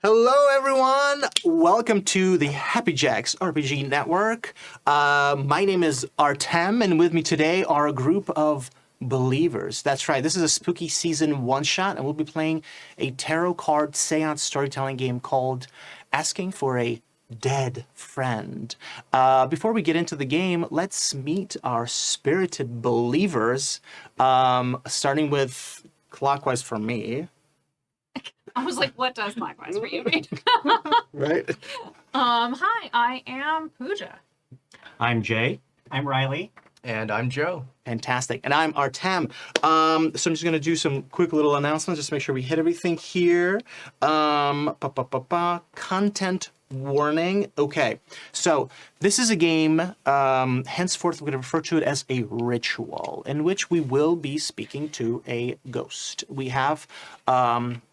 Hello, everyone. Welcome to the Happy Jacks RPG Network. My name is Artem, and with me today are a group of believers. That's right. This is a spooky season one-shot, and we'll be playing a tarot card seance storytelling game called Asking for a Dead Friend. Before we get into the game, let's meet our spirited believers, starting with clockwise for me. I was like, what does likewise for you mean? Right? Hi, I am Pooja. I'm Jay. I'm Riley. And I'm Joe. Fantastic. And I'm Artem. So I'm just going to do some quick little announcements, just to make sure we hit everything here. Content warning. Okay. So this is a game, henceforth we're going to refer to it as a ritual, in which we will be speaking to a ghost. We have...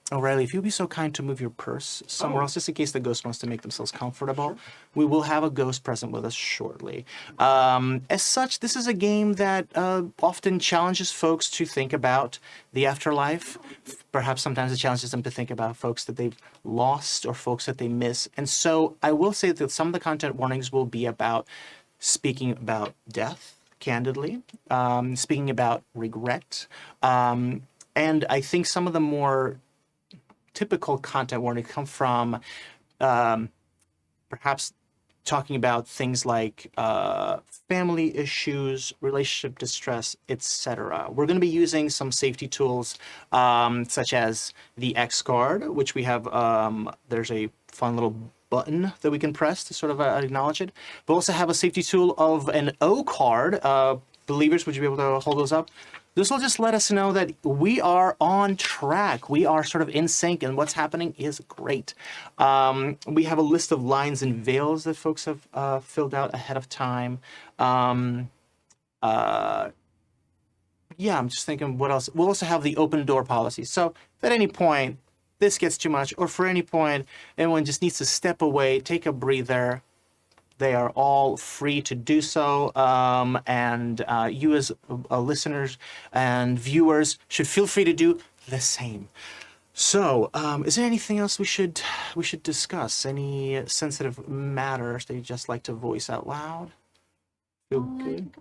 O'Reilly, if you'll be so kind to move your purse somewhere else, just in case the ghost wants to make themselves comfortable. Sure. We will have a ghost present with us shortly. As such, this is a game that often challenges folks to think about the afterlife. Perhaps sometimes it challenges them to think about folks that they've lost or folks that they miss. And so I will say that some of the content warnings will be about speaking about death, candidly, speaking about regret. And I think some of the more typical content warnings come from perhaps talking about things like family issues, relationship distress, etc. We're going to be using some safety tools such as the X card, which we have, there's a fun little button that we can press to sort of acknowledge it. We also have a safety tool of an O card. Believers, would you be able to hold those up? This will just let us know that we are on track. We are sort of in sync, and what's happening is great. We have a list of lines and veils that folks have filled out ahead of time. Yeah, I'm just thinking what else. We'll also have the open door policy. So if at any point this gets too much, or for any point anyone just needs to step away, take a breather, they are all free to do so, and you as listeners and viewers should feel free to do the same. So, is there anything else we should discuss? Any sensitive matters that you'd just like to voice out loud? Feel good?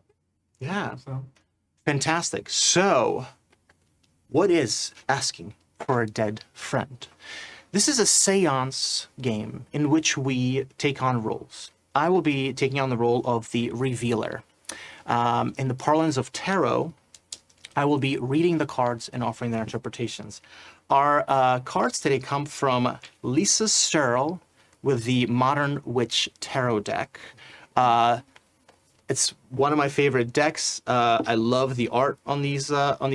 Yeah. Fantastic. So, what is Asking for a Dead Friend? This is a seance game in which we take on roles. I will be taking on the role of the revealer. In the parlance of tarot, I will be reading the cards and offering their interpretations. Our cards today come from Lisa Searle with the Modern Witch Tarot deck. It's one of my favorite decks. I love the art on these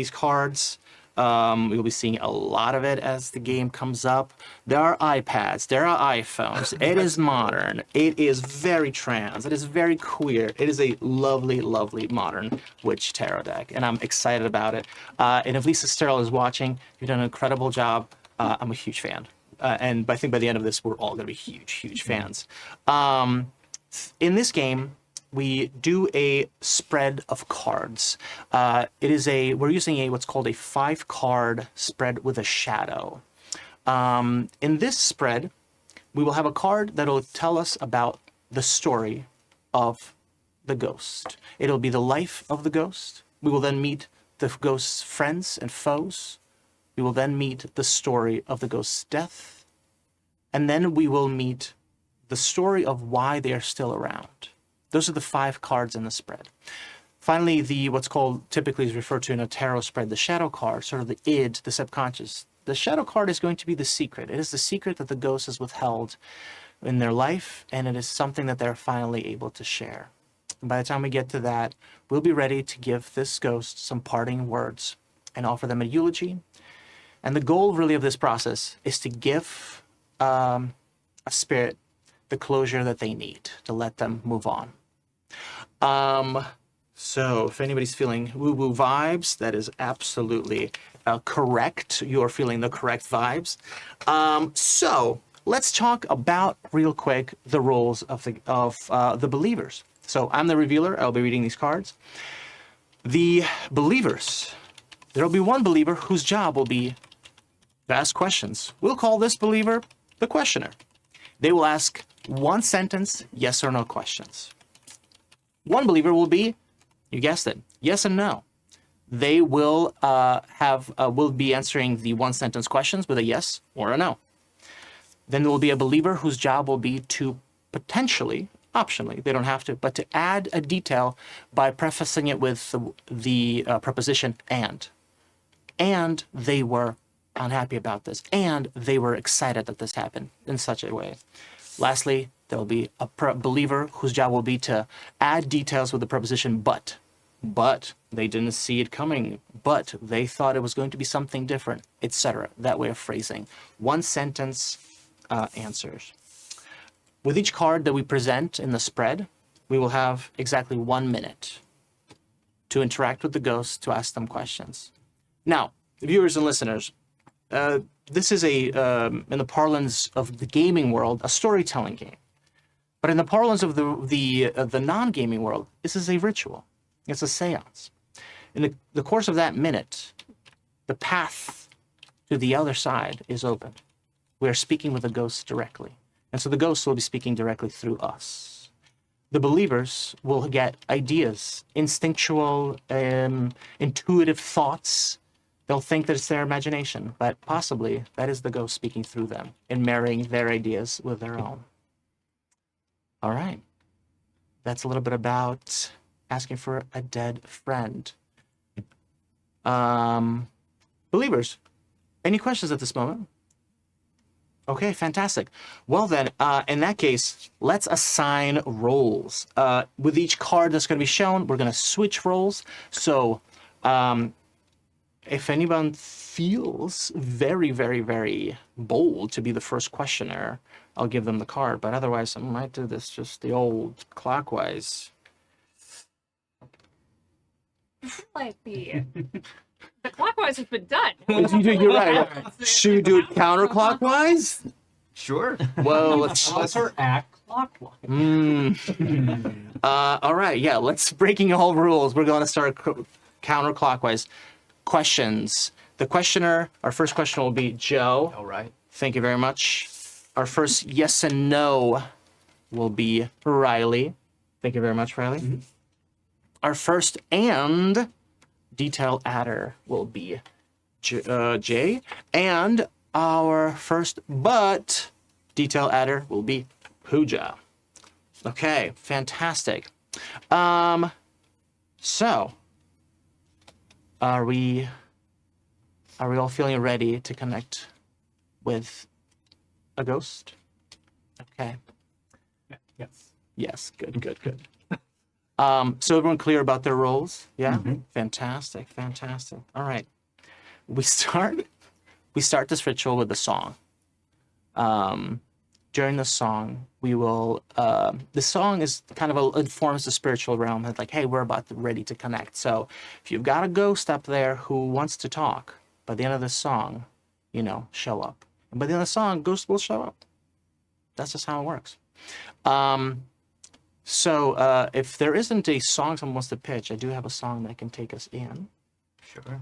cards. We'll be seeing a lot of it as the game comes up. There are iPads, there are iPhones. It is modern. It is very trans. It is very queer. It is a lovely, lovely modern witch tarot deck, and I'm excited about it. And if Lisa Sterl is watching, you've done an incredible job. I'm a huge fan. And I think by the end of this, we're all going to be huge, huge fans. In this game, we do a spread of cards. We're using what's called a 5-card spread with a shadow. In this spread, we will have a card that will tell us about the story of the ghost. It'll be the life of the ghost. We will then meet the ghost's friends and foes. We will then meet the story of the ghost's death. And then we will meet the story of why they are still around. Those are the 5 cards in the spread. Finally, what's called, typically is referred to in a tarot spread, the shadow card, sort of the id, the subconscious. The shadow card is going to be the secret. It is the secret that the ghost has withheld in their life, and it is something that they're finally able to share. And by the time we get to that, we'll be ready to give this ghost some parting words and offer them a eulogy. And the goal really of this process is to give a spirit the closure that they need to let them move on. So if anybody's feeling woo-woo vibes, that is absolutely correct. You are feeling the correct vibes. So let's talk about, real quick, the roles of the believers. So I'm the revealer. I'll be reading these cards. The believers. There'll be one believer whose job will be to ask questions. We'll call this believer the questioner. They will ask one sentence, yes or no questions. One believer will be, you guessed it, yes and no. They will will be answering the one sentence questions with a yes or a no. Then there will be a believer whose job will be to potentially, optionally, they don't have to, but to add a detail by prefacing it with the preposition and. And they were unhappy about this. And they were excited that this happened in such a way. Lastly, there will be a believer whose job will be to add details with the preposition but. But they didn't see it coming. But they thought it was going to be something different, etc. That way of phrasing. One sentence answers. With each card that we present in the spread, we will have exactly 1 minute to interact with the ghosts, to ask them questions. Now, viewers and listeners, this is in the parlance of the gaming world, a storytelling game. But in the parlance of the non-gaming world, this is a ritual. It's a seance. In the course of that minute, the path to the other side is open. We are speaking with the ghosts directly. And so the ghosts will be speaking directly through us. The believers will get ideas, instinctual, intuitive thoughts. They'll think that it's their imagination, but possibly that is the ghost speaking through them and marrying their ideas with their own. All right. That's a little bit about asking for a dead friend. Believers, any questions at this moment? Okay, fantastic. Well then, in that case, let's assign roles. With each card that's going to be shown, we're going to switch roles. So if anyone feels very, very, very bold to be the first questioner, I'll give them the card. But otherwise, I might do this just the old clockwise. Like the clockwise has been done. You're right. Should we do it counterclockwise? Sure. Well, let's Or act clockwise. all right, yeah, let's breaking all rules. We're going to start counterclockwise. Questions. The questioner, our first question will be Joe. All right. Thank you very much. Our first yes and no will be Riley. Thank you very much, Riley. Mm-hmm. Our first and detail adder will be Jay. And our first but detail adder will be Pooja. Okay, fantastic. So are we all feeling ready to connect with a ghost? Okay. Yes. Yes, good. So everyone clear about their roles? Yeah? Mm-hmm. Fantastic. All right. We start this ritual with a song. During the song, we will, the song is kind of informs the spiritual realm. It's like, hey, we're ready to connect. So if you've got a ghost up there who wants to talk, by the end of the song, show up. And by the end of the song, ghost will show up. That's just how it works. So if there isn't a song someone wants to pitch, I do have a song that can take us in. Sure.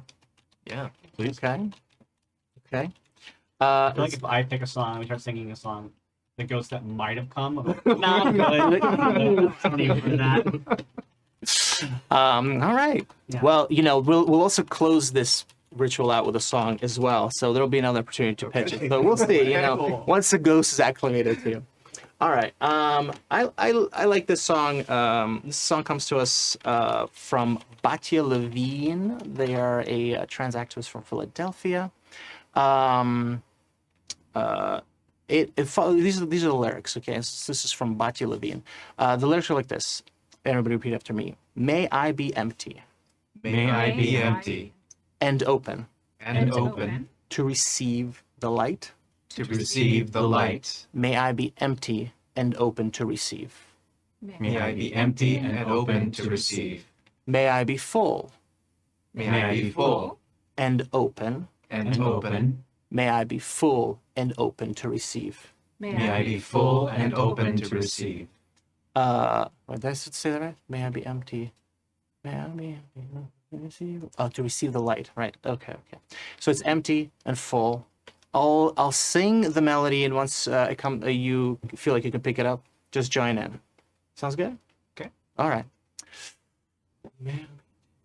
Yeah. Please. Okay. I feel like if I pick a song and we start singing a song, the ghost that might have come, I'm like, not good. Don't even do that. All right. Yeah. Well, we'll also close this ritual out with a song as well, so there'll be another opportunity to pitch it. So we'll see. Cool. Once the ghost is acclimated to you. All right. I like this song. This song comes to us from Batya Levine. They are a trans activist from Philadelphia. These are the lyrics. Okay, so this is from Batya Levine. The lyrics are like this. Everybody repeat after me. May I be empty May I be empty and open and open to receive the light. to receive the light. May I be empty and open to receive. May I be empty and open to receive. May I be full May I be full and open. and open. May I be full and open to receive. May I be full and open to receive. Did I say that right? May I be empty. May I be empty to receive. Oh, to receive the light. Right. Okay. So it's empty and full I'll sing the melody, and once you feel like you can pick it up, just join in. Sounds good? Okay. All right.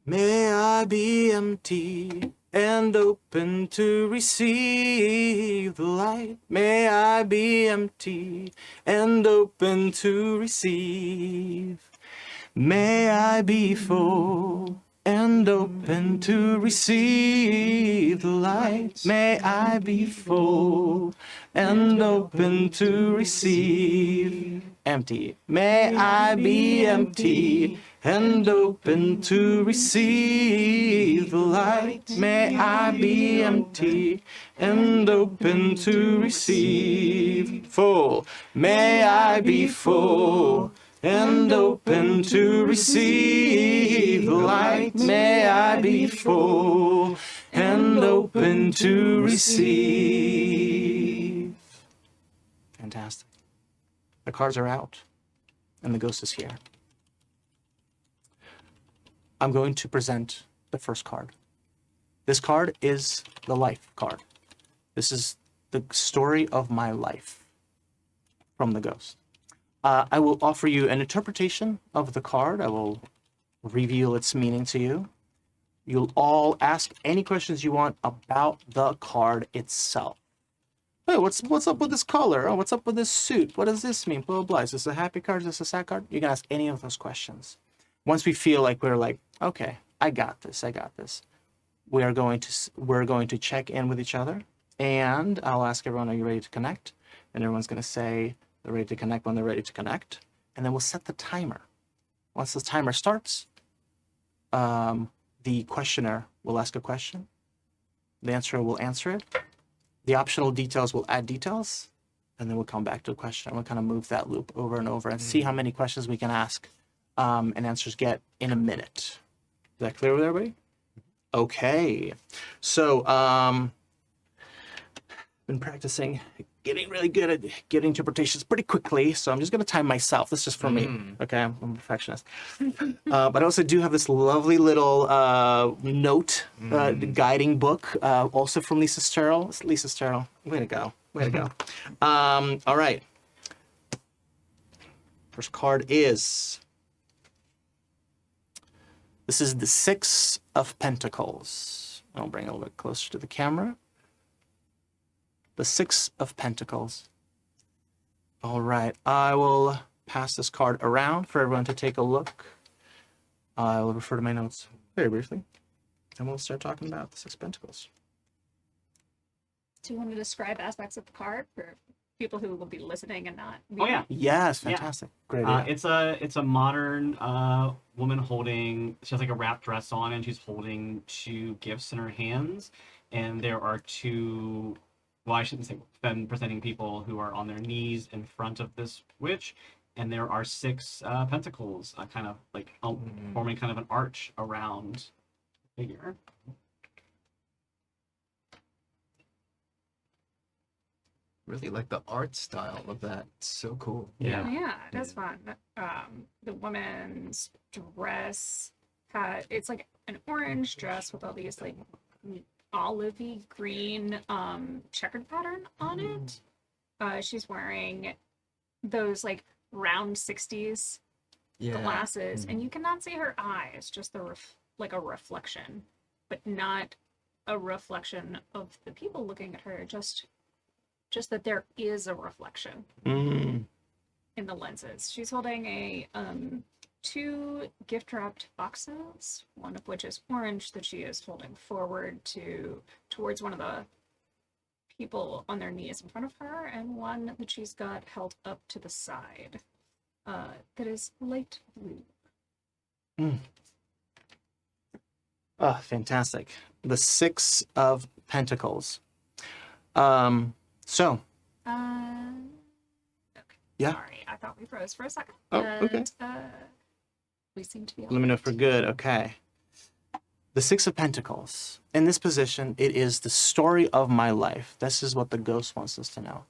May I be empty and open to receive the light. May I be empty and open to receive. May I be full and open to receive the light. May I be full and open to receive. Empty. May I be empty and open to receive the light. May I be empty and open to receive. Full. May I be full and open to receive the light. May I be full and open to receive. Fantastic. The cards are out, and the ghost is here. I'm going to present the first card. This card is the life card. This is the story of my life from the ghost. I will offer you an interpretation of the card. I will reveal its meaning to you. You'll all ask any questions you want about the card itself. Hey, what's up with this color? Oh, what's up with this suit? What does this mean? Blah, blah, blah. Is this a happy card? Is this a sad card? You can ask any of those questions. Once we feel like we're like, okay, I got this. We're going to check in with each other, and I'll ask everyone, are you ready to connect? And everyone's going to say they're ready to connect when they're ready to connect. And then we'll set the timer. Once the timer starts, the questioner will ask a question. The answerer will answer it. The optional details will add details. And then we'll come back to the question. And we'll kind of move that loop over and over and see how many questions we can ask and answers get in a minute. Is that clear with everybody? Okay. So, been practicing getting really good at getting interpretations pretty quickly, so I'm just going to time myself. This is just for me. Okay, I'm a perfectionist. But I also do have this lovely little note guiding book, also from Lisa Sterl. Lisa Sterl, way to go. All right. First card is... This is the Six of Pentacles. I'll bring it a little bit closer to the camera. The Six of Pentacles. All right, I will pass this card around for everyone to take a look. I will refer to my notes very briefly, and we'll start talking about the Six of Pentacles. Do you want to describe aspects of the card for people who will be listening and not? Oh yeah. Yes, fantastic. Great idea. It's a modern woman holding. She has like a wrapped dress on, and she's holding two gifts in her hands. And there are two. Well, I shouldn't say them presenting people who are on their knees in front of this witch, and there are six pentacles, kind of like forming kind of an arch around the figure. Really like the art style of that. It's so cool. Yeah, it is fun. The woman's dress it's like an orange dress with all these like olivey green checkered pattern on it. She's wearing those like round 60s glasses, and you cannot see her eyes, just the like a reflection, but not a reflection of the people looking at her, just that there is a reflection in the lenses. She's holding a two gift wrapped boxes, one of which is orange, that she is holding forward towards one of the people on their knees in front of her, and one that she's got held up to the side that is light blue. Oh, fantastic. The Six of Pentacles. So. Okay. Yeah. Sorry, I thought we froze for a second. Oh, okay. We seem to be. Let me know if we're good. Okay. The Six of Pentacles. In this position, it is the story of my life. This is what the ghost wants us to know.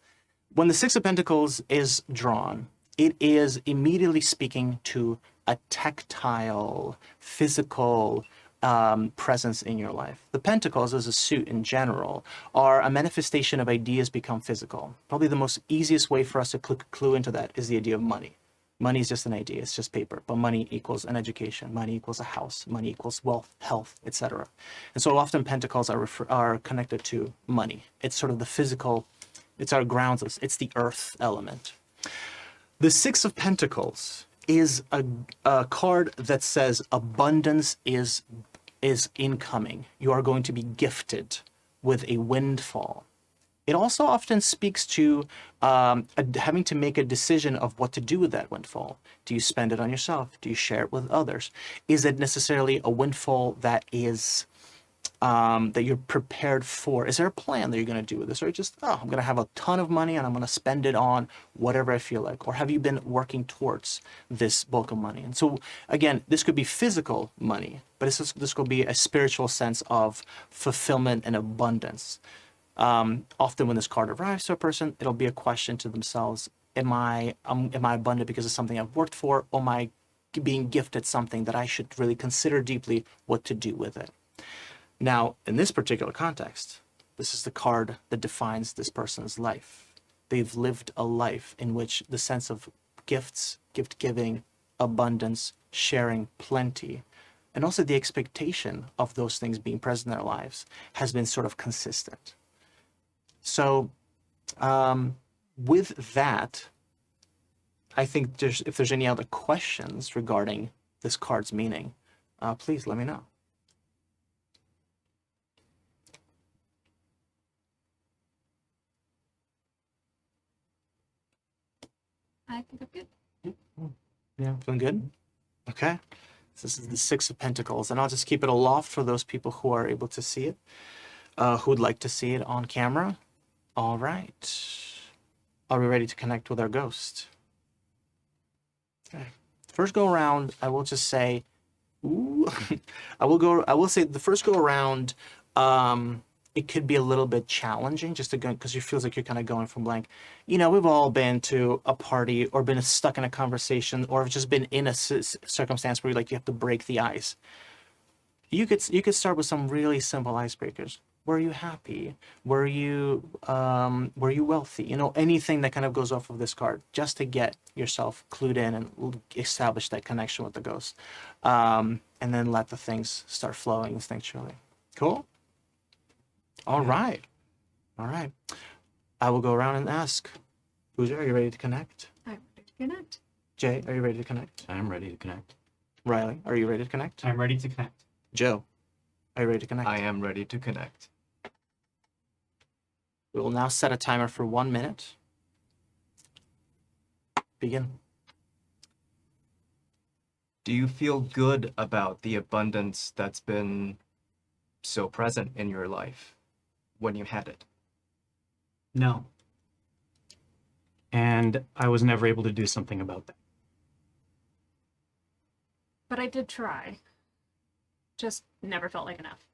When the Six of Pentacles is drawn, it is immediately speaking to a tactile, physical, presence in your life. The pentacles as a suit in general are a manifestation of ideas become physical. Probably the most easiest way for us to clue into that is the idea of money. Money is just an idea, it's just paper, but money equals an education, money equals a house, money equals wealth, health, etc. And so often pentacles are connected to money. It's sort of the physical, it's our grounds, it's the earth element. The Six of Pentacles is a card that says abundance is incoming. You are going to be gifted with a windfall. It also often speaks to having to make a decision of what to do with that windfall. Do you spend it on yourself? Do you share it with others? Is it necessarily a windfall that is that you're prepared for? Is there a plan that you're going to do with this? Or just, oh, I'm going to have a ton of money and I'm going to spend it on whatever I feel like? Or have you been working towards this bulk of money? And so, again, this could be physical money, but this could be a spiritual sense of fulfillment and abundance. Often when this card arrives to a person, it'll be a question to themselves: Am I abundant because of something I've worked for, or am I being gifted something that I should really consider deeply what to do with it? Now, in this particular context, this is the card that defines this person's life. They've lived a life in which the sense of gifts, gift giving, abundance, sharing, plenty, and also the expectation of those things being present in their lives has been sort of consistent. So with that, I think if there's any other questions regarding this card's meaning, please let me know. I think I'm good. Yeah, feeling good? Okay. This is the Six of Pentacles, and I'll just keep it aloft for those people who are able to see it, who would like to see it on camera. All right. Are we ready to connect with our ghost? Okay. First go around, I will just say, ooh, I will say the first go around, it could be a little bit challenging just to go, because it feels like you're kind of going from blank. You know, we've all been to a party or been stuck in a conversation or have just been in a circumstance where you have to break the ice. You could start with some really simple icebreakers. Were you happy? Were you wealthy? You know, anything that kind of goes off of this card, just to get yourself clued in and establish that connection with the ghost, and then let the things start flowing instinctually. Cool. All right. I will go around and ask. Pooja, are you ready to connect? I'm ready to connect. Jay, are you ready to connect? I'm ready to connect. Riley, are you ready to connect? I'm ready to connect. Joe, are you ready to connect? I am ready to connect. We will now set a timer for 1 minute. Begin. Do you feel good about the abundance that's been so present in your life when you had it? No. And I was never able to do something about that. But I did try. Just never felt like enough.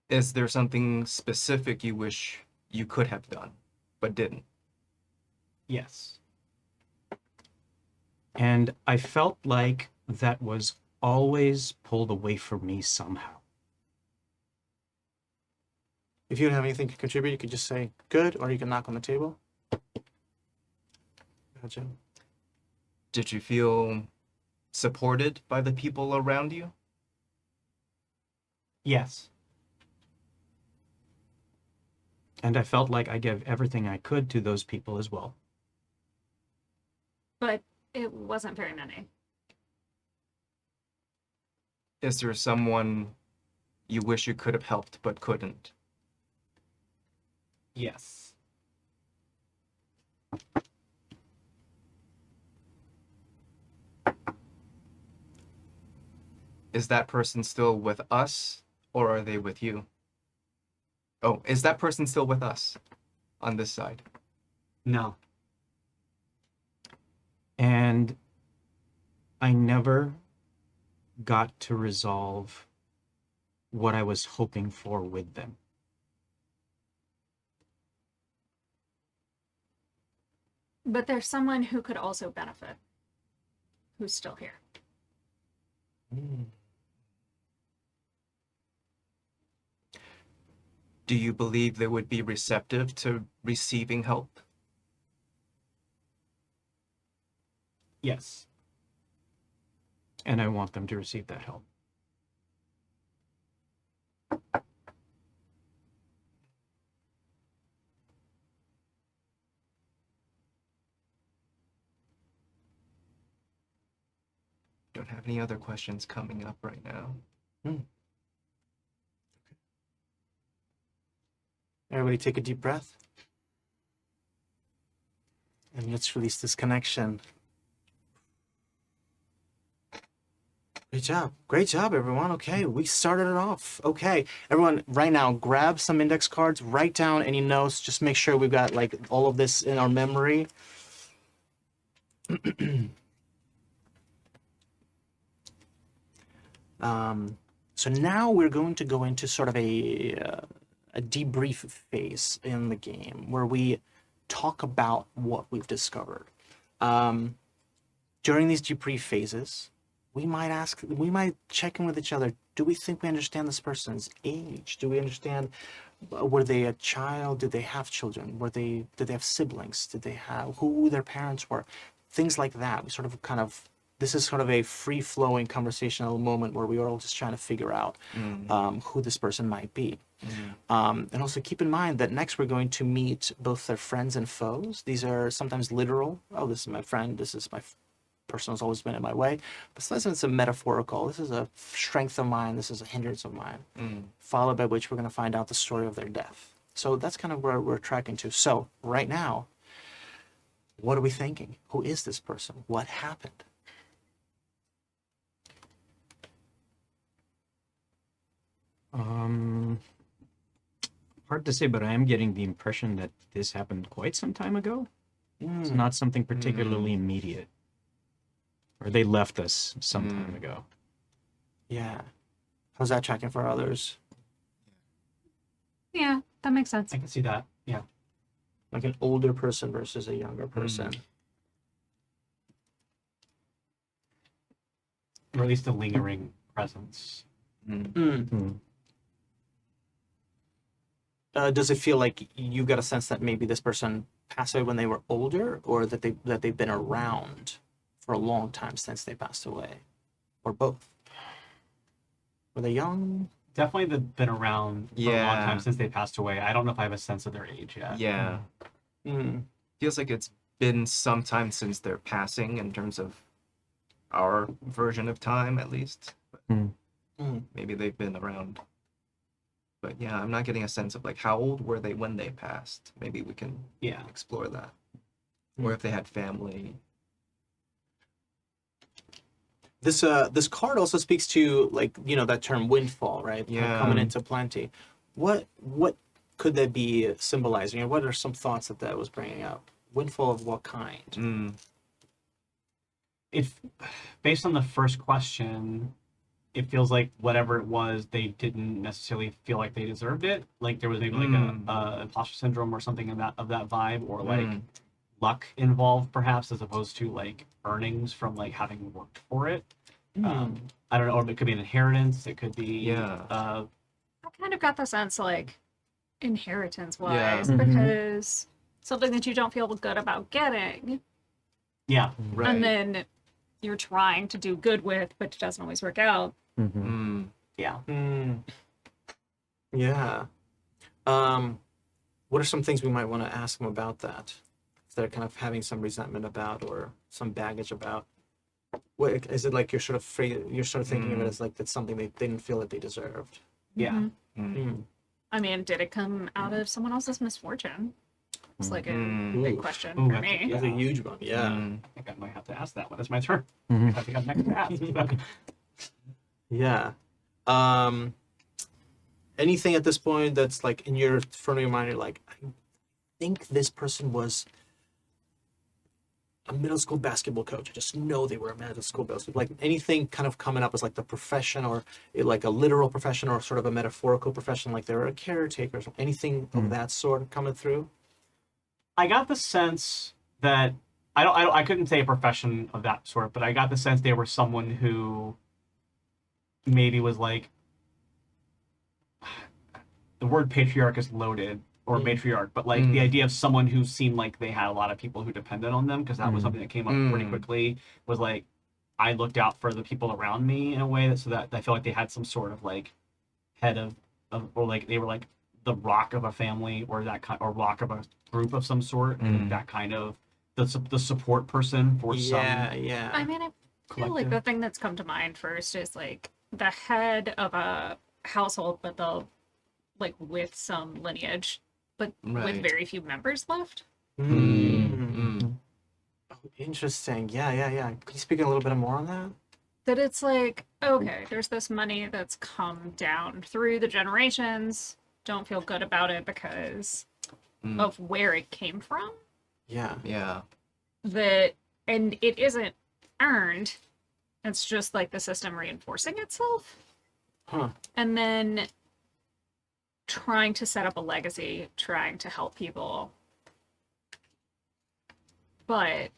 Is there something specific you wish you could have done, but didn't? Yes. And I felt like that was always pulled away from me somehow. If you don't have anything to contribute, you could just say good, or you can knock on the table. Gotcha. Did you feel supported by the people around you? Yes. And I felt like I gave everything I could to those people as well. But it wasn't very many. Is there someone you wish you could have helped but couldn't? Yes. Is that person still with us, or are they with you? Oh, is that person still with us on this side? No. And I never got to resolve what I was hoping for with them. But there's someone who could also benefit, who's still here. Do you believe they would be receptive to receiving help? Yes. And I want them to receive that help. Don't have any other questions coming up right now. Everybody take a deep breath. And let's release this connection. Great job. Great job, everyone. Okay, we started it off. Okay, everyone, right now, grab some index cards, write down any notes. Just make sure we've got like all of this in our memory. So now we're going to go into sort of a debrief phase in the game where we talk about what we've discovered. During these debrief phases, we might check in with each other. Do we think we understand this person's age? Do we understand, were they a child? Did they have children? Did they have siblings? Did they have, who their parents were? Things like that. We sort of this is sort of a free-flowing conversational moment where we are all just trying to figure out who this person might be. And also keep in mind that next we're going to meet both their friends and foes. These are sometimes literal. Oh, this is my friend. This is my person who's always been in my way. But sometimes it's a metaphorical. This is a strength of mine. This is a hindrance of mine. Followed by which we're going to find out the story of their death. So that's kind of where we're tracking to. So right now, what are we thinking? Who is this person? What happened? Hard to say, but I am getting the impression that this happened quite some time ago. It's not something particularly immediate. Or they left us some time ago. Yeah. How's that tracking for others? Yeah, that makes sense. I can see that. Yeah. Like an older person versus a younger person. Or at least a lingering presence. Does it feel like you got a sense that maybe this person passed away when they were older, or that they've been around for a long time since they passed away, or both? Were they young? Definitely they've been around for a long Yeah. time since they passed away. I don't know if I have a sense of their age yet. Yeah. Feels like it's been some time since their passing in terms of our version of time, at least. Maybe they've been around. But yeah, I'm not getting a sense of like how old were they when they passed. Maybe we can Yeah. explore that. Or if they had family. This card also speaks to, like, you know, that term windfall, right? Yeah. Coming into plenty. What could that be symbolizing, and what are some thoughts that was bringing up? Windfall of what kind? If based on the first question, it feels like whatever it was, they didn't necessarily feel like they deserved it. Like there was maybe like a imposter syndrome or something of that vibe, or like luck involved, perhaps, as opposed to like earnings from like having worked for it. I don't know, or it could be an inheritance. It could be I kind of got the sense like inheritance Yeah. wise, because something that you don't feel good about getting, yeah. Right. and then you're trying to do good with, but it doesn't always work out. Yeah. Yeah. What are some things we might want to ask them about that? If they're kind of having some resentment about, or some baggage about. What is it like? You're sort of thinking of it as like that's something they didn't feel that they deserved. Yeah. I mean, did it come out of someone else's misfortune? It's like a big question Ooh, for that's- me. That's a huge one. Yeah. I think I might have to ask that one. It's my turn. I think I'm next to ask. Yeah. Anything at this point that's like in your front of your mind, you're like, I think this person was a middle school basketball coach. I just know they were a middle school basketball. Like anything kind of coming up as like the profession, or like a literal profession, or sort of a metaphorical profession, like they're a caretaker, or anything of that sort coming through. I got the sense that I couldn't say a profession of that sort, but I got the sense they were someone who maybe was like, the word patriarch is loaded, or matriarch, but like the idea of someone who seemed like they had a lot of people who depended on them, because that was something that came up pretty quickly, was like, I looked out for the people around me in a way that, so that I felt like they had some sort of like head of or like they were like the rock of a family, or that kind, or rock of a group of some sort, and that kind of the support person for Yeah, some yeah. I mean, I feel like collective. the thing that's come to mind first is like the head of a household, but the like with some lineage, but with Right. very few members left. Mm. Oh, interesting. Yeah, yeah, yeah. Can you speak a little bit more on that? That it's like, okay, there's this money that's come down through the generations. Don't feel good about it because of where it came from. Yeah. Yeah. That, and it isn't earned. It's just like the system reinforcing itself. Huh. And then trying to set up a legacy, trying to help people. But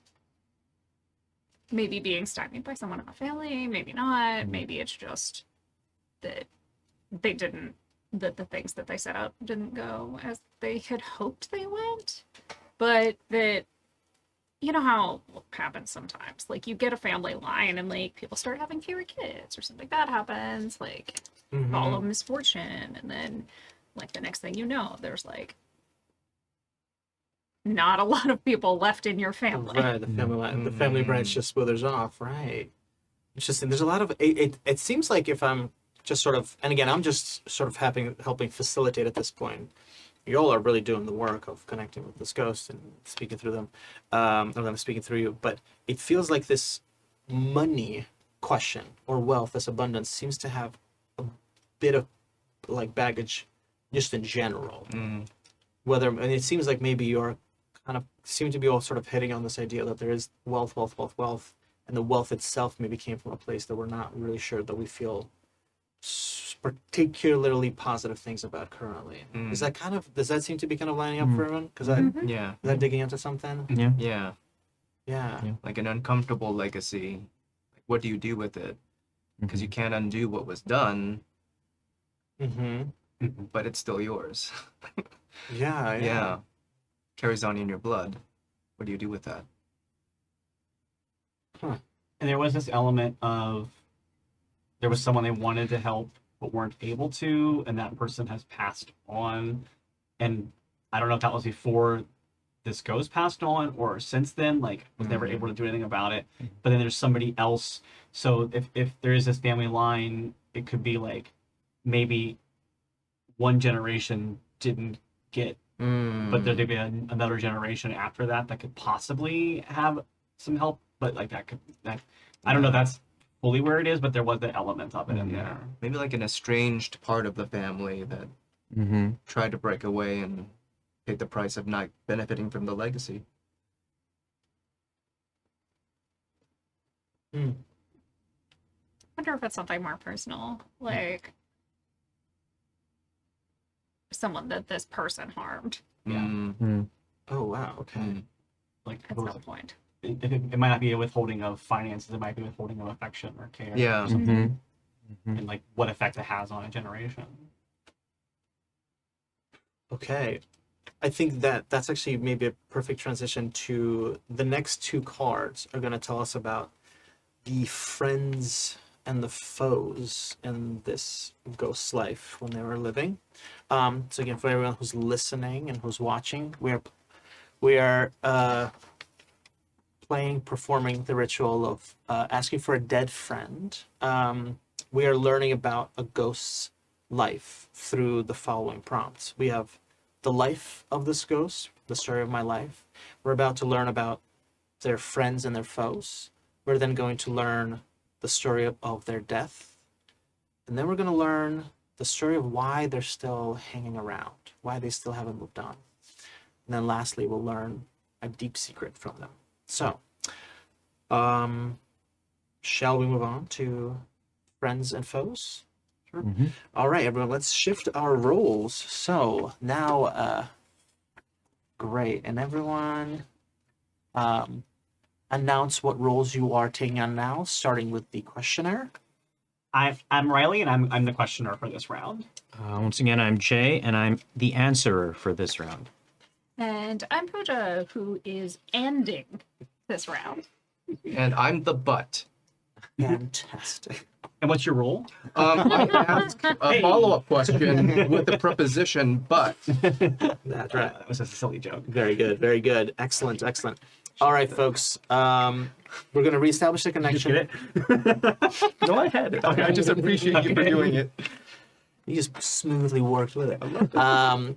maybe being stymied by someone in the family, maybe not. Maybe it's just that they didn't, that the things that they set up didn't go as they had hoped they went. But that, you know how it happens sometimes. Like you get a family line and like people start having fewer kids or something bad happens, like follow misfortune. And then like the next thing you know, there's like not a lot of people left in your family. Right, the family branch just withers off. Right. Interesting. There's a lot of it seems like if I'm just sort of, and again, I'm just sort of helping facilitate at this point. You all are really doing the work of connecting with this ghost and speaking through them, or them speaking through you. But it feels like this money question or wealth, this abundance, seems to have a bit of like baggage, just in general. Whether, and it seems like maybe you're kind of seem to be all sort of hitting on this idea that there is wealth, and the wealth itself maybe came from a place that we're not really sure that we feel particularly positive things about currently. Is that kind of, does that seem to be kind of lining up for everyone? Because Yeah. is that digging into something? Yeah. Yeah. Yeah. Like an uncomfortable legacy. Like, what do you do with it? Because you can't undo what was done, Mm-hmm. but it's still yours. Yeah. Yeah. Carries on in your blood. What do you do with that? And there was this element of there was someone they wanted to help but weren't able to, and that person has passed on. And I don't know if that was before this ghost passed on or since then, like was never able to do anything about it. But then there's somebody else. So if there is this family line, it could be like maybe one generation didn't get, but there'd be another generation after that that could possibly have some help. But like that I don't know if that's fully where it is, but there was the element of it in there. Maybe like an estranged part of the family that tried to break away and paid the price of not benefiting from the legacy. I wonder if it's something more personal, like someone that this person harmed Oh wow. Okay. Like at some point. it might not be a withholding of finances, it might be withholding of affection or care. Yeah. Or something, and like what effect it has on a generation. Okay. I think that that's actually maybe a perfect transition to the next two cards are going to tell us about the friends and the foes in this ghost's life when they were living. So again, for everyone who's listening and who's watching, we are performing the ritual of asking for a dead friend. We are learning about a ghost's life through the following prompts. We have the life of this ghost, the story of my life. We're about to learn about their friends and their foes. We're then going to learn the story of their death. And then we're going to learn the story of why they're still hanging around, why they still haven't moved on. And then lastly, we'll learn a deep secret from them. So, shall we move on to friends and foes? Sure. All right, everyone, let's shift our roles. So now, great. And everyone, announce what roles you are taking on now, starting with the questionnaire. I'm Riley, and I'm the questioner for this round. Once again, I'm Jay, and I'm the answerer for this round. And I'm Pooja, who is ending this round. And I'm the butt. Fantastic. And what's your role? I ask a follow-up question with the preposition but. That's right. That was just a silly joke. Very good. Very good. Excellent. Excellent. All right, folks. We're going to reestablish the Just connection. get it? Go ahead. Okay, I just appreciate you for doing it. You just smoothly worked with it.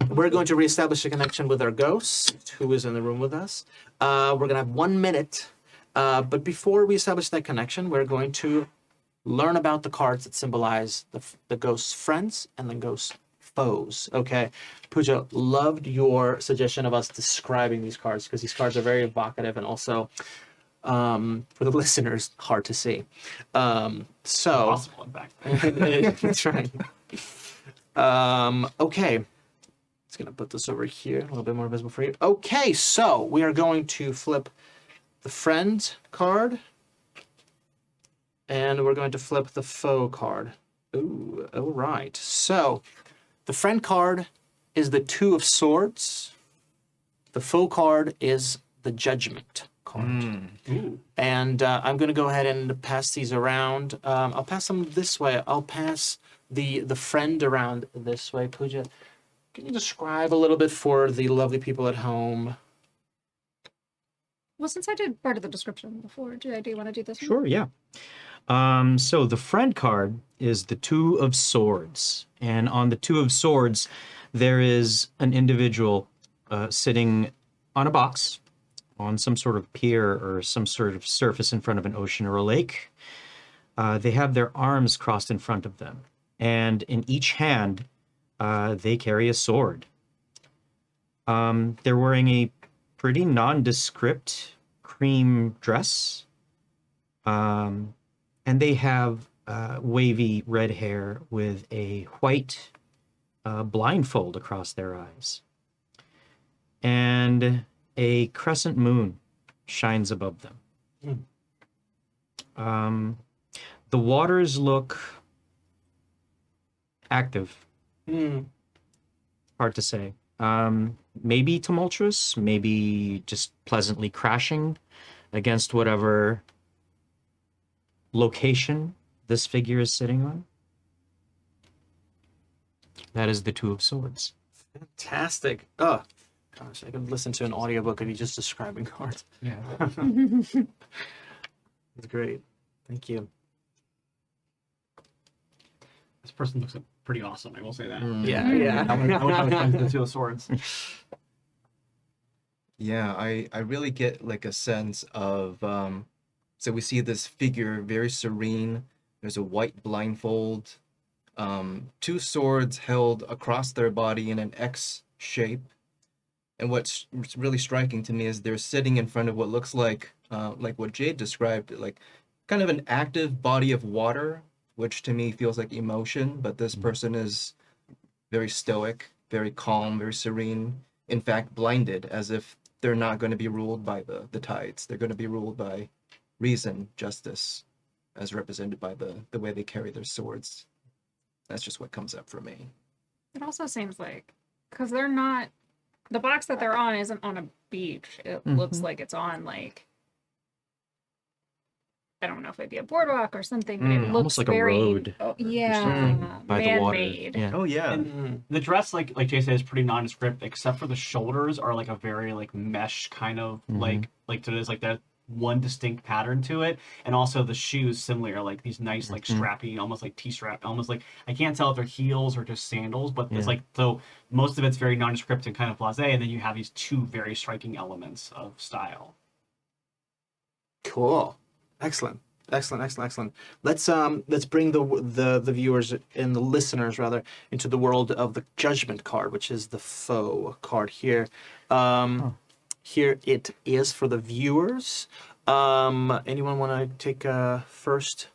We're going to reestablish a connection with our ghost, who is in the room with us. We're going to have 1 minute. But before we establish that connection, we're going to learn about the cards that symbolize the ghost's friends and the ghost's foes. Okay. Pooja, loved your suggestion of us describing these cards because these cards are very evocative and also, for the listeners, hard to see. So, Possible, in fact. that's right. Okay. Just gonna put this over here, a little bit more visible for you. Okay, so we are going to flip the friend card, and we're going to flip the foe card. Ooh, all right. So the friend card is the Two of Swords. The foe card is the Judgment card. Ooh. And I'm going to go ahead and pass these around. I'll pass them this way. I'll pass the friend around this way. Pooja, can you describe a little bit for the lovely people at home? Well, since I did part of the description before, do you want to do this one? Sure, yeah. So the friend card is the Two of Swords. And on the Two of Swords, there is an individual sitting on a box on some sort of pier or some sort of surface in front of an ocean or a lake. They have their arms crossed in front of them. And in each hand, they carry a sword. They're wearing a pretty nondescript cream dress. And they have wavy red hair with a white blindfold across their eyes. And a crescent moon shines above them. The waters look active. Hard to say. Maybe tumultuous, maybe just pleasantly crashing against whatever location this figure is sitting on. That is the Two of Swords. Fantastic. Oh, gosh, I could listen to an audiobook of you just describing cards. Yeah. It's great. Thank you. This person looks pretty awesome, I will say that. Yeah, yeah. I would have friends with the Two of Swords. Yeah, I really get like a sense of so we see this figure very serene. There's a white blindfold, two swords held across their body in an X shape. And what's really striking to me is they're sitting in front of what looks like what Jade described, like kind of an active body of water, which to me feels like emotion, but this person is very stoic, very calm, very serene, in fact blinded, as if they're not going to be ruled by the tides. They're going to be ruled by reason, justice, as represented by the way they carry their swords. That's just what comes up for me. It also seems like, because they're not, the box that they're on isn't on a beach. It looks like it's on like, I don't know if it'd be a boardwalk or something, but it looks almost like a very, road yeah, by the water. man-made. Yeah. Oh yeah. And the dress, like Jay said, is pretty nondescript, except for the shoulders are like a very like mesh kind of like there's like that one distinct pattern to it, and also the shoes similar, like these nice like strappy, almost like T-strap, almost like I can't tell if they're heels or just sandals, but it's like so most of it's very nondescript and kind of blasé, and then you have these two very striking elements of style. Cool. Excellent. Excellent. Let's bring the viewers and the listeners rather into the world of the Judgment card, which is the foe card here. Here it is for the viewers. Anyone want to take a first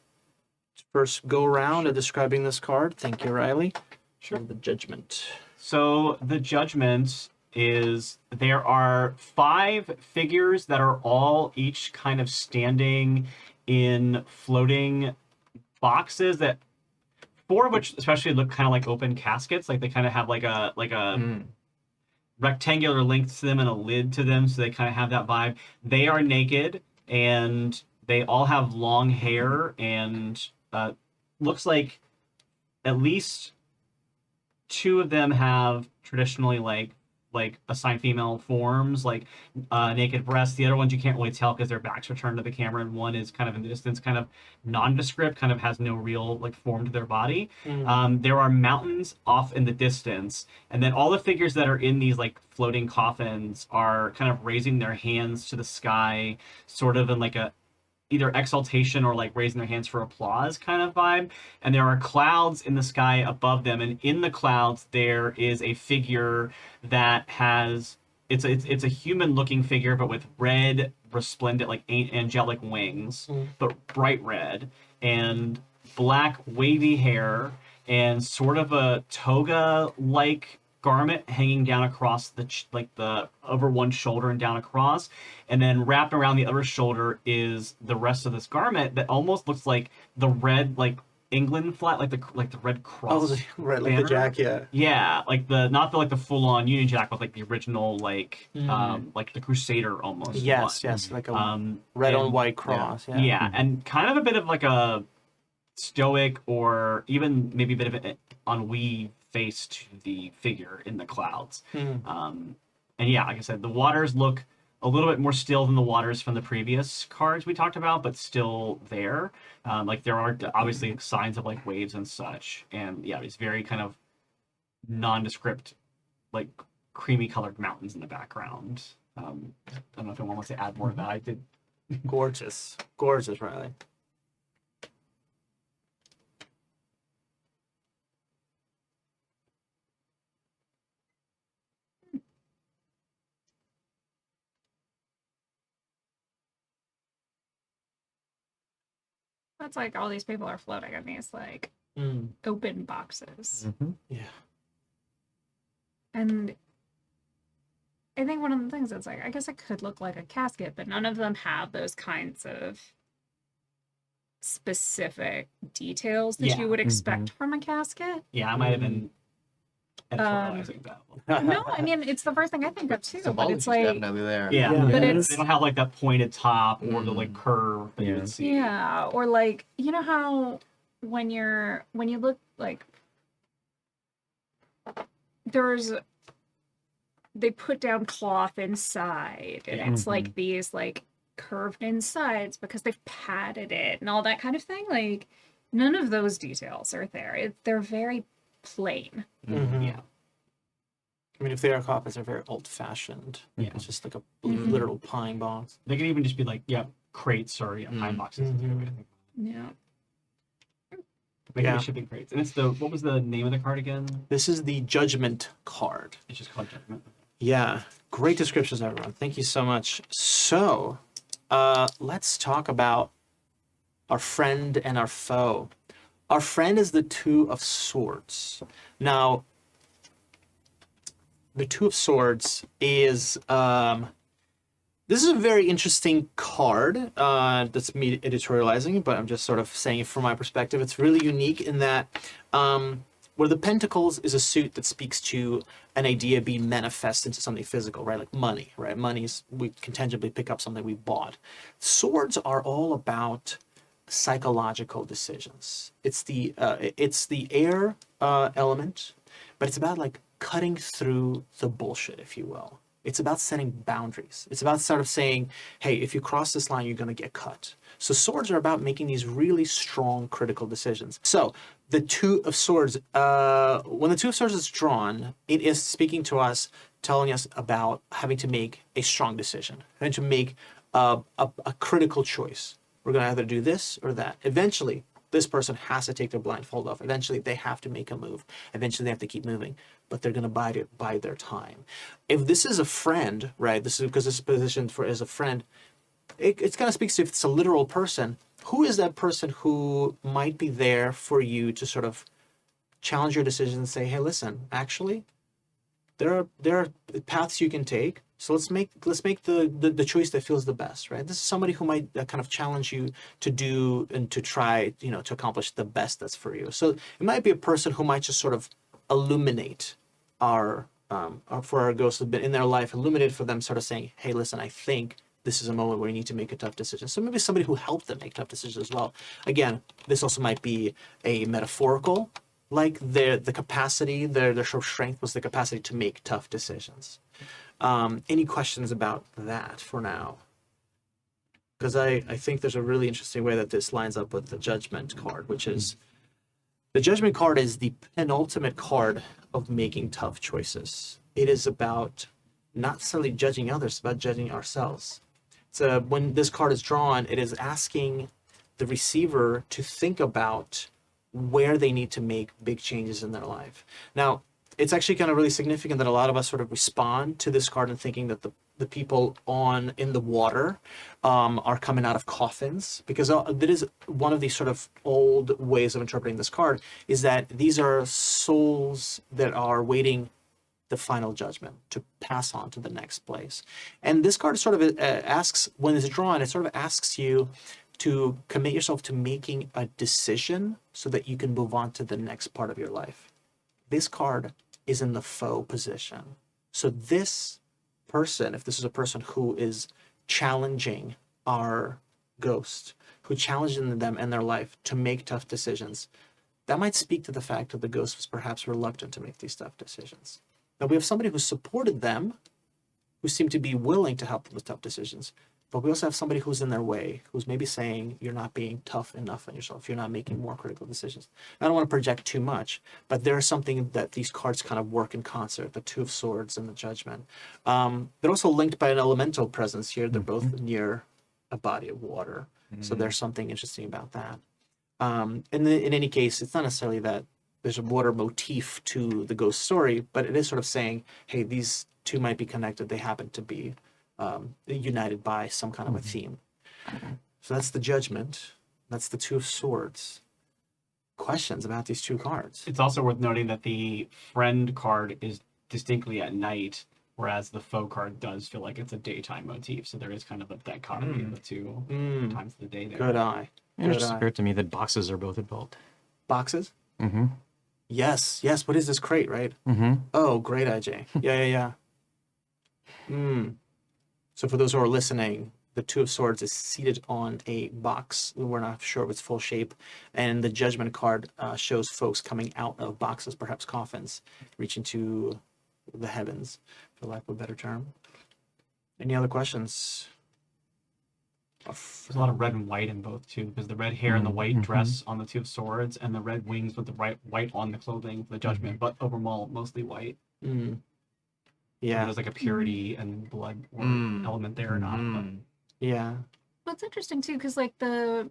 go around at describing this card? Thank you, Riley. Sure. The Judgment. So the Judgment is there are 5 figures that are all each kind of standing in floating boxes that 4 of which especially look kind of like open caskets, like they kind of have like a rectangular length to them and a lid to them, so they kind of have that vibe. They are naked and they all have long hair and looks like at least 2 of them have traditionally like assigned female forms, like naked breasts. The other ones you can't really tell because their backs are turned to the camera, and one is kind of in the distance, kind of nondescript, kind of has no real like form to their body. There are mountains off in the distance, and then all the figures that are in these like floating coffins are kind of raising their hands to the sky, sort of in like a either exaltation or like raising their hands for applause kind of vibe. And there are clouds in the sky above them, and in the clouds there is a figure that has it's a human looking figure but with red resplendent like angelic wings, but bright red, and black wavy hair, and sort of a toga like garment hanging down across the over one shoulder and down across, and then wrapped around the other shoulder is the rest of this garment that almost looks like the red like England flag, like the red cross. Right, like banner. the Jack, yeah. Yeah, like the not the like the full on Union Jack, but like the original like the Crusader almost. Yes, one. yes, like a and- red on white cross. Yeah. Yeah, and kind of a bit of like a stoic or even maybe a bit of an ennui face to the figure in the clouds. And yeah, like I said, the waters look a little bit more still than the waters from the previous cards we talked about, but still there. Like there are obviously signs of like waves and such. And yeah, it's very kind of nondescript, like creamy colored mountains in the background. I don't know if anyone wants to add more to that. I did. Gorgeous. Gorgeous, Riley. That's like all these people are floating in these like open boxes. Yeah. And I think one of the things that's like, I guess it could look like a casket, but none of them have those kinds of specific details that Yeah. you would expect from a casket. Yeah, I might have been editorializing that. No, I mean, it's the first thing I think of too, but Symbology's it's like, definitely there. Yeah, Yeah. But they it's- don't have like that pointed top or the like curve that you would see. yeah, or like, you know how when you look like they put down cloth inside and Yeah. it's like these like curved insides because they've padded it and all that kind of thing. Like none of those details are there. They're very plain. Yeah. I mean, if they are coffins, they're very old-fashioned. Yeah. It's just like a literal pine box. They could even just be like, crates or pine boxes. Yeah. Maybe Yeah. shipping crates. And it's what was the name of the card again? This is the Judgment card. It's just called Judgment. Yeah, great descriptions, everyone. Thank you so much. So, let's talk about our friend and our foe. Our friend is the Two of Swords. Now, the Two of Swords is this is a very interesting card. That's me editorializing, but I'm just sort of saying it from my perspective. It's really unique in that where the Pentacles is a suit that speaks to an idea being manifest into something physical, right? Like money, right? Money's, we can tangibly pick up something we bought. Swords are all about psychological decisions. It's the air element, but it's about like cutting through the bullshit, if you will. It's about setting boundaries. It's about sort of saying, hey, if you cross this line, you're going to get cut. So swords are about making these really strong critical decisions. So the Two of Swords, when the Two of Swords is drawn, it is speaking to us, telling us about having to make a strong decision, having to make a critical choice. We're going to either do this or that. Eventually, this person has to take their blindfold off. Eventually, they have to make a move. Eventually, they have to keep moving, but they're going to bide their time. If this is a friend, right, this is because this is positioned for as a friend, it kind of speaks to if it's a literal person, who is that person who might be there for you to sort of challenge your decision and say, hey, listen, actually, there are paths you can take. So let's make the choice that feels the best, right? This is somebody who might kind of challenge you to do and to try, to accomplish the best that's for you. So it might be a person who might just sort of illuminate for our ghosts who've been in their life, illuminate for them, sort of saying, hey, listen, I think this is a moment where you need to make a tough decision. So maybe somebody who helped them make tough decisions as well. Again, this also might be a metaphorical, like the capacity, their sort of strength was the capacity to make tough decisions. Any questions about that for now? Because I think there's a really interesting way that this lines up with the Judgment card, which is the Judgment card is the penultimate card of making tough choices. It is about not necessarily judging others, it's about judging ourselves. So when this card is drawn, it is asking the receiver to think about where they need to make big changes in their life. Now, it's actually kind of really significant that a lot of us sort of respond to this card and thinking that the people in the water are coming out of coffins, because that is one of these sort of old ways of interpreting this card, is that these are souls that are waiting the final judgment to pass on to the next place. And this card sort of asks, when it's drawn, it sort of asks you to commit yourself to making a decision so that you can move on to the next part of your life. This card is in the faux position. So this person, if this is a person who is challenging our ghost, who challenging them in their life to make tough decisions, that might speak to the fact that the ghost was perhaps reluctant to make these tough decisions. Now we have somebody who supported them, who seemed to be willing to help them with tough decisions. But we also have somebody who's in their way, who's maybe saying, you're not being tough enough on yourself. You're not making more critical decisions. I don't want to project too much, but there's something that these cards kind of work in concert, the Two of Swords and the Judgment. They're also linked by an elemental presence here. They're both near a body of water. So there's something interesting about that. In any case, it's not necessarily that there's a water motif to the ghost story, but it is sort of saying, hey, these two might be connected. They happen to be united by some kind of a theme. So that's the Judgment. That's the Two of Swords. Questions about these two cards? It's also worth noting that the friend card is distinctly at night, whereas the foe card does feel like it's a daytime motif. So there is kind of a dichotomy of the two times of the day there. Good eye. It just occurred to me that boxes are both involved. Boxes? Mm-hmm. Yes. What is this crate, right? Mm-hmm. Oh, great, IJ. Yeah. So for those who are listening, the Two of Swords is seated on a box. We're not sure of its full shape. And the Judgment card shows folks coming out of boxes, perhaps coffins, reaching to the heavens, for lack of a better term. Any other questions? There's a lot of red and white in both too, because the red hair and the white dress on the Two of Swords, and the red wings with the white on the clothing for the Judgment, but overall mostly white. Yeah. There's like a purity and blood or element there or not. But Yeah. Well, it's interesting too, because like the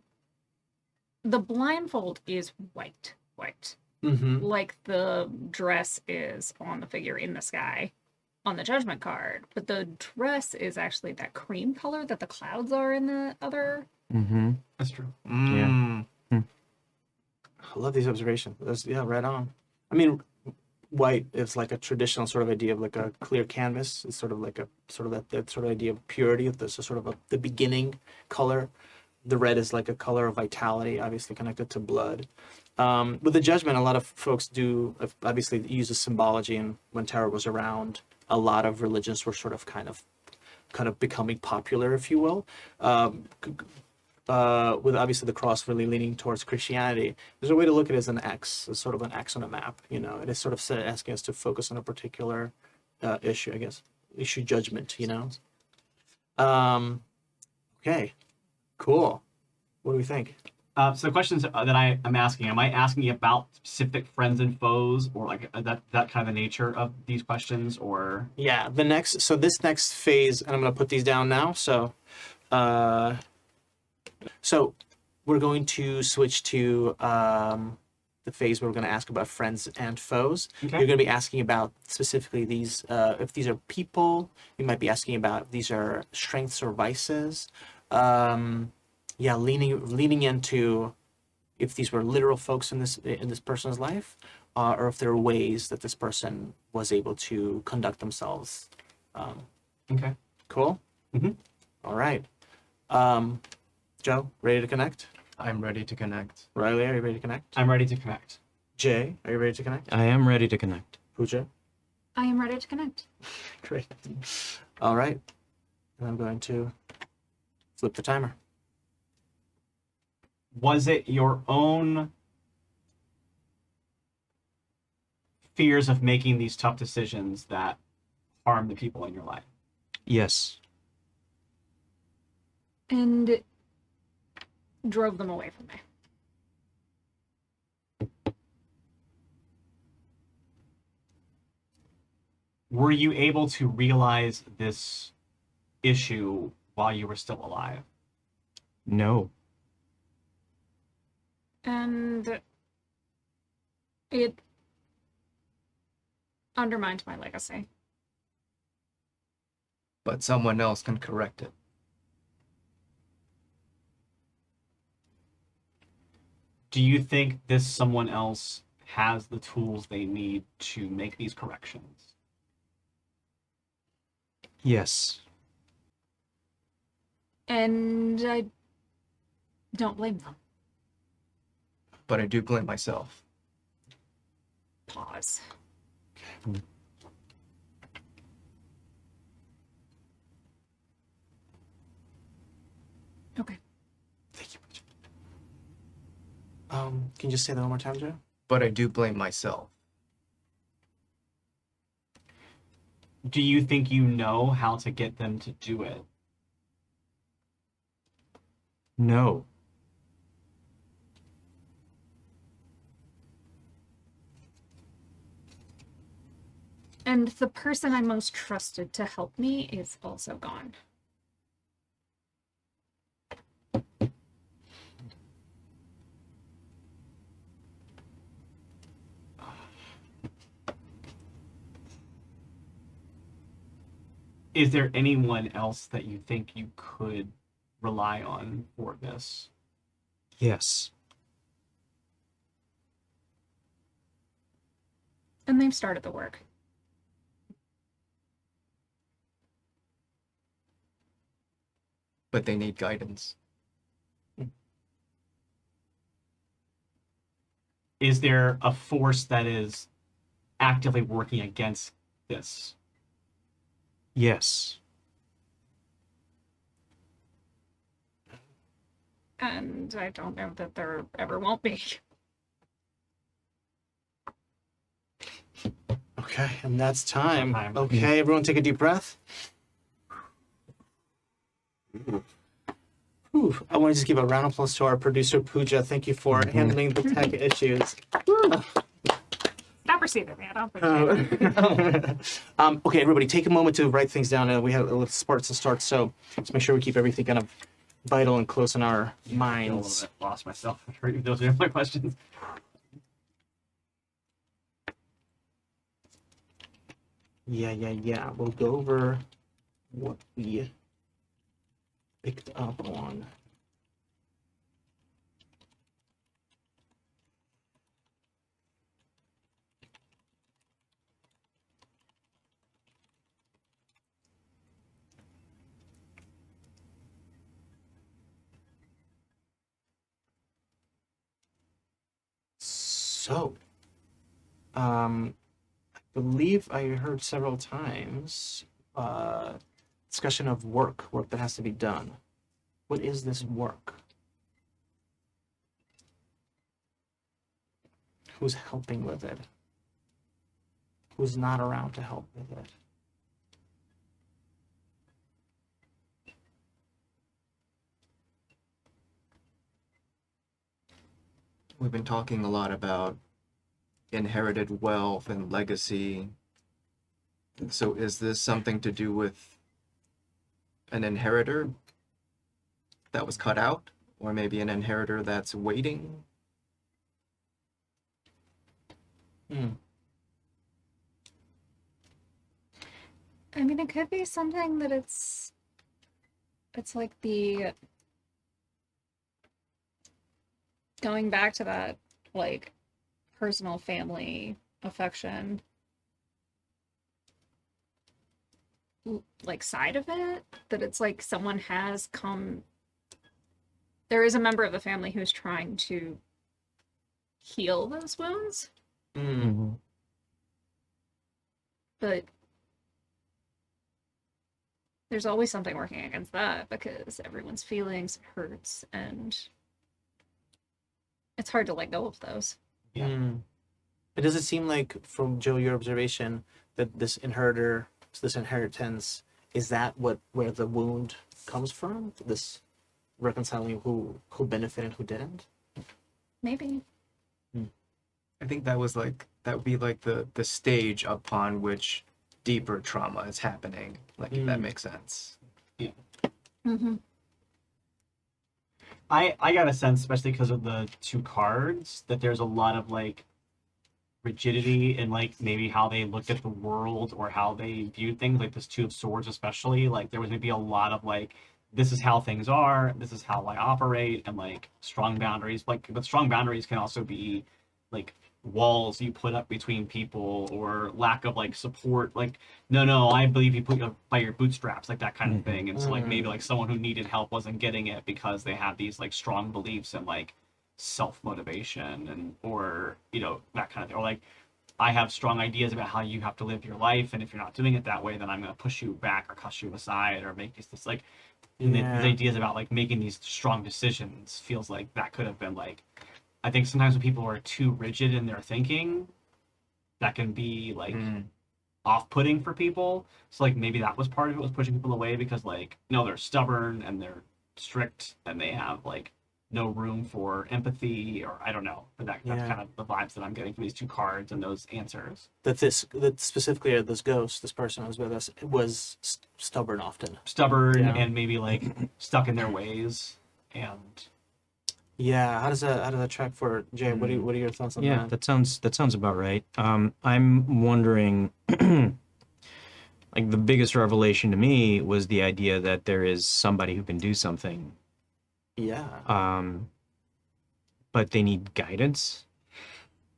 blindfold is white, like the dress is on the figure in the sky on the Judgment card, but the dress is actually that cream color that the clouds are in the other. Mm-hmm. that's true. Yeah. I love these observations. Right on. I mean, white is like a traditional sort of idea of like a clear canvas. It's sort of like that sort of idea of purity. This is sort of the beginning color. The red is like a color of vitality, obviously connected to blood. With the Judgment, a lot of folks do obviously use a symbology, and when tarot was around, a lot of religions were sort of kind of becoming popular, if you will. With obviously the cross really leaning towards Christianity, there's a way to look at it as an X, as sort of an X on a map. It is sort of asking us to focus on a particular issue, I guess. Issue judgment, Okay, cool. What do we think? So the questions that I'm asking, am I asking about specific friends and foes, or like that kind of the nature of these questions, or? Yeah, this next phase, and I'm going to put these down now. So we're going to switch to the phase where we're going to ask about friends and foes. Okay. You're going to be asking about specifically these, if these are people. You might be asking about if these are strengths or vices. Leaning into if these were literal folks in this person's life, or if there are ways that this person was able to conduct themselves. Okay. Cool. Mhm. All right. Joe, ready to connect? I'm ready to connect. Riley, are you ready to connect? I'm ready to connect. Jay, are you ready to connect? I am ready to connect. Pooja? I am ready to connect. Great. All right. And I'm going to flip the timer. Was it your own fears of making these tough decisions that harm the people in your life? Yes. And drove them away from me. Were you able to realize this issue while you were still alive? No. And it undermined my legacy. But someone else can correct it. Do you think this someone else has the tools they need to make these corrections? Yes. And I don't blame them. But I do blame myself. Pause. Okay. Thank you, Pooja. Can you just say that one more time, Joe? But I do blame myself. Do you think you know how to get them to do it? No. And the person I most trusted to help me is also gone. Is there anyone else that you think you could rely on for this? Yes. And they've started the work. But they need guidance. Is there a force that is actively working against this? Yes. And I don't know that there ever won't be. Okay, and that's time. Time. Okay, everyone take a deep breath. Whew. I want to just give a round of applause to our producer, Pooja. Thank you for handling the tech issues. Stop receiving me. I don't appreciate it. Okay, everybody, take a moment to write things down. We have a little sparks to start, so let's make sure we keep everything kind of vital and close in our I feel a minds. little bit lost myself. Those are my questions. Yeah. We'll go over what we picked up on. So, I believe I heard several times discussion of work that has to be done. What is this work? Who's helping with it? Who's not around to help with it? We've been talking a lot about inherited wealth and legacy. So is this something to do with an inheritor that was cut out? Or maybe an inheritor that's waiting? I mean, it could be something that it's like the going back to that like personal family affection like side of it, that it's like someone has come, there is a member of the family who's trying to heal those wounds, Mm. but there's always something working against that because everyone's feelings hurts and it's hard to let go of those. Yeah. Mm. But does it seem like, from Joe, your observation, that this inheritance, is that where the wound comes from? This reconciling who benefited and who didn't? Maybe. I think that would be like the stage upon which deeper trauma is happening. Like if that Mm. makes sense. Mm-hmm. I got a sense, especially because of the two cards, that there's a lot of like rigidity in like maybe how they looked at the world or how they viewed things. Like this Two of Swords, especially, like there was maybe a lot of like, this is how things are, this is how I operate, and like strong boundaries. Like, but strong boundaries can also be like walls you put up between people or lack of like support. Like, no, I believe you put your by your bootstraps, like that kind of thing. And so like maybe like someone who needed help wasn't getting it because they had these like strong beliefs and like self-motivation and or that kind of thing, or like I have strong ideas about how you have to live your life, and if you're not doing it that way, then I'm going to push you back or cuss you aside or make this like and these ideas about like making these strong decisions feels like that could have been like, I think sometimes when people are too rigid in their thinking, that can be like off-putting for people. So like maybe that was part of it, was pushing people away because like they're stubborn and they're strict and they have like no room for empathy, or I don't know. But that's kind of the vibes that I'm getting from these two cards and those answers. That specifically this ghost, this person who was with us, was stubborn often. Stubborn and maybe like stuck in their ways. And yeah, how does that track for Jay? What are your thoughts on Yeah, that? that sounds about right. I'm wondering, like the biggest revelation to me was the idea that there is somebody who can do something, Yeah. but they need guidance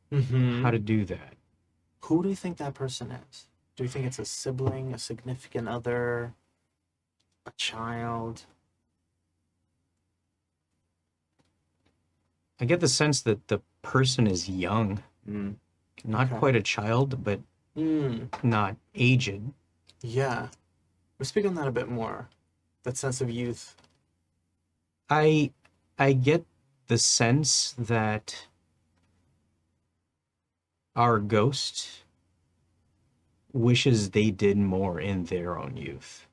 how to do that. Who do you think that person is? Do you think it's a sibling, a significant other, a child? I get the sense that the person is young, not Okay. quite a child, but not aged. Yeah. We'll speak on that a bit more. That sense of youth. I get the sense that our ghost wishes they did more in their own youth.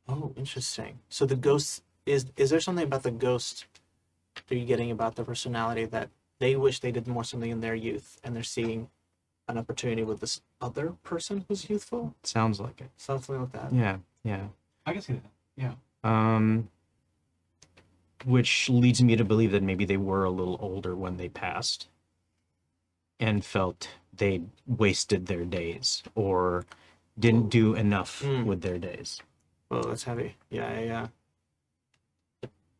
Oh, interesting. So the ghost is there something about the ghost that you're getting about the personality that they wish they did more something in their youth and they're seeing an opportunity with this other person who's youthful? Sounds like it. Something like that. Yeah. I can see that. Yeah. Which leads me to believe that maybe they were a little older when they passed and felt they'd wasted their days or didn't do enough with their days. Oh, that's heavy. Yeah.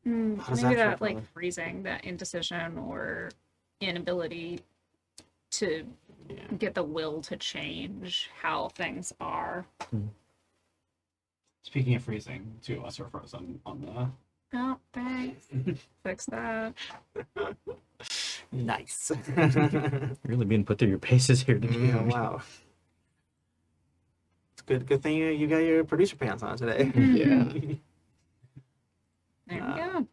Maybe How does that that feel, like Tyler? freezing, that indecision or inability to get the will to change how things are. Speaking of freezing, two of us are frozen on the. Oh, thanks. Fix that. Nice. Really being put through your paces here today. Yeah, wow. It's good thing you got your producer pants on today. Yeah. There we go.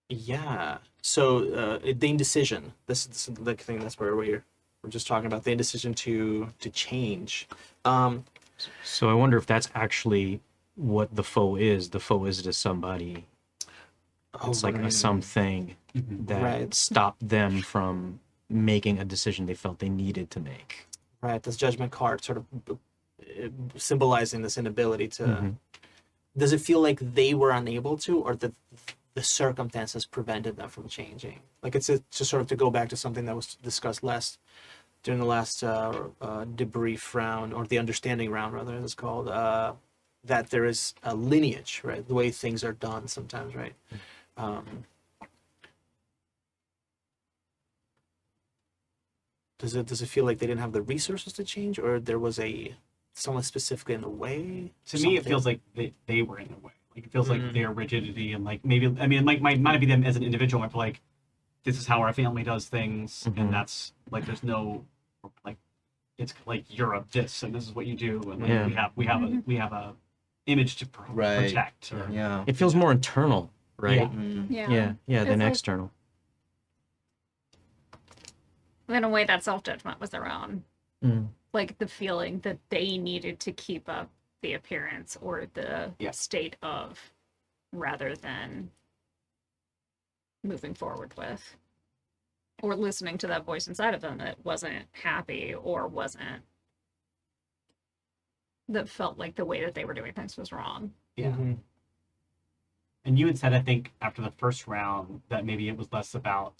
Yeah. So the indecision. This is the thing. That's where we're just talking about the indecision to change. So I wonder if that's actually what the foe is. The foe is to somebody. It's like a something that Right. stopped them from making a decision they felt they needed to make. Right. This judgment card sort of symbolizing this inability to. Does it feel like they were unable to, or that the circumstances prevented them from changing? Like it's to sort of to go back to something that was discussed during the last debrief round, or the understanding round rather, it's called, that there is a lineage, right? The way things are done sometimes, right? does it feel like they didn't have the resources to change, or there was someone specifically in the way? To me, it Something? feels like they were in the way. Like it feels Mm. like their rigidity and like maybe I mean like might not be them as an individual, but like this is how our family does things, Mhm. and that's like there's no like it's like you're a this and this is what you do, and like Yeah. we have a image to Right. protect. Or, Yeah. It feels more internal, right? Yeah. Mm. Yeah. Yeah, than It's like- external. In a way, that self judgment was their own. Mm. Like the feeling that they needed to keep up the appearance or the Yeah. state of, rather than moving forward with, or listening to that voice inside of them that wasn't happy or wasn't, that felt like the way that they were doing things was wrong. Yeah. Mhm. And you had said, I think, after the first round, that maybe it was less about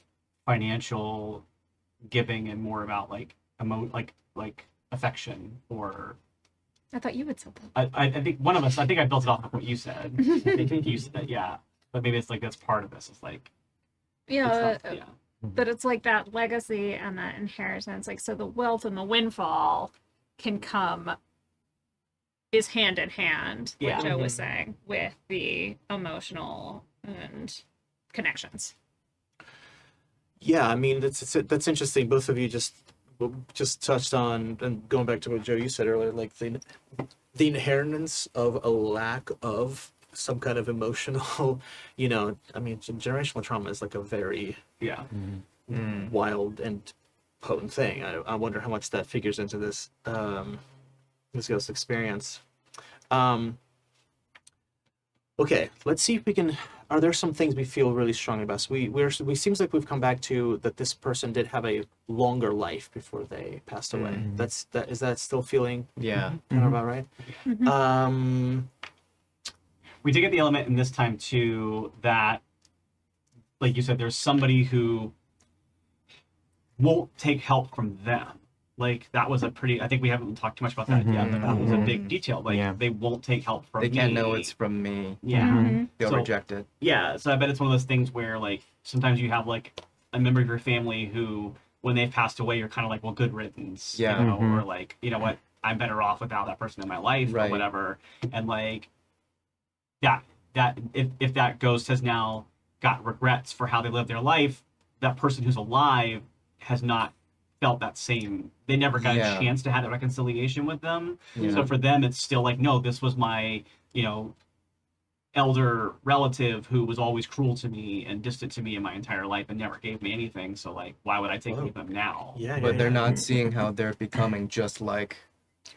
financial giving and more about like like affection or I thought you had said that. I think one of us. I think I built it off of what you said. I think you said yeah, but maybe it's like that's part of this. It's like Yeah, it's not, yeah, but it's like that legacy and that inheritance. Like, so the wealth and the windfall can come, is hand in hand, like Yeah. Joe was saying, with the emotional and connections. Yeah, I mean that's interesting. Both of you just touched on, and going back to what Joe you said earlier, like the inheritance of a lack of some kind of emotional, I mean, generational trauma is like a very yeah. Mm. wild and potent thing. I wonder how much that figures into this ghost experience. Okay, let's see if we can. Are there some things we feel really strongly about? So we seems like we've come back to that this person did have a longer life before they passed away. Mhm. Is that still feeling Yeah. kind of about right? We did get the element in this time too that, like you said, there's somebody who won't take help from them. Like that was a pretty. I think we haven't talked too much about that yet, but that was a big detail. Like Yeah. they won't take help from They me. can't know it's from me. Yeah. Mm-hmm. They'll So- reject it. Yeah, so I bet it's one of those things where like sometimes you have like a member of your family who, when they've passed away, you're kind of like, well, good riddance, Yeah. you know, Mhm. or like, you know what, I'm better off without that person in my life or Right. whatever, and like that if that ghost has now got regrets for how they lived their life, that person who's alive has not felt that same. They never got Yeah. a chance to have that reconciliation with them. Yeah. So for them, it's still like, no, this was my, elder relative who was always cruel to me and distant to me in my entire life and never gave me anything. So like, why would I take any of them now? Yeah, But they're yeah. not seeing how they're becoming just like.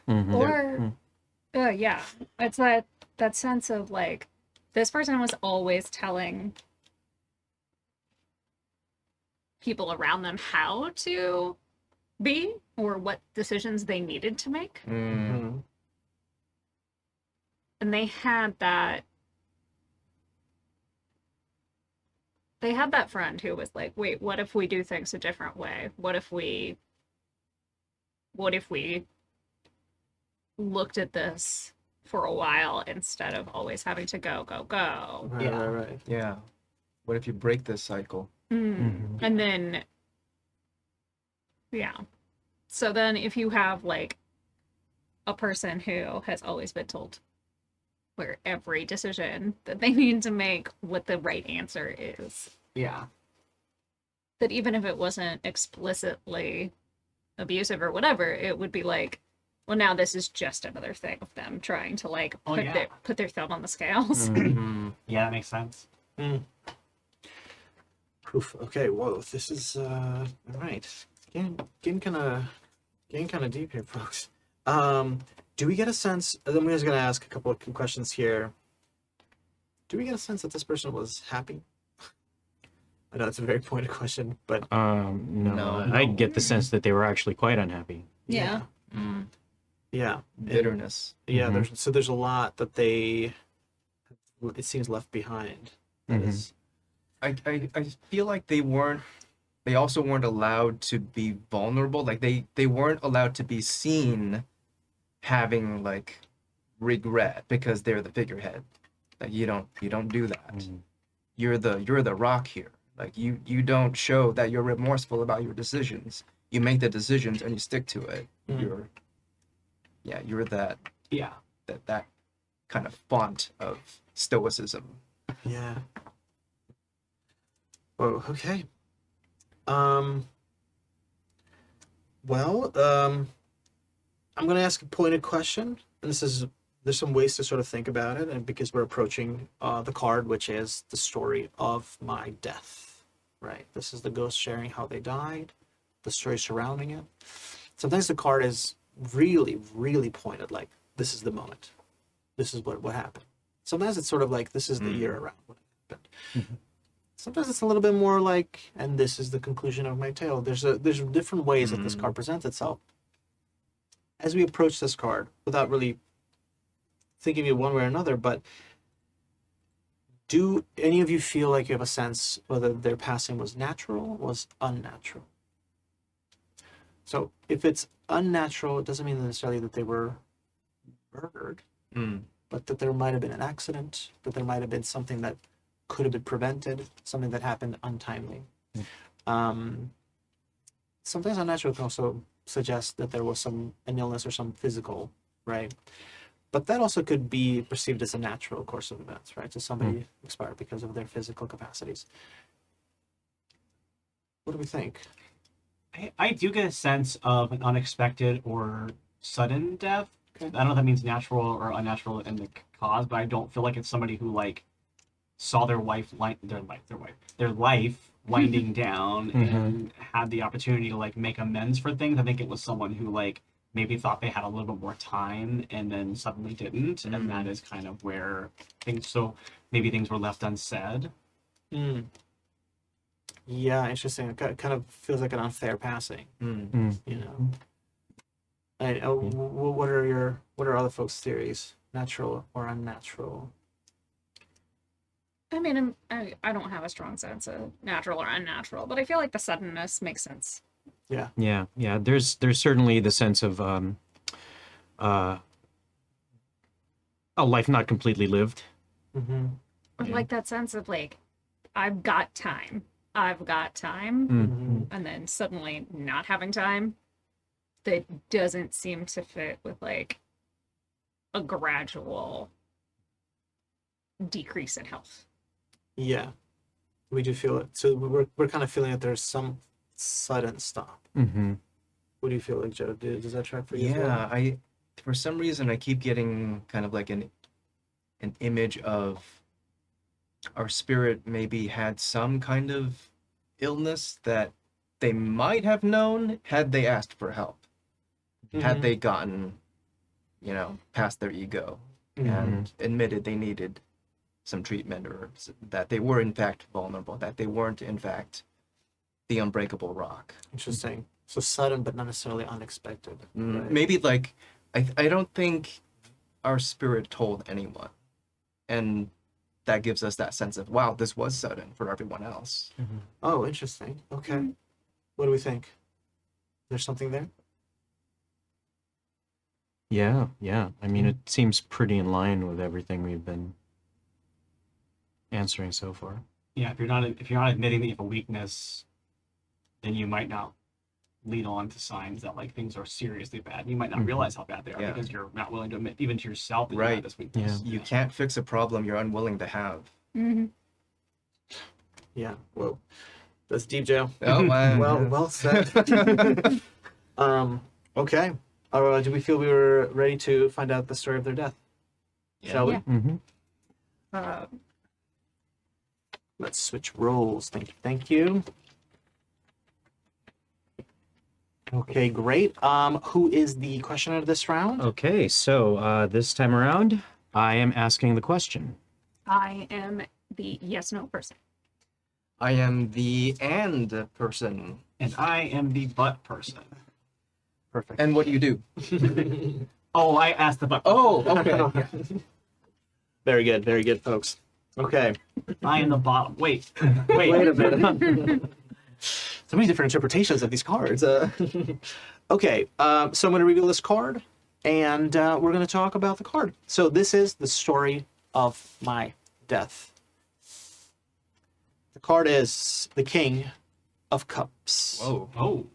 Mhm. Or, yeah, it's that sense of like, this person was always telling people around them how to be or what decisions they needed to make. Mm. Mhm. And they had that friend who was like, wait, what if we do things a different way? What if we looked at this for a while instead of always having to go Right, Yeah. right. Yeah. What if you break this cycle? Mhm. and then yeah, so then if you have like a person who has always been told where every decision that they need to make what the right answer is, Yeah. that even if it wasn't explicitly abusive or whatever, it would be like, well, now this is just another thing of them trying to like Oh, yeah. put their thumb on the scales. Mm. Yeah, that makes sense. Oof. Okay. Whoa. This is all right. Getting kind of deep here, folks. Do we get a sense? Then we're just gonna ask a couple of questions here. Do we get a sense that this person was happy? I know it's a very pointed question, but No, No. I get the sense that they were actually quite unhappy. Yeah. Mm. yeah, Bitterness. yeah. Mhm. There's a lot that it seems left behind. That Mhm. is- I feel like they also weren't allowed to be vulnerable. Like they weren't allowed to be seen having like regret because they're the figurehead. Like you don't do that. Mhm. You're the rock here. Like you don't show that you're remorseful about your decisions. you make the decisions and you stick to it, Mm. you're that Yeah. that kind of font of stoicism. Yeah. Oh, okay. Um. Well, I'm going to ask a pointed question, and there's some ways to sort of think about it, and because we're approaching the card, which is the story of my death, right? This is the ghost sharing how they died, the story surrounding it. Sometimes the card is really, really pointed, like this is the moment, this is what happened. Sometimes it's sort of like this is the year around when it happened. Sometimes it's a little bit more like, and this is the conclusion of my tale. There's different ways that this card presents itself. As we approach this card, without really thinking of it one way or another, but do any of you feel like you have a sense whether their passing was natural or was unnatural? So if it's unnatural, it doesn't mean necessarily that they were murdered, but that there might have been an accident, that there might have been something that could have been prevented, something that happened untimely. Sometimes unnatural can also suggest that there was an illness or some physical, right? But that also could be perceived as a natural course of events, right? So somebody expired because of their physical capacities. What do we think? I do get a sense of an unexpected or sudden death. Okay. I don't know if that means natural or unnatural in the cause, but I don't feel like it's somebody who like saw their life winding down and had the opportunity to like make amends for things. I think it was someone who like maybe thought they had a little bit more time and then suddenly didn't, and that is kind of where maybe things were left unsaid. Yeah, interesting. It kind of feels like an unfair passing, you know. What are other folks' theories? Natural or unnatural? I mean, I don't have a strong sense of natural or unnatural, but I feel like the suddenness makes sense. Yeah. There's certainly the sense of a life not completely lived. Mm-hmm. Or like that sense of like, I've got time, Mm-hmm. and then suddenly not having time. That doesn't seem to fit with like a gradual decrease in health. Yeah, we do feel it. So we're kind of feeling that there's some sudden stop. Mm-hmm. What do you feel like, Joe? Does that track for you? as well? Yeah, I for some reason I keep getting kind of like an image of our spirit maybe had some kind of illness that they might have known had they asked for help. Had they gotten, past their ego and admitted they needed some treatment, or that they were in fact vulnerable, that they weren't in fact the unbreakable rock. Interesting. So sudden, but not necessarily unexpected. Right? Maybe like I don't think our spirit told anyone, and that gives us that sense of, wow, this was sudden for everyone else. Oh, interesting. Okay. What do we think? There's something there? Yeah. I mean, it seems pretty in line with everything we've been answering so far. Yeah, if you're not admitting that you have a weakness, then you might not lead on to signs that like things are seriously bad. You might not realize how bad they are because you're not willing to admit even to yourself that you have this weakness. You can't fix a problem you're unwilling to have. Yeah. Whoa. That's deep, Joe. Oh, wow. Well said. Okay. Do we feel we were ready to find out the story of their death? Shall we? Yeah. Mm-hmm. Let's switch roles. Thank you. Okay, great. Who is the questioner this round? Okay, so this time around, I am asking the question. I am the yes/no person. I am the and person. And I am the butt person. Perfect. And what do you do? Oh, I asked the butt. Oh, okay. Very good, folks. Okay. I am the bottom. Wait. Wait a minute. So many different interpretations of these cards. Okay, so I'm going to reveal this card, and we're going to talk about the card. So this is the story of my death. The card is the King of Cups. Whoa. Oh.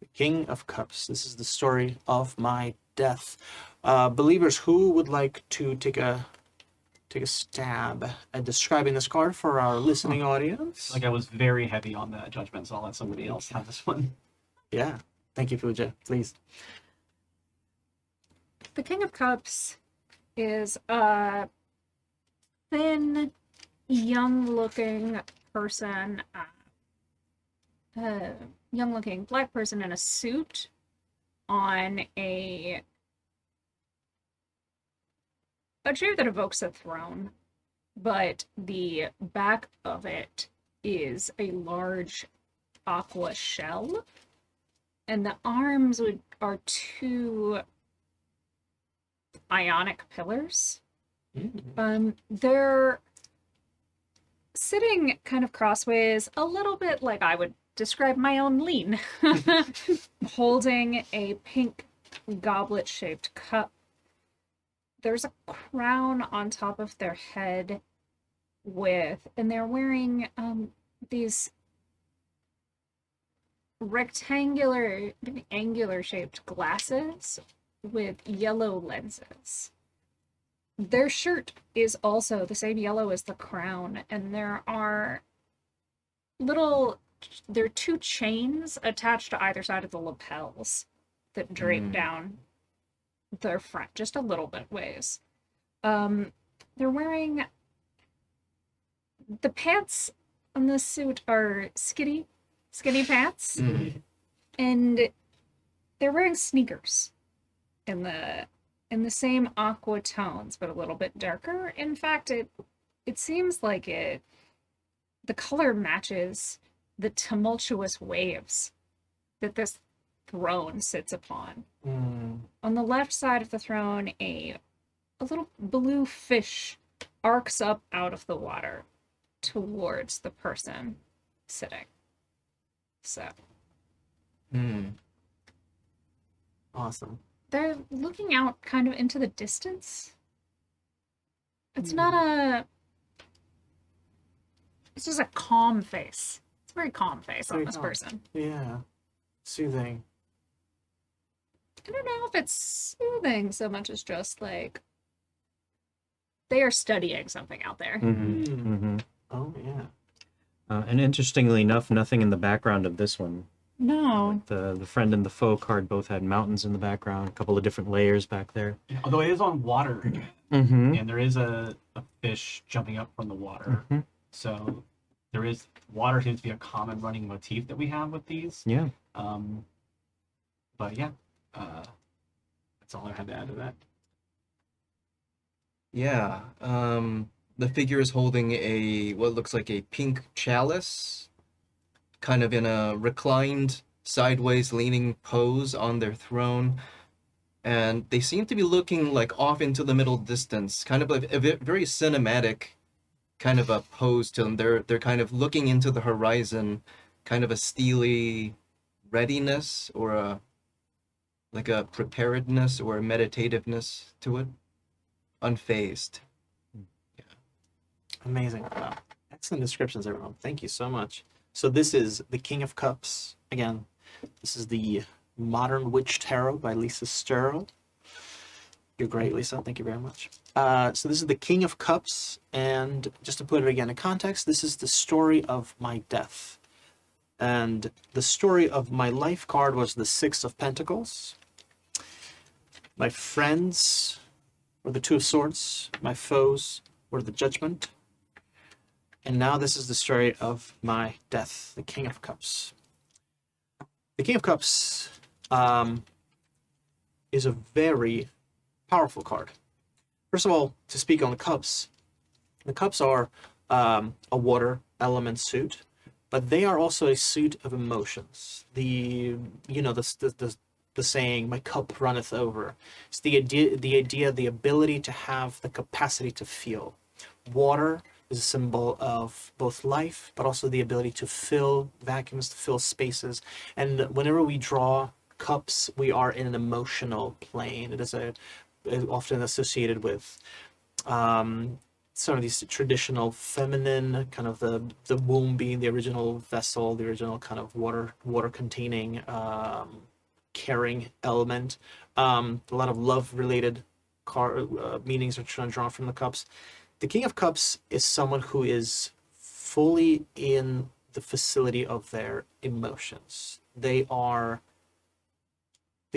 The King of Cups. This is the story of my death. Believers, who would like to take a stab at describing this card for our listening audience? Like I was very heavy on the judgment, so I'll let somebody else have this one. Yeah. Thank you, Pooja. Please. The King of Cups is a thin, young-looking person, young-looking black person in a suit on a shape that evokes a throne, but the back of it is a large aqua shell, and the arms are two ionic pillars. They're sitting kind of crossways, a little bit like I would describe my own lean, holding a pink goblet-shaped cup. There's a crown on top of their head and they're wearing these angular shaped glasses with yellow lenses. Their shirt is also the same yellow as the crown, and there are two chains attached to either side of the lapels that drape down their front just a little bit ways. They're wearing the pants on the suit are skinny pants, and they're wearing sneakers in the same aqua tones, but a little bit darker. In fact, it seems like the color matches the tumultuous waves that this throne sits upon. On the left side of the throne, a little blue fish arcs up out of the water towards the person sitting. So. Awesome. They're looking out kind of into the distance. It's just a calm face. It's a very calm face on this person. Yeah. Soothing. I don't know if it's soothing so much as just like they are studying something out there. Oh, yeah. And interestingly enough, nothing in the background of this one. No. The friend and the foe card both had mountains in the background, a couple of different layers back there. Although it is on water, and there is a fish jumping up from the water. So there is water seems to be a common running motif that we have with these. Yeah. But yeah, that's all I had to add to that. Yeah. The figure is holding what looks like a pink chalice, kind of in a reclined, sideways leaning pose on their throne. And they seem to be looking like off into the middle distance, kind of like a very cinematic kind of a pose to them. They're kind of looking into the horizon, kind of a steely readiness or a preparedness or a meditativeness to it, unfazed. Amazing. Wow. Excellent descriptions, everyone. Thank you so much. So this is the King of Cups. Again, this is the Modern Witch Tarot by Lisa Sterl. You're great, Lisa. Thank you very much. So this is the King of Cups, and just to put it again in context, this is the story of my death. And the story of my life card was the Six of Pentacles. My friends were the Two of Swords. My foes were the Judgment. And now this is the story of my death, the King of Cups. The King of Cups is a very powerful card. First of all, to speak on the cups are a water element suit, but they are also a suit of emotions. The saying, "My cup runneth over." It's the idea, the ability to have the capacity to feel. Water is a symbol of both life, but also the ability to fill vacuums, to fill spaces. And whenever we draw cups, we are in an emotional plane. It is often associated with sort of these traditional feminine, kind of the womb being the original vessel, the original kind of water containing carrying element. A lot of love related meanings are drawn from the cups. The King of Cups is someone who is fully in the facility of their emotions. They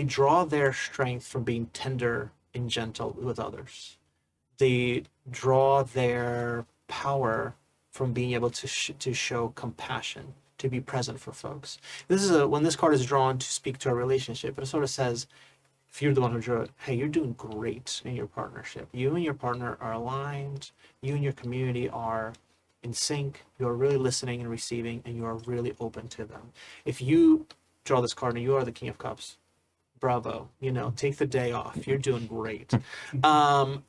draw their strength from being tender and gentle with others. They draw their power from being able to show compassion, to be present for folks. This is when this card is drawn to speak to a relationship, it sort of says, if you're the one who drew it, hey, you're doing great in your partnership. You and your partner are aligned. You and your community are in sync. You're really listening and receiving, and you are really open to them. If you draw this card and you are the King of Cups, bravo, take the day off. You're doing great.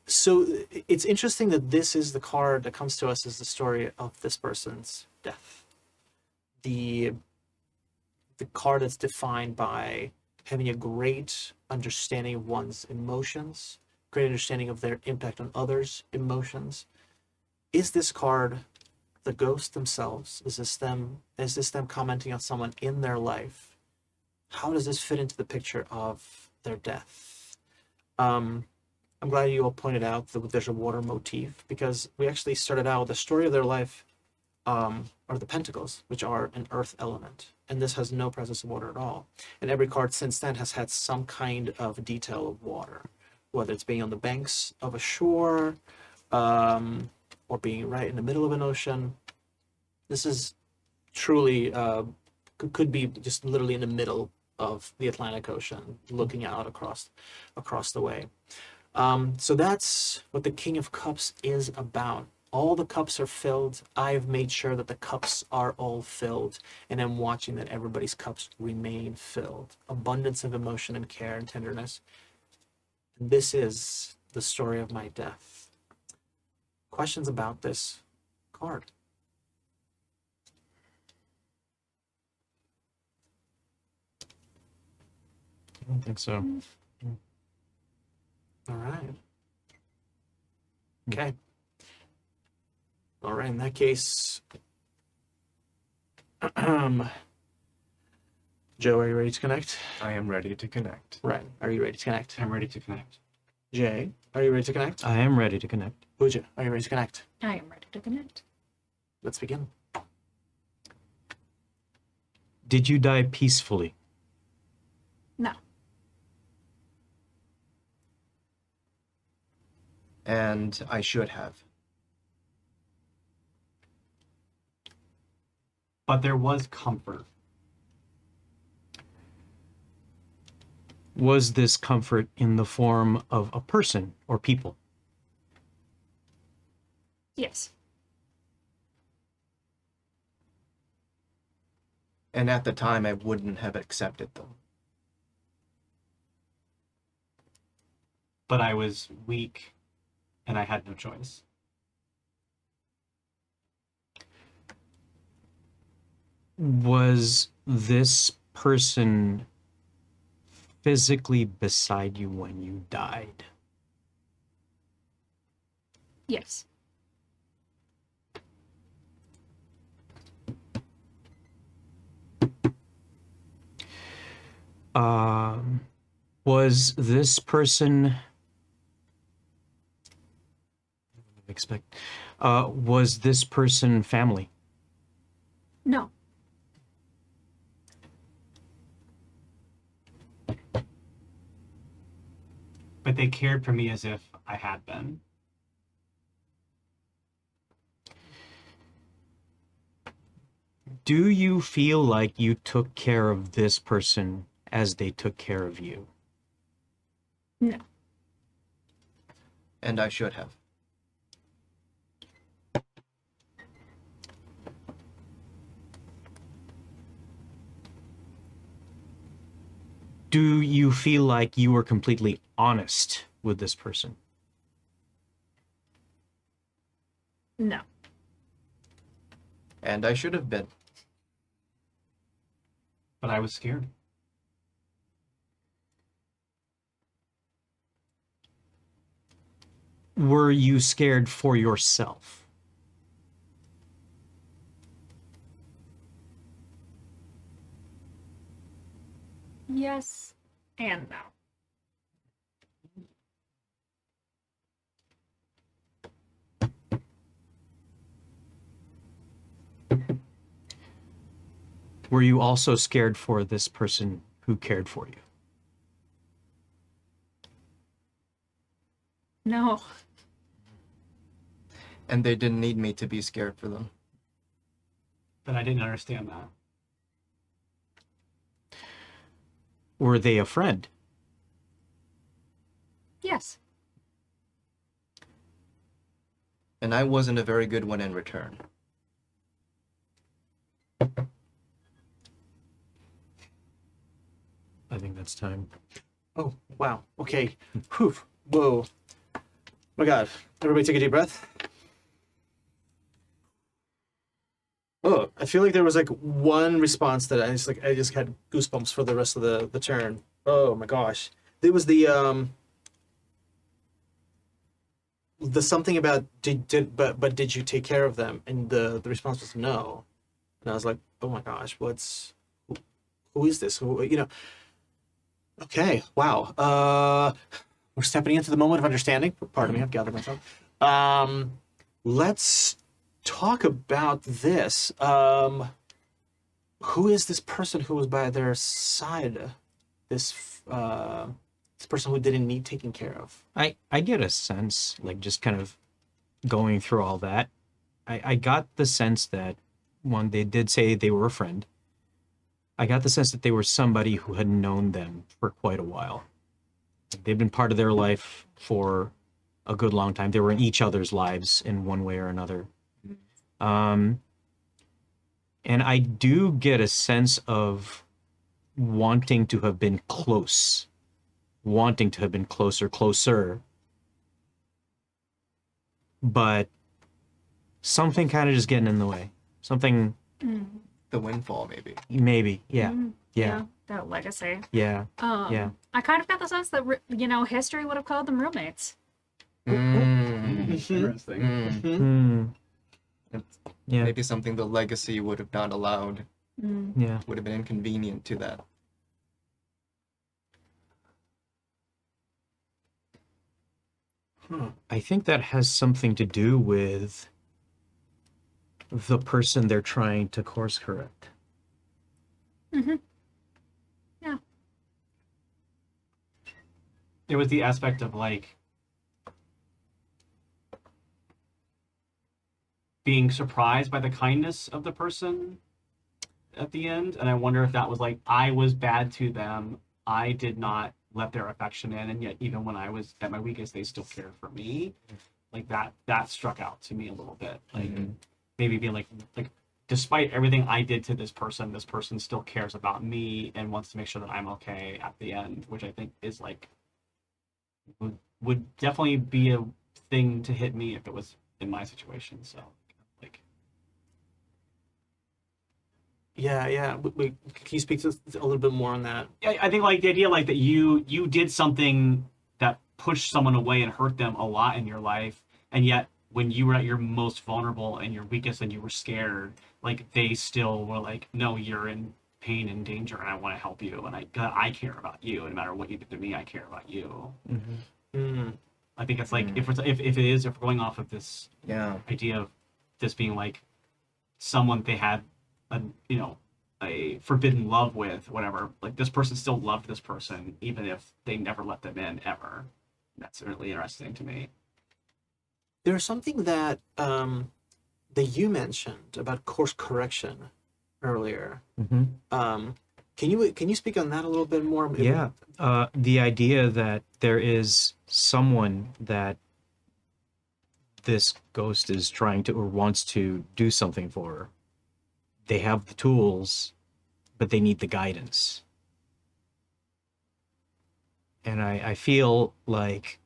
So it's interesting that this is the card that comes to us as the story of this person's death. The card that's defined by having a great understanding of one's emotions, great understanding of their impact on others' emotions. Is this card the ghost themselves? Is this them commenting on someone in their life? How does this fit into the picture of their death? I'm glad you all pointed out that there's a water motif, because we actually started out with the story of their life are the pentacles, which are an earth element, and this has no presence of water at all. And every card since then has had some kind of detail of water, whether it's being on the banks of a shore, or being right in the middle of an ocean. This is truly could be just literally in the middle of the Atlantic Ocean, looking out across the way. So that's what the King of Cups is about. All the cups are filled. I've made sure that the cups are all filled, and I'm watching that everybody's cups remain filled. Abundance of emotion and care and tenderness. And this is the story of my death. Questions about this card? I don't think so. All right. Okay. All right, in that case, Joe, are you ready to connect? I am ready to connect. Right. Are you ready to connect? I'm ready to connect. Jay, are you ready to connect? I am ready to connect. Pooja, are you ready to connect? I am ready to connect. Let's begin. Did you die peacefully? No. And I should have. But there was comfort. Was this comfort in the form of a person or people? Yes. And at the time, I wouldn't have accepted them. But I was weak and I had no choice. Was this person physically beside you when you died? Yes. Was this person was this person family? No. But they cared for me as if I had been. Do you feel like you took care of this person as they took care of you? No. And I should have. Do you feel like you were completely honest with this person? No. And I should have been. But I was scared. Were you scared for yourself? Yes and no. Were you also scared for this person who cared for you? No. And they didn't need me to be scared for them. But I didn't understand that. Were they a friend? Yes. And I wasn't a very good one in return. I think that's time. Oh, wow. Okay. Whew. Whoa. My God. Everybody take a deep breath. Oh, I feel like there was like one response that I just had goosebumps for the rest of the turn. Oh my gosh. There was the something about but did you take care of them? And the response was no. And I was like, oh my gosh, who is this? Who, you know. Okay, wow. We're stepping into the moment of understanding. Pardon me, I've gathered myself. Let's talk about this. Who is this person who was by their side? This person who didn't need taking care of. I get a sense, like just kind of going through all that, I got the sense that one, they did say they were a friend. I got the sense that they were somebody who had known them for quite a while. They've been part of their life for a good long time. They were in each other's lives in one way or another. And I do get a sense of wanting to have been close, wanting to have been closer. But something kind of just getting in the way. Something, The windfall, maybe. maybe, yeah, Mm, yeah, that legacy. yeah. Yeah. I kind of got the sense that history would have called them roommates. Interesting. Hmm. It's Yeah, maybe something the legacy would have not allowed, Mm. yeah. would have been inconvenient to that. I think that has something to do with the person they're trying to course correct. There was the aspect of like being surprised by the kindness of the person at the end, and I wonder if that was like I was bad to them. I did not let their affection in, and yet even when I was at my weakest, they still cared for me. Like that struck out to me a little bit. Like maybe being like despite everything I did to this person still cares about me and wants to make sure that I'm okay at the end, which I think is like would definitely be a thing to hit me if it was in my situation. So like Yeah. Can you speak to a little bit more on that? I think like the idea like that you did something that pushed someone away and hurt them a lot in your life, and yet when you were at your most vulnerable and your weakest and you were scared, like they still were like, no, you're in pain and danger and I want to help you and I care about you, and no matter what you did to me, I care about you. Mm. I think it's like if we're going off of this Yeah. idea of this being like someone they had a forbidden love with, whatever, like this person still loved this person even if they never let them in ever. That's really interesting to me. There's something that you mentioned about course correction earlier. Can you speak on that a little bit more? Yeah. The idea that there is someone that this ghost is trying to or wants to do something for. They have the tools, but they need the guidance. And I feel like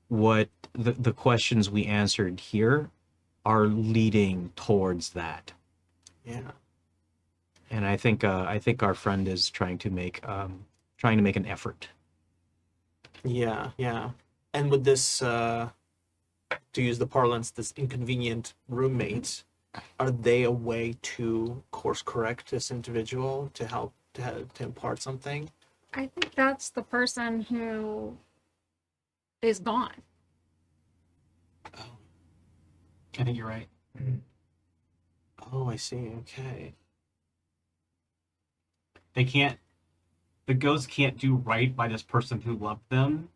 what the questions we answered here are leading towards that. Yeah. And I think our friend is trying to make an effort. Yeah. And with this to use the parlance, this inconvenient roommate, are they a way to course correct this individual to help to impart something? I think that's the person who is gone. I think you're right. Oh, I see. Okay. The ghosts can't do right by this person who loved them,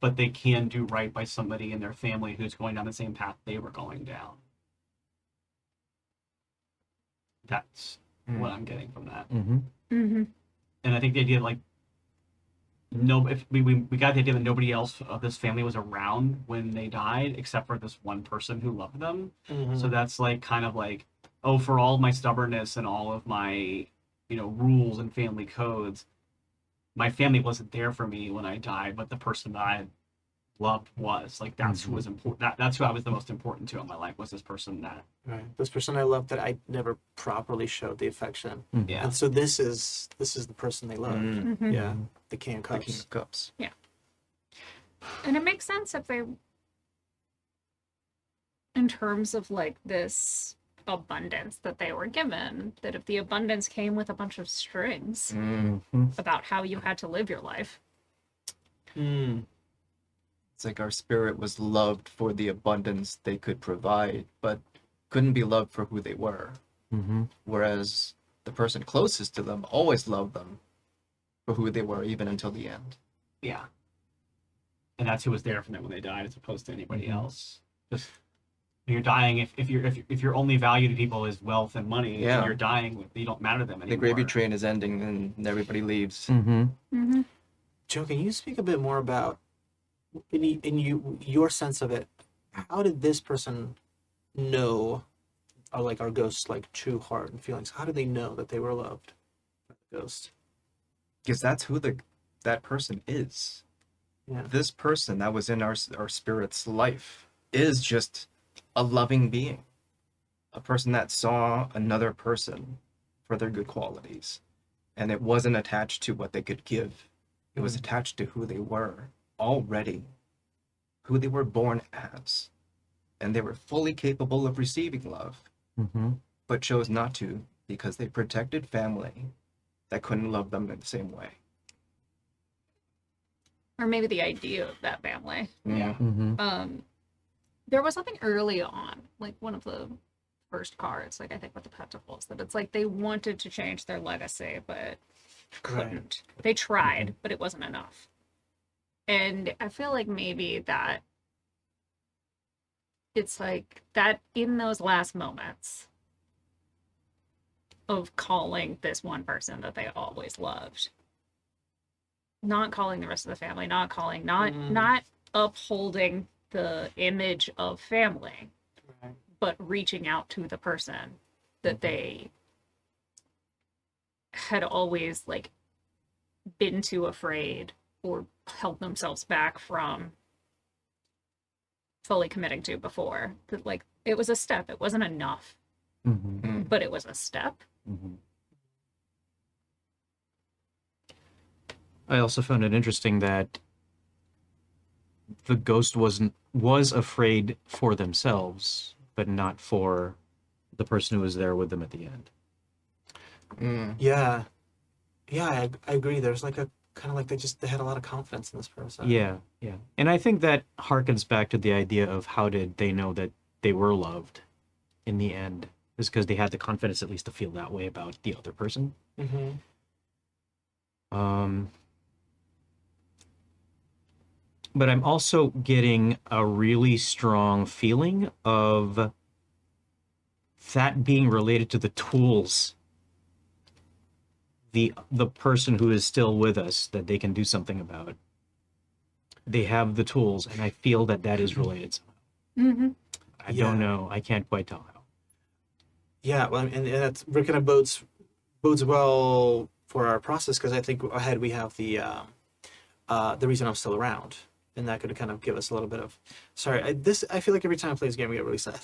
but they can do right by somebody in their family who's going down the same path they were going down. That's what I'm getting from that. Mm-hmm. Mm-hmm. And I think the idea like no, if we got the idea that nobody else of this family was around when they died except for this one person who loved them. So that's like kind of like, oh, for all of my stubbornness and all of my, rules and family codes, my family wasn't there for me when I died, but the person that I loved was. Like that's who was important. That's who I was the most important to in my life, was this person that. Right. This person I loved that I never properly showed the affection. Yeah. And so this is the person they loved. Mm-hmm. Yeah. The King of The Cups. King of Cups. And it makes sense if they, in terms of like this abundance that they were given, that if the abundance came with a bunch of strings Mm-hmm. about how you had to live your life. Mm. It's like our spirit was loved for the abundance they could provide, but couldn't be loved for who they were. Mm-hmm. Whereas the person closest to them always loved them for who they were, even until the end. Yeah. And that's who was there for them when they died, as opposed to anybody else. Just when you're dying, if your only value to people is wealth and money, Yeah. and you're dying, you don't matter to them The anymore. gravy train is ending and everybody leaves. Mm-hmm. Mm-hmm. Joe, can you speak a bit more about your sense of it? How did this person know, or like our ghost's like true heart and feelings? How did they know that they were loved by the ghost? Because that's who that person is. Yeah. This person that was in our spirit's life is just a loving being, a person that saw another person for their good qualities, and it wasn't attached to what they could give. It was attached to who they were already, who they were born as, and they were fully capable of receiving love, Mm-hmm. but chose not to because they protected family that couldn't love them in the same way. Or maybe the idea of that family. Yeah. Mm-hmm. There was something early on, like one of the first cards, like I think with the Pentacles, that it's like they wanted to change their legacy, but couldn't. They tried, but it wasn't enough. And I feel like maybe that it's like that in those last moments of calling this one person that they always loved, not calling the rest of the family, not upholding the image of family, Right. but reaching out to the person that they had always like been too afraid or held themselves back from fully committing to before. That like it was a step. It wasn't enough, Mm-hmm. but it was a step. Mm-hmm. I also found it interesting that the ghost was afraid for themselves, but not for the person who was there with them at the end. Yeah. Yeah, I agree. There's like a kind of like they had a lot of confidence in this person. Yeah, yeah. And I think that harkens back to the idea of how did they know that they were loved in the end? Is because they had the confidence at least to feel that way about the other person. Mm-hmm. But I'm also getting a really strong feeling of that being related to the tools. The person who is still with us that they can do something about. They have the tools, and I feel that is related somehow. Mm-hmm. I don't know. I can't quite tell how. Yeah, well, and that's kind of bodes well for our process because I think ahead we have the reason I'm still around, and that could kind of give us a little bit of. Sorry, I feel like every time I play this game, I get really sad.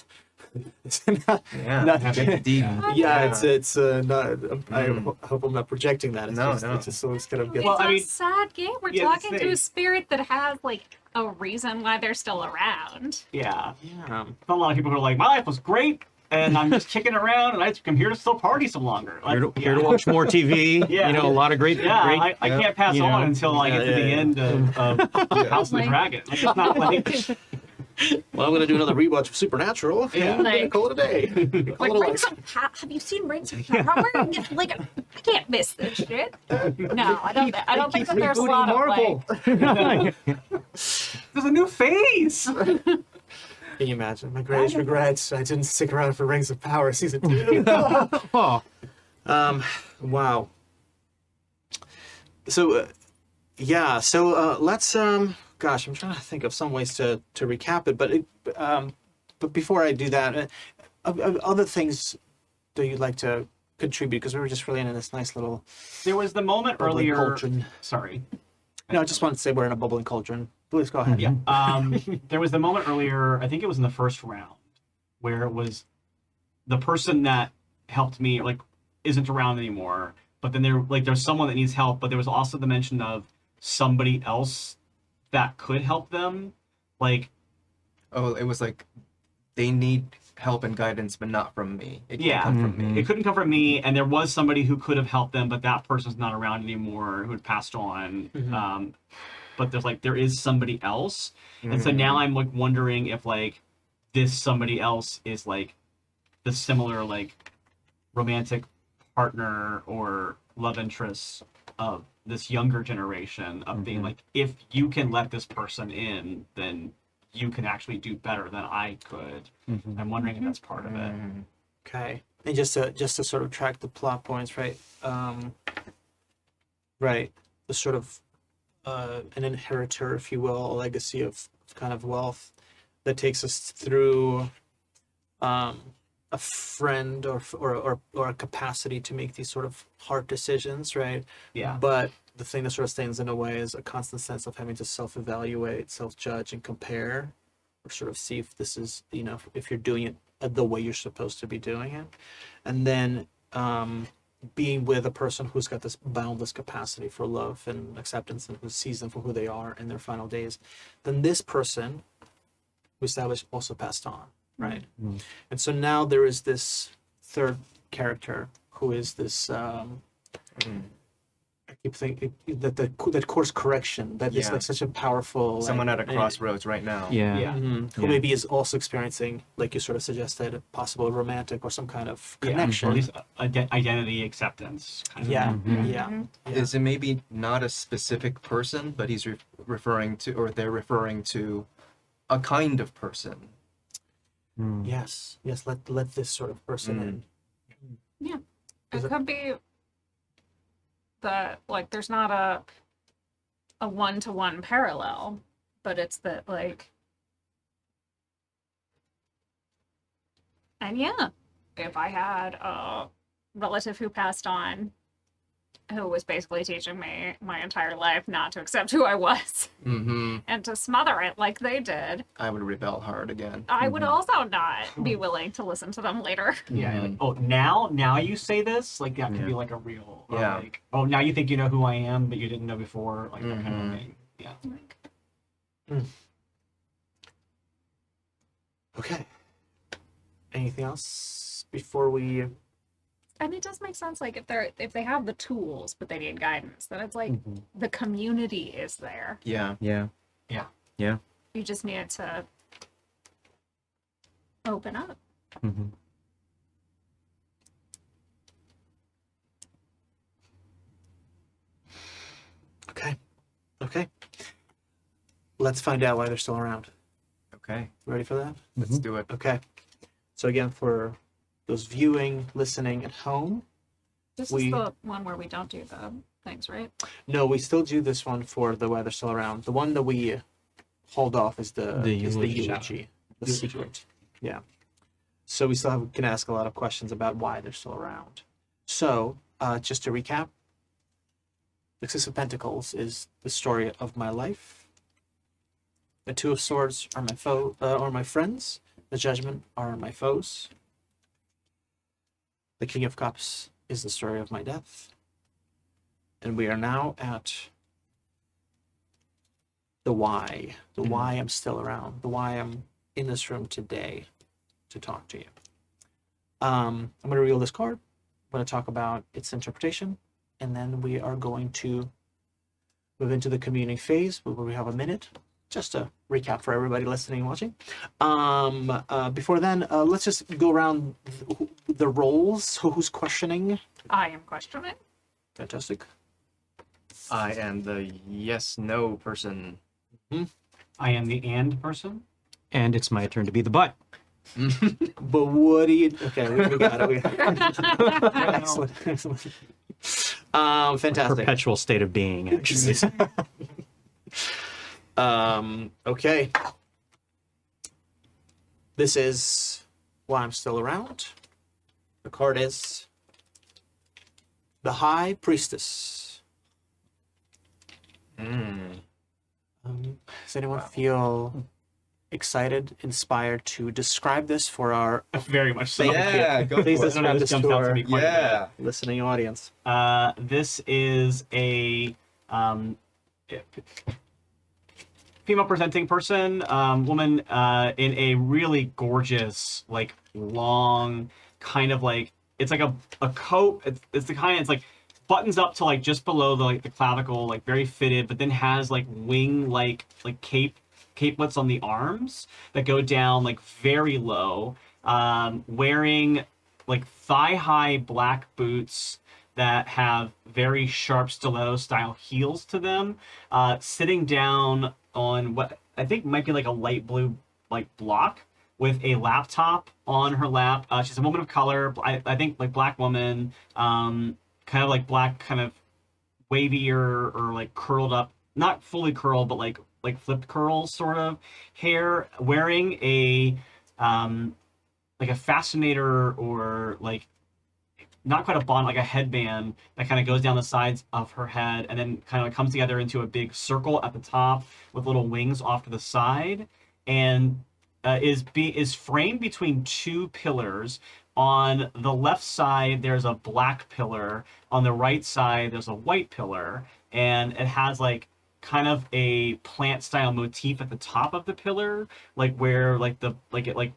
It's not, Yeah, not- get deep. yeah, it's not. I hope I'm not projecting that. It's No, just, no. It just always kind of gets. Well, It's I a mean- sad game. We're Yeah, talking to same. a spirit that has like a reason why they're still around. Yeah. Yeah. A lot of people who are like, my life was great, and I'm just kicking around, and I'm here to still party some longer. Like, Here to watch more TV. Yeah. You know, a lot of great. Yeah, great I can't pass you on know, until I get to the end of House of the Like- Dragon. Like, it's not like, Well, I'm gonna do another rewatch of Supernatural. Yeah. I'm gonna Like- call it a day. Call Like, it a Rings life. of have you seen Rings of Power? Like, I can't miss this shit. No, I don't. I don't think that there's a lot of like. there's a new phase. Can you imagine? My greatest regrets. I didn't stick around for Rings of Power season 2. Oh, Wow. So, let's gosh, I'm trying to think of some ways to recap it, but before I do that, other things that you'd like to contribute, because we were just really in this nice little There was the moment bubbling earlier. cauldron. Sorry. No, I just wanted to say we're in a bubbling cauldron. Please go ahead. Yeah. There was the moment earlier, I think it was in the first round, where it was the person that helped me, like, isn't around anymore. But then there's someone that needs help, but there was also the mention of somebody else that could help them. Like, Oh, it was like they need help and guidance, but not from me. It can't Yeah. come from me. it couldn't come from me, and there was somebody who could have helped them, but that person's not around anymore, who had passed on. But there is somebody else, and so now I'm like wondering if like this somebody else is like the similar like romantic partner or love interest of this younger generation of being like, if you can let this person in, then you can actually do better than I could. I'm wondering if that's part of it. Okay. And just to sort of track the plot points, right? Right. The sort of an inheritor, if you will, a legacy of kind of wealth that takes us through a friend or a capacity to make these sort of hard decisions, right? Yeah. But the thing that sort of stands in a way is a constant sense of having to self-evaluate, self-judge, and compare, or sort of see if this is, if you're doing it the way you're supposed to be doing it. And then being with a person who's got this boundless capacity for love and acceptance and who sees them for who they are in their final days. Then this person, we established, also passed on, right? And so now there is this third character who is this I keep thinking that course correction that is Yeah. like such a powerful Someone at a like, crossroads right now. yeah. Yeah. who Yeah. maybe is also experiencing, like you sort of suggested, a possible romantic or some kind of Yeah, connection. or at least identity acceptance. Kind of. Yeah, Mhm. yeah. Is it maybe not a specific person, but he's referring to, or they're referring to a kind of person? Yes. Let this sort of person in. Yeah, Is it it- could be that like there's not a one-to-one parallel, but it's that like, and yeah, if I had a relative who passed on, who was basically teaching me my entire life not to accept who I was Mm-hmm. and to smother it like they did, I would rebel hard again. I would also not be willing to listen to them later. Yeah, like, oh, now you say this, like that could be like a real, or Yeah. like, oh, now you think you know who I am, but you didn't know before, like that kind of thing. Yeah. Okay. Anything else before we? And it does make sense, like if they have the tools but they need guidance, then it's like the community is there. Yeah. Yeah. You just need to open up. Mhm. Okay. Let's find out why they're still around. Okay. Ready for that? Let's do it. Okay. So again, for those viewing, listening at home, This We- is the one where we don't do the things, right? no, we still do this one for the why they're still around. The one that we hold off is the eulogy. eulogy, the secret. Yeah. So we still can ask a lot of questions about why they're still around. So just to recap, the Six of Pentacles is the story of my life. The Two of Swords are are my friends. The Judgment are my foes. The King of Cups is the story of my death. And we are now at the why. The why I'm still around. The why I'm in this room today to talk to you. I'm going to reveal this card. I'm going to talk about its interpretation. And then we are going to move into the communing phase where we have a minute. Just to recap for everybody listening and watching. Before then, let's just go around the roles. So who's questioning? I am questioning. Fantastic. I am the yes/no person. I am the and person. And it's my turn to be the butt. But what do you? Okay, we got it. We got it. Excellent. Excellent. Fantastic. Perpetual state of being, actually. Okay. This is why I'm still around. The card is the High Priestess. Does anyone feel excited, inspired to describe this for our Very much so. Yeah, go Please for it. describe this Jumps to out to our me quite a bit. listening audience? This is a female presenting person, woman in a really gorgeous, like long, kind of like it's like a coat. It's the kind. It's like buttons up to like just below the clavicle, like very fitted, but then has like wing like capelets on the arms that go down like very low. Wearing like thigh-high black boots that have very sharp stiletto style heels to them, sitting down on what I think might be like a light blue like block with a laptop on her lap. She's a woman of color, I think like black woman, kind of like black, kind of wavier or like curled up, not fully curled, but like flipped curls sort of hair, wearing a like a fascinator or like not quite a bond, like a headband that kind of goes down the sides of her head and then kind of comes together into a big circle at the top with little wings off to the side, and is framed between two pillars. On the left side, there's a black pillar. On the right side, there's a white pillar, and it has like kind of a plant style motif at the top of the pillar, like where like it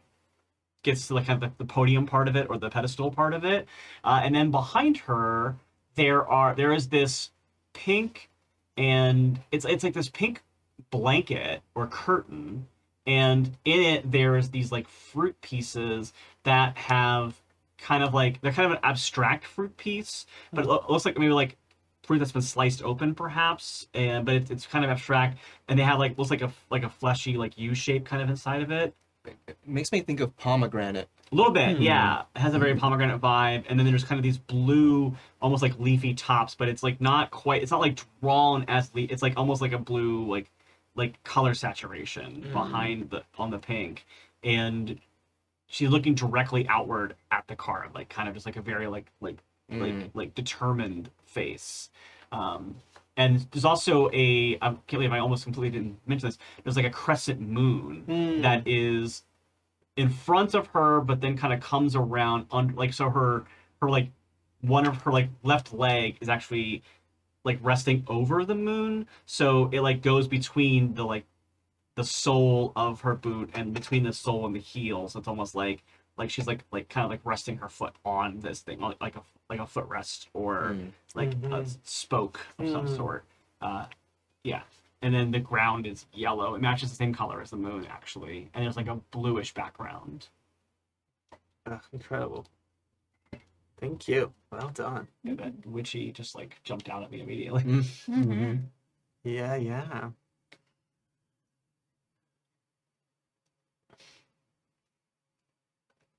gets to like kind of the podium part of it or the pedestal part of it, and then behind her there is this pink, and it's like this pink blanket or curtain, and in it there's these like fruit pieces that have kind of like they're kind of an abstract fruit piece, but it looks like maybe like fruit that's been sliced open perhaps, and but it's kind of abstract, and they have like looks like a fleshy like U shape kind of inside of it. It makes me think of pomegranate. A little bit, yeah. It has a very pomegranate vibe, and then there's kind of these blue, almost like leafy tops, but it's like not quite. It's not like drawn as it's like almost like a blue, like color saturation behind on the pink, and she's looking directly outward at the card, like kind of just like a very like determined face. And there's also I can't believe I almost completely didn't mention this. There's like a crescent moon that is in front of her, but then kind of comes around on like, so her like one of her like left leg is actually like resting over the moon. So it like goes between the sole of her boot and between the sole and the heel. So it's almost like she's like kind of like resting her foot on this thing, like a footrest or like a spoke of some sort. Yeah. And then the ground is yellow. It matches the same color as the moon, actually. And there's like a bluish background. Incredible. Thank you. Well done. And that witchy just like jumped out at me immediately. Yeah, yeah.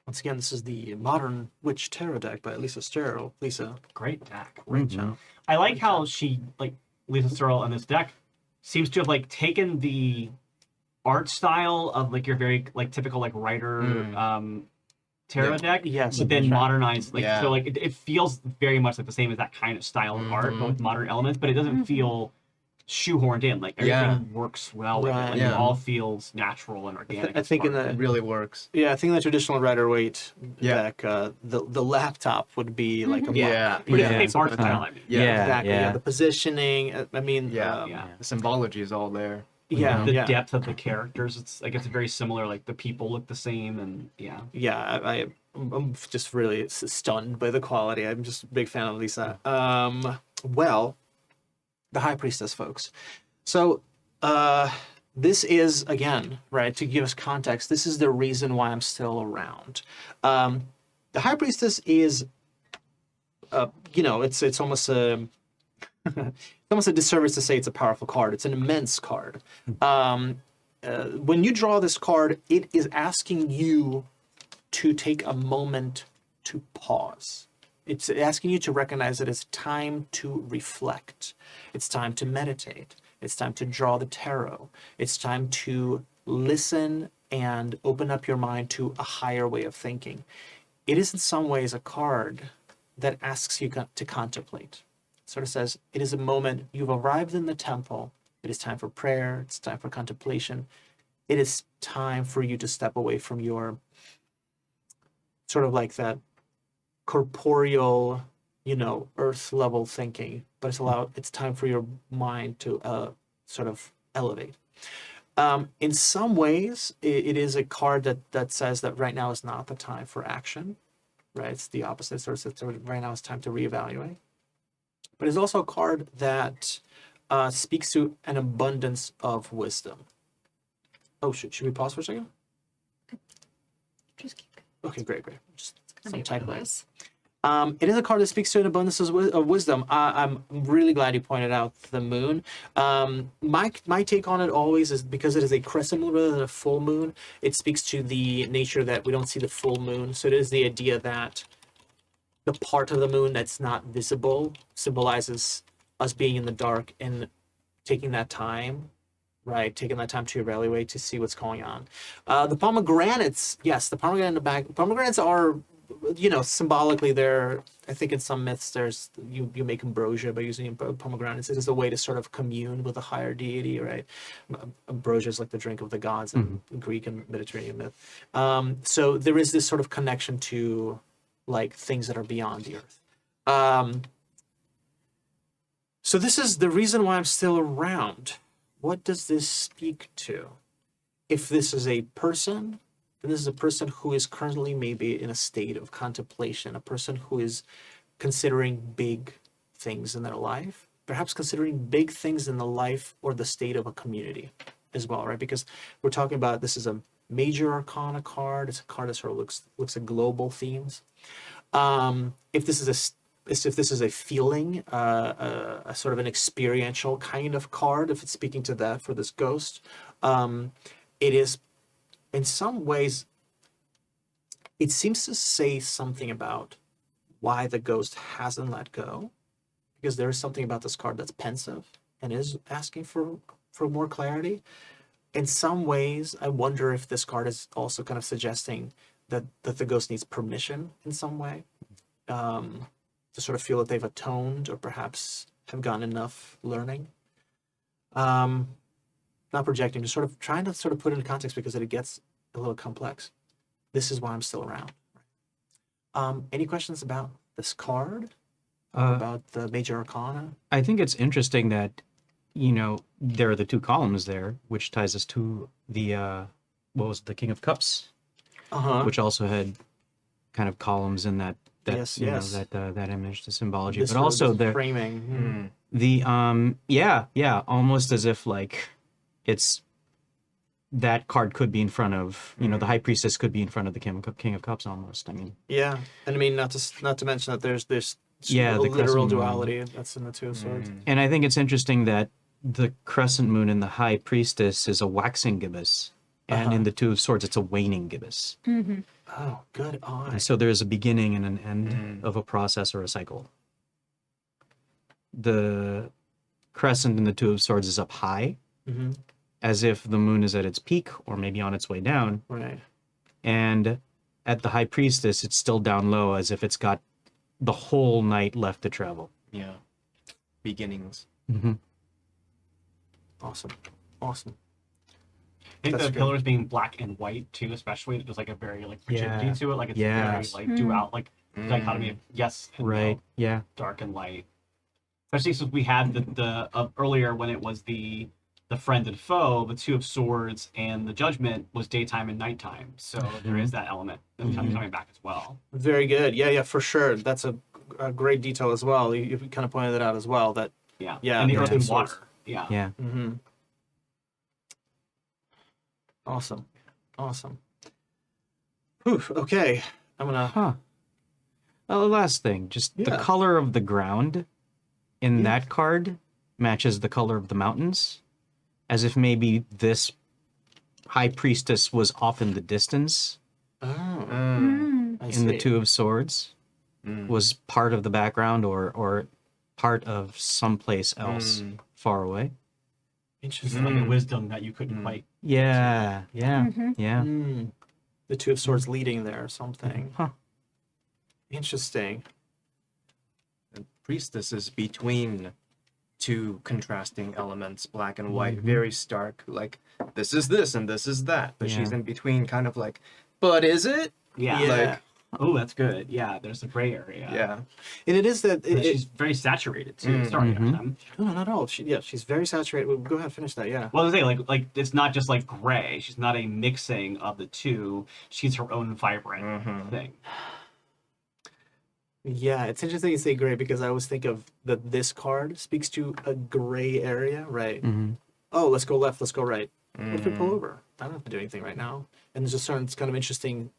Once again, this is the Modern Witch Tarot deck by Lisa Sterl. Lisa, Great deck. great job. I like how she, like, Lisa Sterl on this deck seems to have like taken the art style of like your very like typical like writer tarot deck, Yes, but then that's right. modernized like so like it feels very much like the same as that kind of style of art, but with modern elements, but it doesn't feel shoehorned in. Like everything works well. With it. Right. Like Yeah. it all feels natural and organic. I as think in part of It it. really works. Yeah, I think the traditional Rider-Waite Yeah. deck, the laptop would be like a Yeah. mark. But Yeah. it's art something like style. that. I mean. Yeah. Exactly. Yeah. yeah. The positioning. I mean. Yeah. Yeah. The symbology is all there. Yeah. The yeah. depth of the characters, it's very similar. Like the people look the same, and yeah. Yeah, I'm just really stunned by the quality. I'm just a big fan of Lisa. Well, the High Priestess, folks. So, this is again, right, to give us context. This is the reason why I'm still around. The High Priestess is, it's almost a it's almost a disservice to say it's a powerful card. It's an immense card. When you draw this card, it is asking you to take a moment to pause. It's asking you to recognize that it's time to reflect. It's time to meditate. It's time to draw the tarot. It's time to listen and open up your mind to a higher way of thinking. It is in some ways a card that asks you to contemplate. Sort of says, it is a moment, you've arrived in the temple, it is time for prayer, it's time for contemplation. It is time for you to step away from your sort of like that corporeal, earth level thinking, but it's time for your mind to sort of elevate. In some ways, it is a card that says that right now is not the time for action, right? It's the opposite, sort of says right now it's time to reevaluate. But it's also a card that speaks to an abundance of wisdom. Oh, should we pause for a second? Just keep Okay, great. Just gonna some be type one of of those. It is a card that speaks to an abundance of wisdom. I'm really glad you pointed out the moon. My take on it always is because it is a crescent moon rather than a full moon. It speaks to the nature that we don't see the full moon. So it is the idea that the part of the moon that's not visible symbolizes us being in the dark and taking that time, right? Taking that time to evaluate, to see what's going on. The pomegranates, yes, the pomegranate in the back. Pomegranates are, symbolically they're, I think in some myths there's, you make ambrosia by using pomegranates. It is a way to sort of commune with a higher deity, right? Ambrosia is like the drink of the gods in Greek and Mediterranean myth. So there is this sort of connection to like things that are beyond the earth. So this is the reason why I'm still around. What does this speak to? If this is a person, then this is a person who is currently maybe in a state of contemplation, a person who is considering big things in their life, perhaps considering big things in the life or the state of a community as well, right? Because we're talking about, this is a major arcana card. It's a card that sort of looks at global themes. If this is a feeling, a sort of an experiential kind of card, if it's speaking to that for this ghost, it is, in some ways, it seems to say something about why the ghost hasn't let go, because there is something about this card that's pensive and is asking for more clarity. In some ways, I wonder if this card is also kind of suggesting that the ghost needs permission in some way, to sort of feel that they've atoned or perhaps have gotten enough learning. Not projecting, just sort of trying to sort of put it into context because it gets a little complex. This is why I'm still around. Any questions about this card? About the major arcana? I think it's interesting that, there are the two columns there, which ties us to the, what was it, the King of Cups, Uh-huh. which also had kind of columns in that Yes, yes. that image, the symbology, This but also the the framing. the almost as if like it's that card could be in front of the High Priestess could be in front of the King of Cups almost. I mean, Yeah, and I mean not to mention that there's this Yeah, the literal crescent moon. duality that's in the Two of Swords. and I think it's interesting that the crescent moon in the High Priestess is a waxing gibbous, and in the Two of Swords it's a waning gibbous. Oh, good eye. And so there's a beginning and an end of a process or a cycle. The crescent in the Two of Swords is up high, Mm-hmm. as if the moon is at its peak or maybe on its way down. Right. And at the High Priestess, it's still down low, as if it's got the whole night left to travel. Yeah. Beginnings. Mm-hmm. Awesome. Awesome. I think That's the good. pillars being black and white too, especially, there's like a very like rigidity Yeah. to it. Like it's Yes. very like dual, like dichotomy of yes and Right. no, Yeah. dark and light. Especially since we had the earlier when it was the friend and foe, the two of swords and the judgment was daytime and nighttime. So there is that element that's coming back as well. Very good. Yeah, yeah, for sure. That's a great detail as well. You kind of pointed that out as well. That Yeah. Yeah, And the the earth two and swords. water. Yeah. Yeah. Mm-hmm. Awesome. Awesome. Whew, okay. I'm gonna. Huh. The last thing, just the Yeah. color of the ground in Yeah. that card matches the color of the mountains, as if maybe this high priestess was off in the distance Oh, Mm. I in the see. Two of Swords, was part of the background or part of someplace else far away. Interesting. Like a wisdom that you couldn't quite. Yeah. Yeah. Mhm. Yeah. Mm. The Two of Swords leading there or something. Huh. Interesting. And priestess is between two contrasting elements, black and white, very stark. Like this is this and this is that, but she's Yeah. in between, kind of like. But is it? Yeah. Yeah. Like Oh, that's good. Yeah. There's a gray area. yeah. And it is that. But she's very saturated too. Sorry. Mhm. No, not at all. She's very saturated. Well, go ahead, finish that. Yeah. Well, I was saying, like it's not just like gray. She's not a mixing of the two. She's her own vibrant thing. Yeah, it's interesting you say gray because I always think of that this card speaks to a gray area, right? Mhm. Oh, let's go left, let's go right. What if we pull over? I don't have to do anything right now. And it's just it's kind of interesting,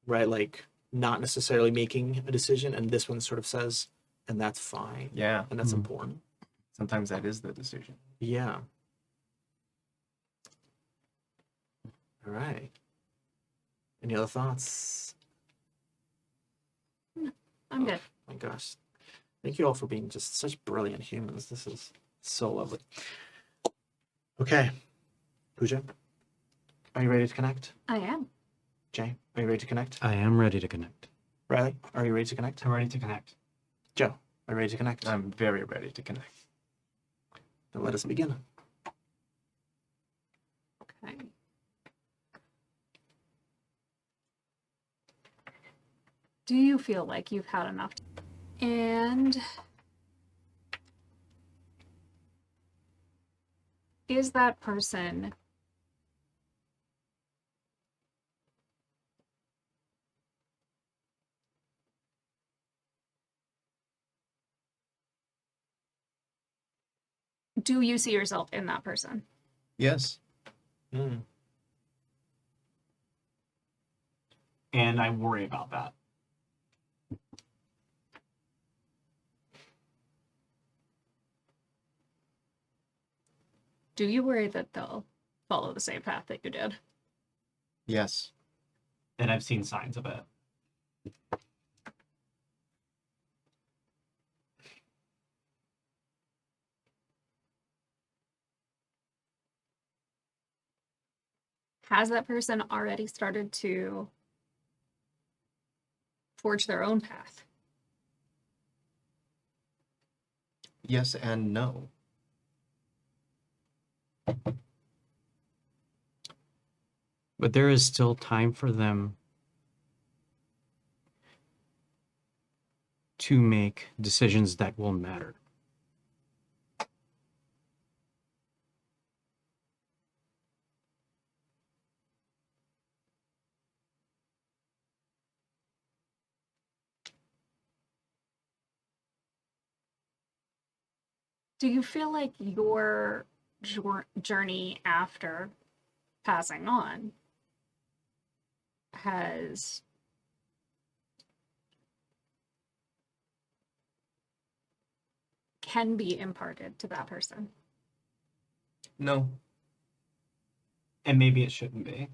right? Like not necessarily making a decision, and this one sort of says, and that's fine. Yeah. And that's important. Sometimes that is the decision. Yeah. All right. Any other thoughts? I'm good. My gosh. Thank you all for being just such brilliant humans. This is so lovely. Okay. Pooja, are you ready to connect? I am. Jay, are you ready to connect? I am ready to connect. Riley, are you ready to connect? I'm ready to connect. Joe, are you ready to connect? I'm very ready to connect. Then let us begin. Okay. Do you feel like you've had enough? And is that person do you see yourself in that person? Yes. Mm. And I worry about that. Do you worry that they'll follow the same path that you did? Yes. And I've seen signs of it. Has that person already started to forge their own path? Yes and no. But there is still time for them to make decisions that will matter. Do you feel like your journey after passing on has can be imparted to that person? No. And maybe it shouldn't be.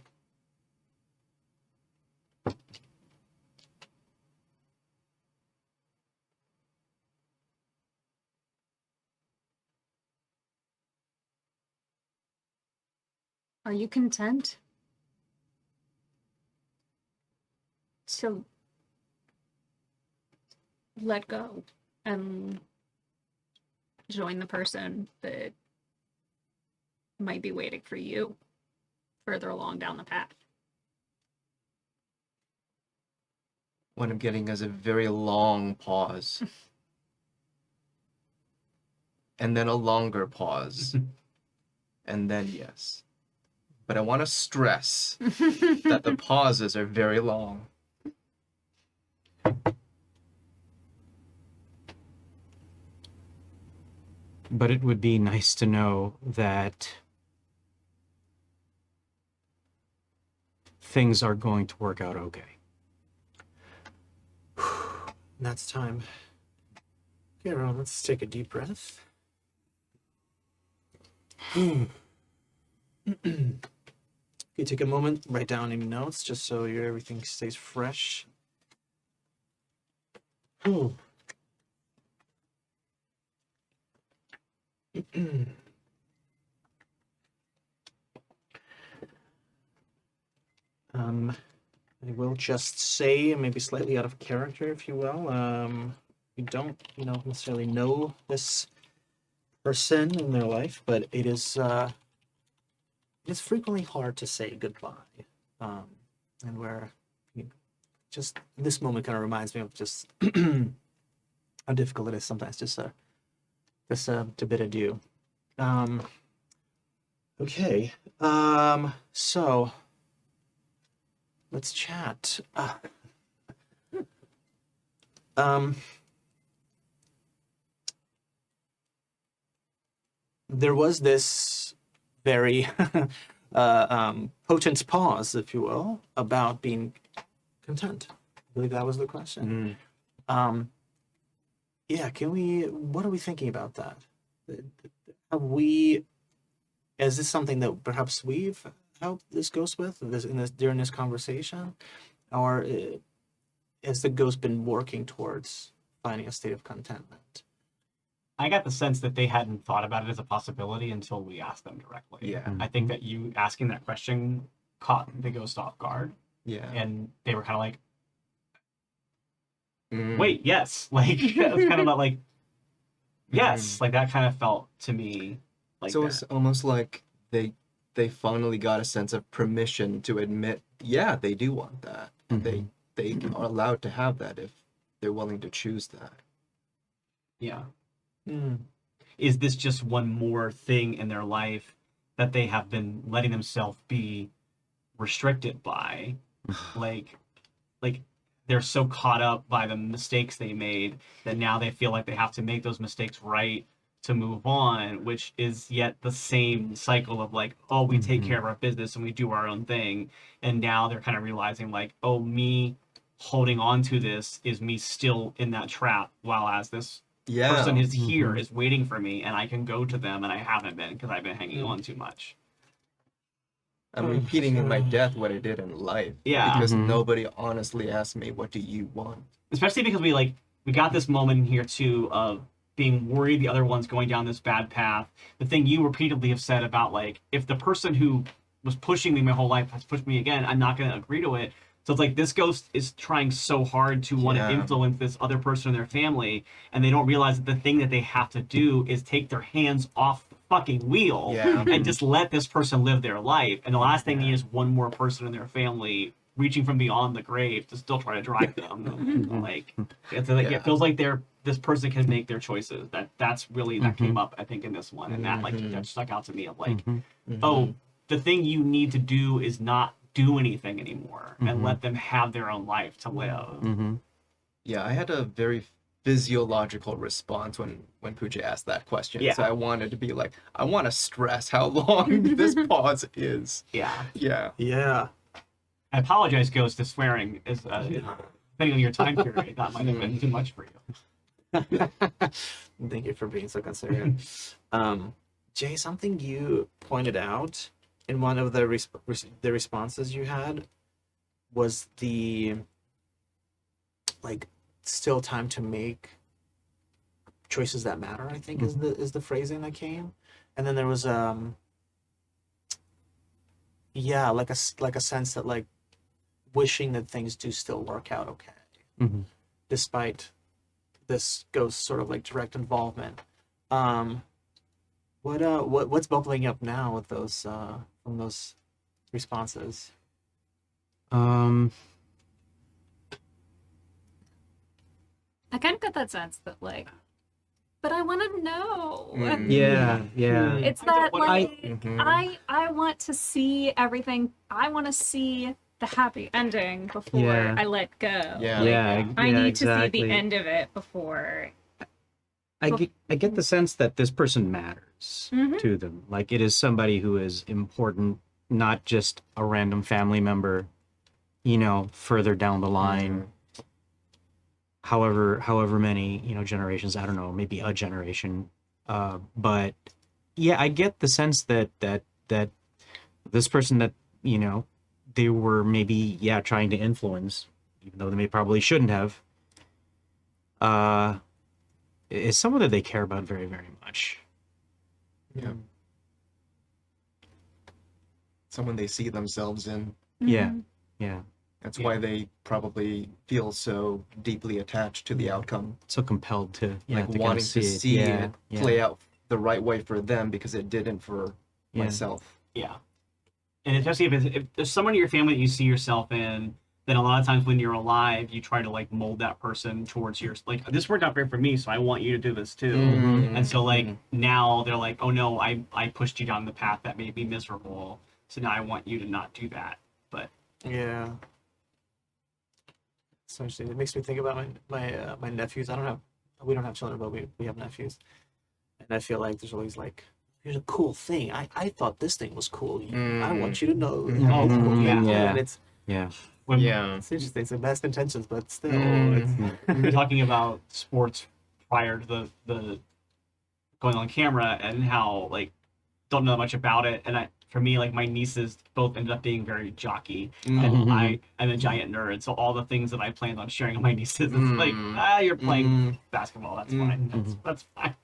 Are you content to let go and join the person that might be waiting for you further along down the path. What I'm getting is a very long pause. And then a longer pause. And then yes. But I want to stress that the pauses are very long. But it would be nice to know that things are going to work out okay. That's time. Okay, everyone, let's take a deep breath. Okay, take a moment, write down any notes just so everything stays fresh. I will just say, maybe slightly out of character, if you will. You don't, necessarily know this person in their life, but it's frequently hard to say goodbye. And where just this moment kind of reminds me of just how difficult it is sometimes just to bid adieu. Okay. So let's chat. There was this very potent pause, if you will, about being content. I believe that was the question. Yeah, what are we thinking about that? Is this something that perhaps we've helped this ghost with during this conversation? Or has the ghost been working towards finding a state of contentment? I got the sense that they hadn't thought about it as a possibility until we asked them directly. Yeah. I think that you asking that question caught the ghost off guard, Yeah. and they were kind of like, Mm. wait, yes. Like, it was kind of like, yes. Like, that kind of felt to me like So that. it's almost like they finally got a sense of permission to admit, yeah, they do want that. And they are allowed to have that if they're willing to choose that. Yeah. Is this just one more thing in their life that they have been letting themselves be restricted by? like they're so caught up by the mistakes they made that now they feel like they have to make those mistakes right to move on, which is yet the same cycle of like, oh, we take care of our business and we do our own thing. And now they're kind of realizing like, oh, me holding on to this is me still in that trap, while as this person is here, is waiting for me, and I can go to them, and I haven't been because I've been hanging on too much. I'm repeating in my death what I did in life. Yeah. Because nobody honestly asked me, what do you want? Especially because we got this moment in here too of being worried the other one's going down this bad path. The thing you repeatedly have said about like, if the person who was pushing me my whole life has pushed me again, I'm not going to agree to it. So it's like this ghost is trying so hard to want to influence this other person in their family, and they don't realize that the thing that they have to do is take their hands off the fucking wheel and just let this person live their life. And the last thing they need is one more person in their family reaching from beyond the grave to still try to drive them. It feels like this person can make their choices. That's really that came up, I think, in this one, and that stuck out to me of like, oh, the thing you need to do is not do anything anymore and let them have their own life to live. Yeah, I had a very physiological response when Pooja asked that question. Yeah. So I wanted to be like, I want to stress how long this pause is. Yeah. Yeah. I apologize, Ghost, if swearing is depending on your time period, that might have been too much for you. Thank you for being so considerate. Jay, something you pointed out in one of the responses you had was the still time to make choices that matter, I think is the phrasing that came. And then there was like a sense that like wishing that things do still work out okay, despite this ghost sort of like direct involvement. what's bubbling up now with those from those responses? I kind of got that sense that like, but I want to know. Yeah, yeah. It's I don't that wanna- like Mhm. I want to see everything. I want to see the happy ending before Yeah. I let go. Yeah. Yeah, I yeah, need to see exactly. the end of it before. I get the sense that this person matters Mhm. to them. Like it is somebody who is important, not just a random family member, you know, further down the line. However many, you know, generations, I don't know, maybe a generation. But yeah, I get the sense that this person that, you know, they were maybe, yeah, trying to influence, even though they probably shouldn't have, is someone that they care about very, very much. Yeah. Someone they see themselves in. Yeah. Mhm. Yeah. That's Yeah. why they probably feel so deeply attached to the outcome. So compelled to, yeah, Like to kind wanting of to see yeah, it yeah, play out the right way for them because it didn't for yeah. myself. Yeah. And especially if there's someone in your family that you see yourself in, then a lot of times when you're alive, you try to like mold that person towards your like this worked out great for me, so I want you to do this too. Mhm. And so like now they're like, oh no, I pushed you down the path that made me miserable, so now I want you to not do that. But Yeah. So interesting. It makes me think about my nephews. We don't have children, but we have nephews, and I feel like there's always like, here's a cool thing. I thought this thing was cool. I want you to know how cool. Mhm. Yeah. Yeah. And it's when it's interesting. It's the best intentions, but still, it's, we were talking about sports prior to the going on camera and how like don't know much about it, and for me like my nieces both ended up being very jockey, and Mhm. I'm a giant nerd, so all the things that I planned on sharing with my nieces, it's like you're playing basketball, that's fine, that's fine.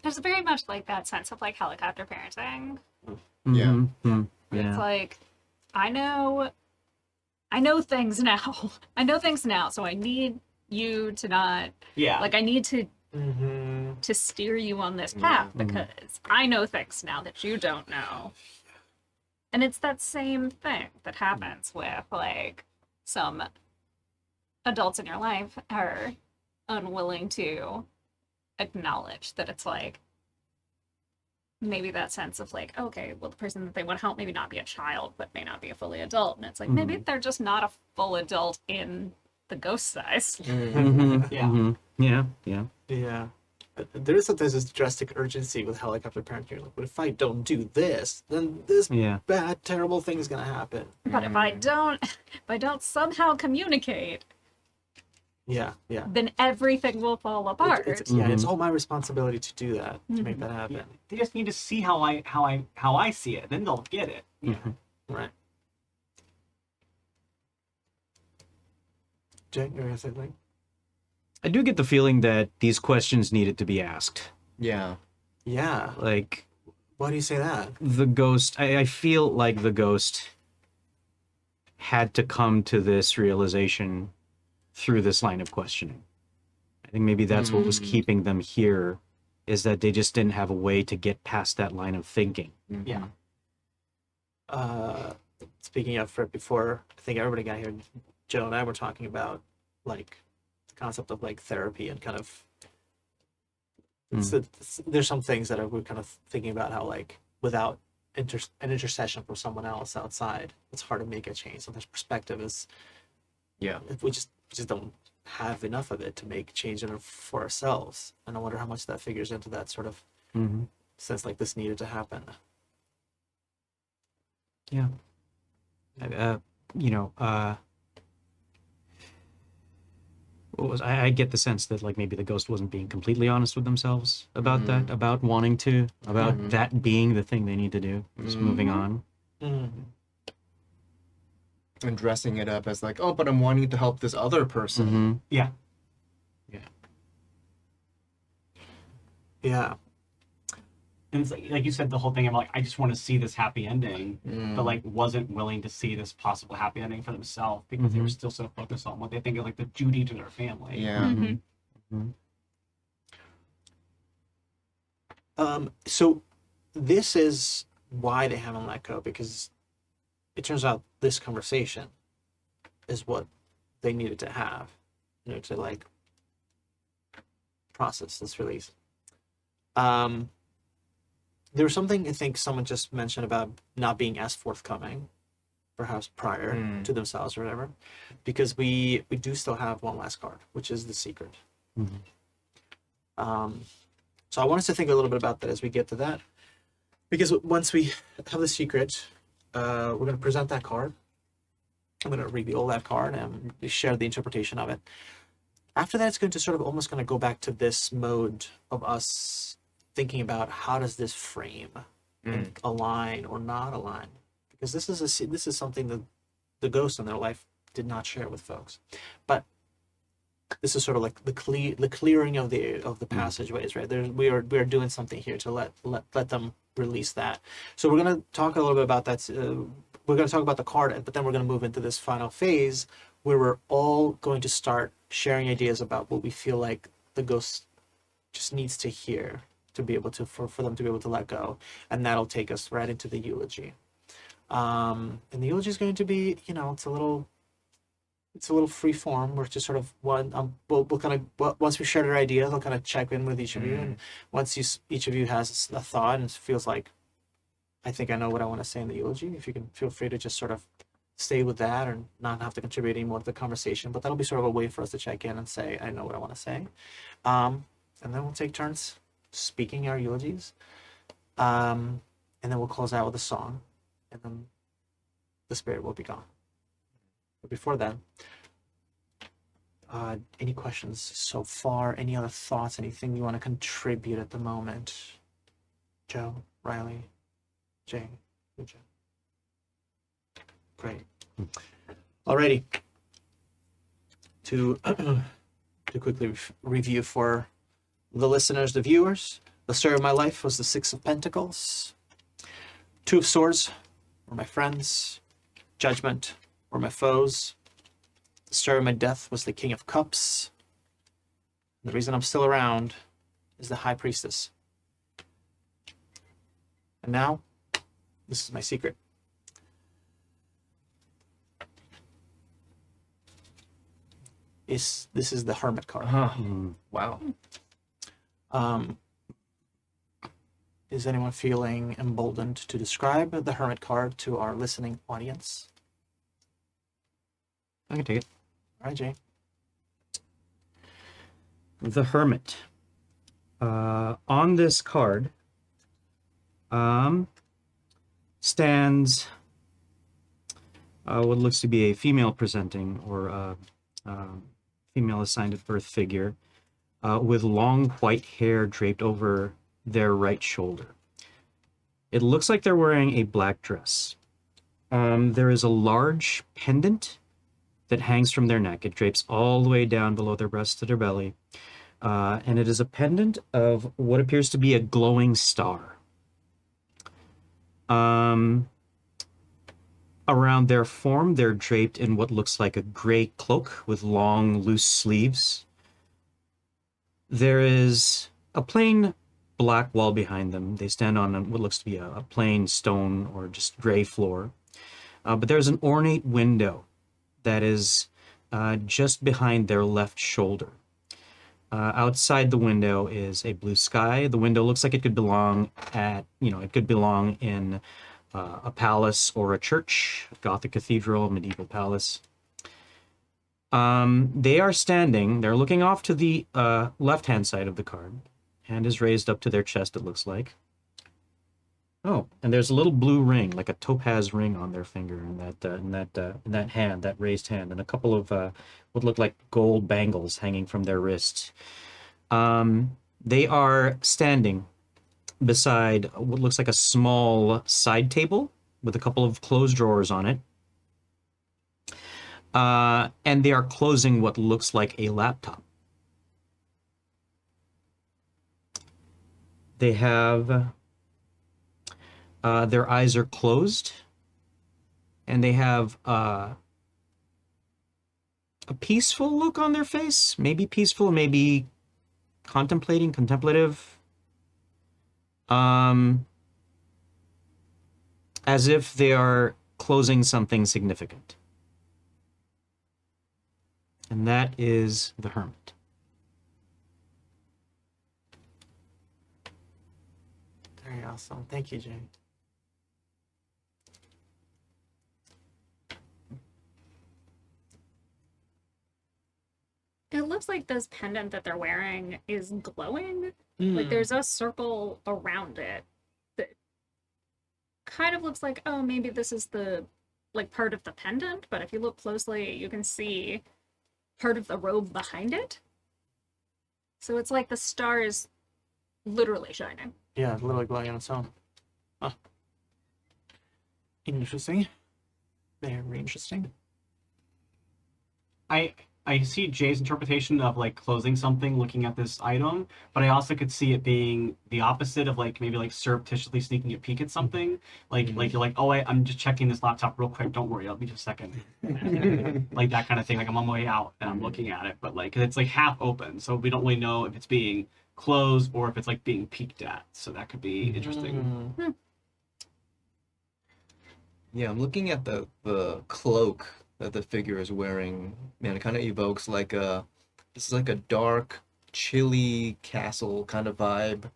There's very much like that sense of like helicopter parenting. Yeah. Mhm. It's Yeah. like I know things now. I know things now, so I need you to not Yeah, like I need to mm-hmm. steer you on this path because I know things now that you don't know. And it's that same thing that happens with like some adults in your life are unwilling to acknowledge that it's like maybe that sense of like, okay, well, the person that they want to help maybe not be a child, but may not be a fully adult. And it's like, maybe they're just not a full adult in the ghost size. Mhm. Yeah. Mhm. Yeah. Yeah. Yeah. There is sometimes this drastic urgency with helicopter parenting. Like, but if I don't do this, then this Yeah. bad, terrible thing is gonna happen. But if I don't somehow communicate, Yeah, yeah. then everything will fall apart. It's all my responsibility to do that, to make that happen. yeah. They just need to see how I see it, then they'll get it. Right. Jay, you're gonna say something? I do get the feeling that these questions needed to be asked. Yeah. Yeah. Like Why do you say that? the ghost, I feel like the ghost had to come to this realization through this line of questioning. I think maybe that's what was keeping them here, is that they just didn't have a way to get past that line of thinking. Yeah. Speaking of for before, I think everybody got here. Joe and I were talking about like the concept of like therapy and kind of. There's some things that we're kind of thinking about how like without an intercession from someone else outside, it's hard to make a change. Sometimes perspective is. Yeah. We just don't have enough of it to make change in it for ourselves, and I wonder how much that figures into that sort of Mm-hmm. sense like this needed to happen. Yeah. What was I get the sense that like maybe the ghost wasn't being completely honest with themselves about that, about wanting to, about that being the thing they need to do, just moving on. And dressing it up as like, oh, but I'm wanting to help this other person. Mm-hmm. Yeah. Yeah. And it's like you said, the whole thing. I'm like, I just want to see this happy ending, but like wasn't willing to see this possible happy ending for themselves because they were still so focused on what they think is like the duty to their family. Yeah. Mhm. So this is why they haven't let go, because it turns out this conversation is what they needed to have, to like process this release. There was something I think someone just mentioned about not being as forthcoming, perhaps prior to themselves or whatever, because we do still have one last card, which is the secret. So I want us to think a little bit about that as we get to that, because once we have the secret, we're going to present that card. I'm going to reveal that card and share the interpretation of it. After that, it's going to sort of almost going to go back to this mode of us thinking about how does this frame and align or not align, because this is something that the ghosts in their life did not share with folks, but this is sort of like the clearing of the passageways, right? We are doing something here to let them release that. So we're going to talk a little bit about that. We're going to talk about the card, but then we're going to move into this final phase where we're all going to start sharing ideas about what we feel like the ghost just needs to hear to be able to for them to be able to let go, and that'll take us right into the eulogy. And the eulogy is going to be, it's a little free form. We're just sort of we'll kind of, once we share our ideas, I'll kind of check in with each of you, and once each of you has a thought and feels like, I think I know what I want to say in the eulogy, if you can feel free to just sort of stay with that or not have to contribute anymore to the conversation, but that'll be sort of a way for us to check in and say, I know what I want to say. And then we'll take turns speaking our eulogies. And then we'll close out with a song, and then the spirit will be gone. But before then, any questions so far? Any other thoughts? Anything you want to contribute at the moment? Joe, Riley, Jay, Lucia. Great. Alrighty. To quickly review for the listeners, the viewers, the story of my life was the Six of Pentacles. Two of Swords were my friends. Judgment were my foes. The story of my death was the King of Cups. And the reason I'm still around is the High Priestess. And now, this is my secret. This is the Hermit card. Wow. Is anyone feeling emboldened to describe the Hermit card to our listening audience? I can take it. All right, Jay. The Hermit. On this card stands what looks to be a female presenting or female assigned at birth figure with long white hair draped over their right shoulder. It looks like they're wearing a black dress. There is a large pendant that hangs from their neck. It drapes all the way down below their breast to their belly. And it is a pendant of what appears to be a glowing star. Around their form, they're draped in what looks like a gray cloak with long, loose sleeves. There is a plain black wall behind them. They stand on what looks to be a plain stone or just gray floor. But there's an ornate window that is just behind their left shoulder. Outside the window is a blue sky. The window looks like it could belong in a palace or a church, Gothic cathedral, medieval palace. They are standing, they're looking off to the left-hand side of the card. Hand is raised up to their chest, it looks like. Oh, and there's a little blue ring, like a topaz ring on their finger in that hand, that raised hand, and a couple of what look like gold bangles hanging from their wrists. They are standing beside what looks like a small side table with a couple of closed drawers on it. And they are closing what looks like a laptop. They have their eyes are closed, and they have a peaceful look on their face. Maybe peaceful, maybe contemplative. As if they are closing something significant. And that is the hermit. Very awesome. Thank you, Jay. It looks like this pendant that they're wearing is glowing. Hmm. Like there's a circle around it that kind of looks like, oh, maybe this is the like part of the pendant, but if you look closely, you can see part of the robe behind it. So it's like the star is literally shining. Yeah, it's literally glowing on its own. Huh. Interesting. Very interesting. I see Jay's interpretation of like closing something, looking at this item, but I also could see it being the opposite of like maybe like surreptitiously sneaking a peek at something. Like you're like, oh, I'm just checking this laptop real quick. Don't worry, I'll be just a second. Like that kind of thing. Like I'm on my way out and I'm looking at it, but like it's like half open, so we don't really know if it's being closed or if it's like being peeked at. So that could be interesting. Hmm. Yeah, I'm looking at the cloak that the figure is wearing. Man, it kind of evokes like this is like a dark, chilly castle kind of vibe.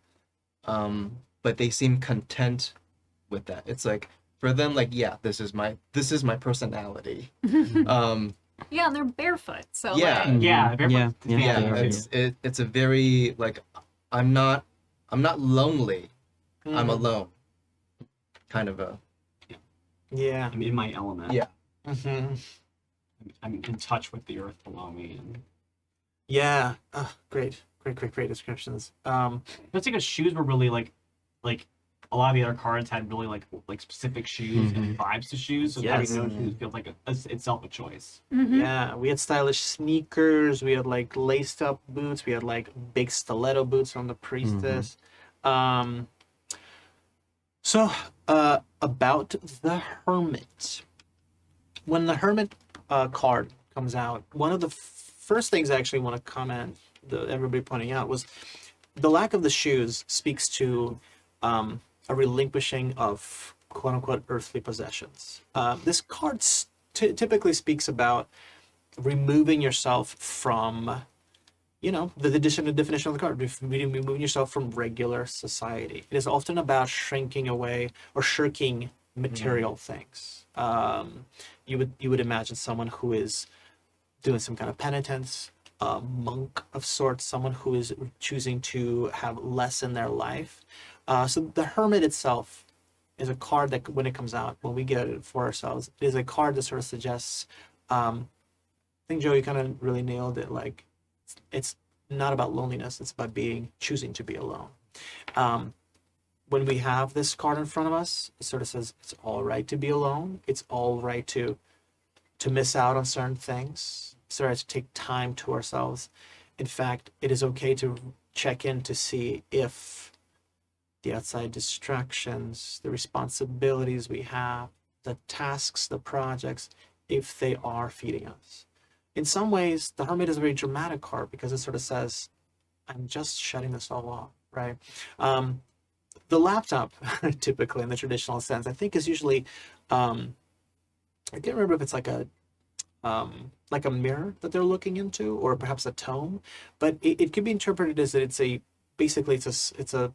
But they seem content with that. It's like for them, like, yeah, this is my personality. Yeah, and they're barefoot, so Yeah. like, Yeah, very Yeah, much- yeah, Yeah, yeah. it's a very like I'm not lonely. I'm alone. Kind of a Yeah. I'm in my element. Yeah. Hmm. I'm in touch with the earth below me. And Yeah. Great descriptions. that's because shoes were really like a lot of the other cards had really like specific shoes and vibes to shoes. So Yes. having no shoes feels like itself a choice. mhm. Yeah, we had stylish sneakers. We had like laced up boots. We had like big stiletto boots on the priestess. So, about the hermit. When the hermit card comes out, one of the first things I actually want to comment, everybody pointing out, was the lack of the shoes speaks to a relinquishing of quote unquote earthly possessions. This card typically speaks about removing yourself from, the definition of the card, removing yourself from regular society. It is often about shrinking away or shirking material things. You would imagine someone who is doing some kind of penitence, a monk of sorts, someone who is choosing to have less in their life. So the hermit itself is a card that when it comes out, when we get it for ourselves, it is a card that sort of suggests, I think Joe, you kind of really nailed it. Like it's not about loneliness, it's about choosing to be alone. When we have this card in front of us, it sort of says it's all right to be alone. It's all right to miss out on certain things. It's all right to take time to ourselves. In fact, it is okay to check in to see if the outside distractions, the responsibilities we have, the tasks, the projects, if they are feeding us. In some ways, the hermit is a very dramatic card because it sort of says, I'm just shutting this all off, right? The laptop, typically in the traditional sense, I think is usually, I can't remember if it's like a mirror that they're looking into, or perhaps a tome, but it could be interpreted as that it's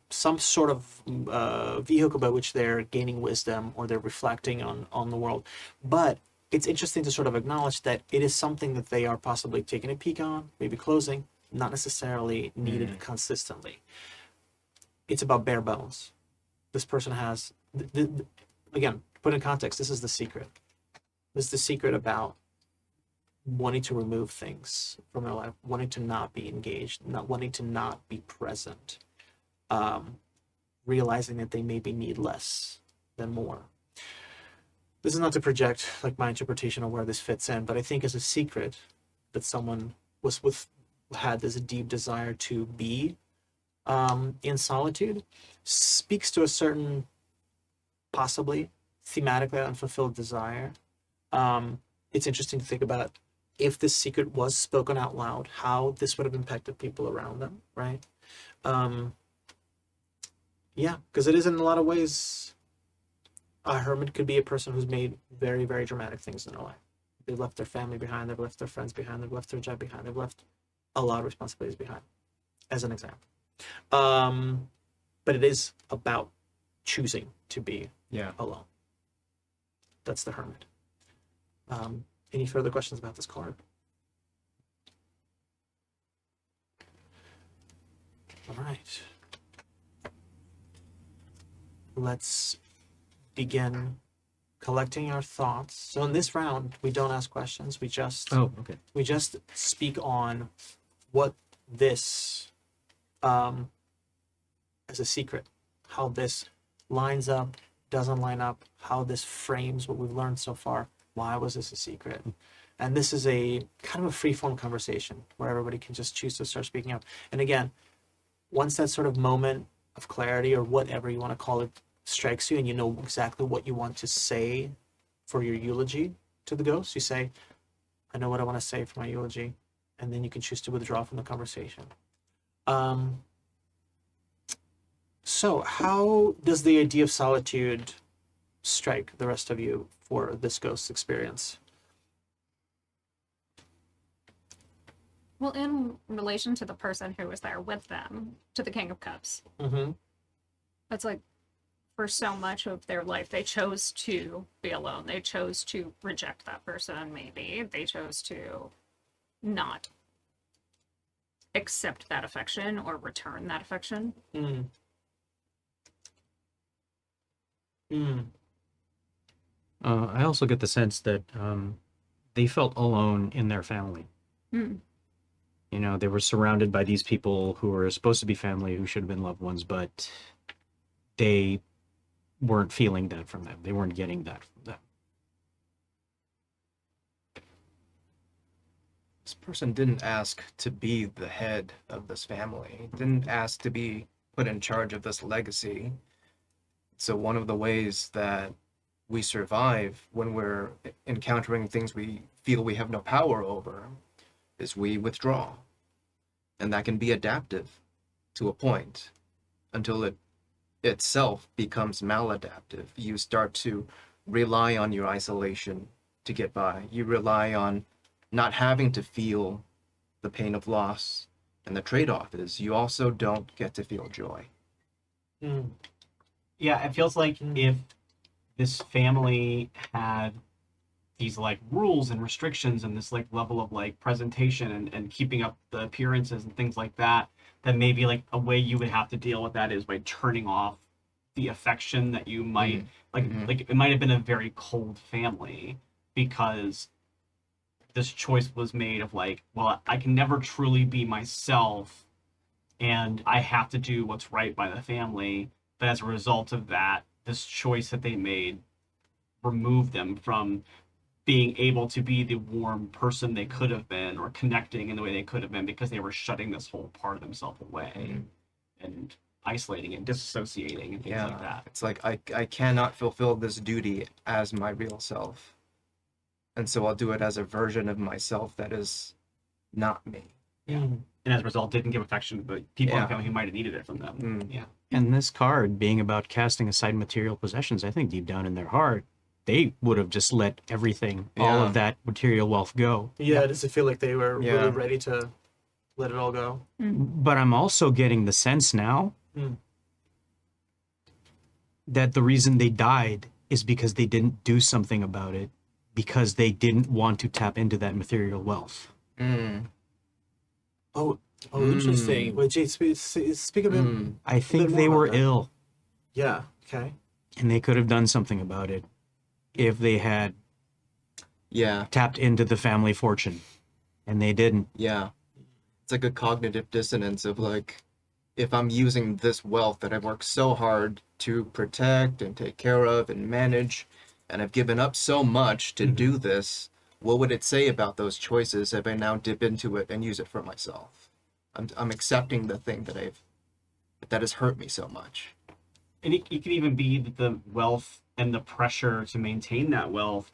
some sort of vehicle by which they're gaining wisdom or they're reflecting on the world. But it's interesting to sort of acknowledge that it is something that they are possibly taking a peek on, maybe closing, not necessarily needed consistently. It's about bare bones. This person has, again, put in context, this is the secret. This is the secret about wanting to remove things from their life, wanting to not be engaged, not wanting to not be present, realizing that they maybe need less than more. This is not to project like my interpretation of where this fits in, but I think as a secret that someone had this deep desire to be in solitude speaks to a certain, possibly thematically unfulfilled desire. It's interesting to think about if this secret was spoken out loud, how this would have impacted people around them, right? Yeah, because it is in a lot of ways. A hermit could be a person who's made very, very dramatic things in their life. They've left their family behind. They've left their friends behind. They've left their job behind. They've left a lot of responsibilities behind, as an example. But it is about choosing to be Yeah. alone. That's the hermit. Any further questions about this card? All right. Let's begin collecting our thoughts. So in this round, we don't ask questions. We just okay. we just speak on what this as a secret, how this lines up, doesn't line up, how this frames what we've learned so far. Why was this a secret? And this is a kind of a free-form conversation where everybody can just choose to start speaking up. And again, once that sort of moment of clarity or whatever you want to call it strikes you and you know exactly what you want to say for your eulogy to the ghost, you say, I know what I want to say for my eulogy, and then you can choose to withdraw from the conversation. So how does the idea of solitude strike the rest of you for this ghost experience? Well, in relation to the person who was there with them, to the King of Cups, Mm-hmm. it's like for so much of their life, they chose to be alone. They chose to reject that person, maybe. They chose to not accept that affection or return that affection. Mm. Mm. I also get the sense that they felt alone in their family. Mm. You know, they were surrounded by these people who were supposed to be family, who should have been loved ones, but they weren't feeling that from them. They weren't getting that from them. This person didn't ask to be the head of this family, didn't ask to be put in charge of this legacy. So one of the ways that we survive when we're encountering things we feel we have no power over is we withdraw. And that can be adaptive to a point until it itself becomes maladaptive. You start to rely on your isolation to get by. You rely on not having to feel the pain of loss. And the trade-off is you also don't get to feel joy. Mm. Yeah, it feels like if this family had these like rules and restrictions and this like level of like presentation and keeping up the appearances and things like that, then maybe like a way you would have to deal with that is by turning off the affection that you might like it might have been a very cold family because this choice was made of like, well, I can never truly be myself and I have to do what's right by the family. But as a result of that, this choice that they made removed them from being able to be the warm person they could have been or connecting in the way they could have been because they were shutting this whole part of themselves away and isolating and disassociating and things like that. It's like I cannot fulfill this duty as my real self. And so I'll do it as a version of myself that is not me. Mm. And as a result, didn't give affection to the people in Yeah. the family who might have needed it from them. Yeah. And this card being about casting aside material possessions, I think deep down in their heart, they would have just let everything, all Yeah. of that material wealth go. Yeah, does it feel like they were Yeah. really ready to let it all go? But I'm also getting the sense now Mm. that the reason they died is because they didn't do something about it, because they didn't want to tap into that material wealth. Oh, interesting. Wait, Jade, speak a bit. I think more they about were that. ill, Yeah. Okay. and they could have done something about it if they had Yeah. tapped into the family fortune, and they didn't. Yeah. It's like a cognitive dissonance of like, if I'm using this wealth that I've worked so hard to protect and take care of and manage, and I've given up so much to do this, what would it say about those choices if I now dip into it and use it for myself? I'm accepting the thing that has hurt me so much. And it could even be that the wealth and the pressure to maintain that wealth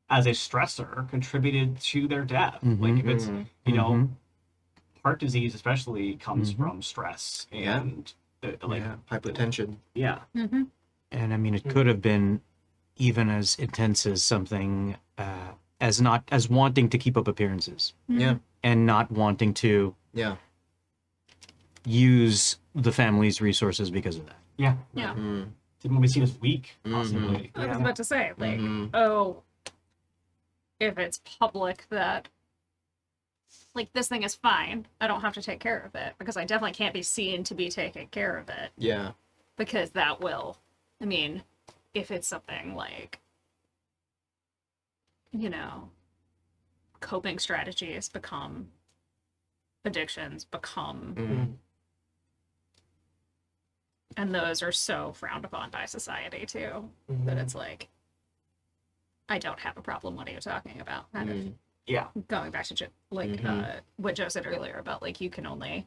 as a stressor contributed to their death. Like if it's, you know, heart disease especially comes from stress. Yeah. And like yeah, hypertension. yeah. Mm-hmm. And I mean, it could have been even as intense as something as not as wanting to keep up appearances Yeah, and not wanting to yeah. use the family's resources because of that. Yeah. Yeah. Mm. Didn't be seen as weak, Mhm. possibly. I was about to say, like, Mhm. oh, if it's public that, like, this thing is fine, I don't have to take care of it because I definitely can't be seen to be taking care of it Yeah, because that will, I mean, if it's something like, you know, coping strategies become addictions, become, mm. and those are so frowned upon by society too, that it's like, I don't have a problem. What are you talking about? Kind of Mm. Yeah. going back to Mhm. what Joe said earlier about like you can only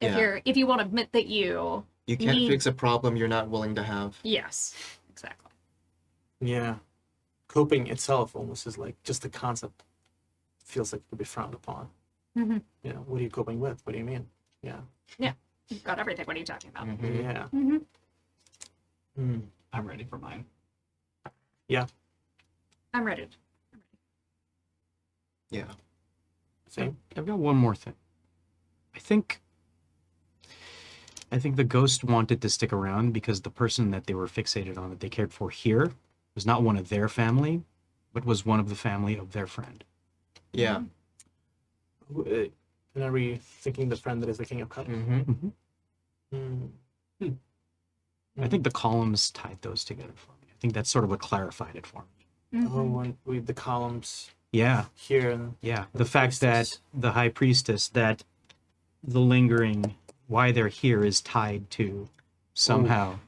Yeah. if you want to admit that you You can't need- fix a problem you're not willing to have. yes, exactly. Yeah. Coping itself almost is like just the concept feels like it would be frowned upon. Mhm. You know, what are you coping with? What do you mean? Yeah. You've got everything. What are you talking about? Mhm. Yeah. Mm-hmm. Mm. I'm ready for mine. I'm ready. Yeah. Same. I've got one more thing. I think the ghost wanted to stick around because the person that they were fixated on, that they cared for here, was not one of their family, but was one of the family of their friend. Yeah. And are we thinking the friend that is the King of Cups? Mm-hmm. Mm. I think the columns tied those together for me. I think that's sort of what clarified it for me. Mm-hmm. Oh, when we the columns Yeah, here and yeah. The The fact that priestess. the high priestess, that the lingering, why they're here is tied to somehow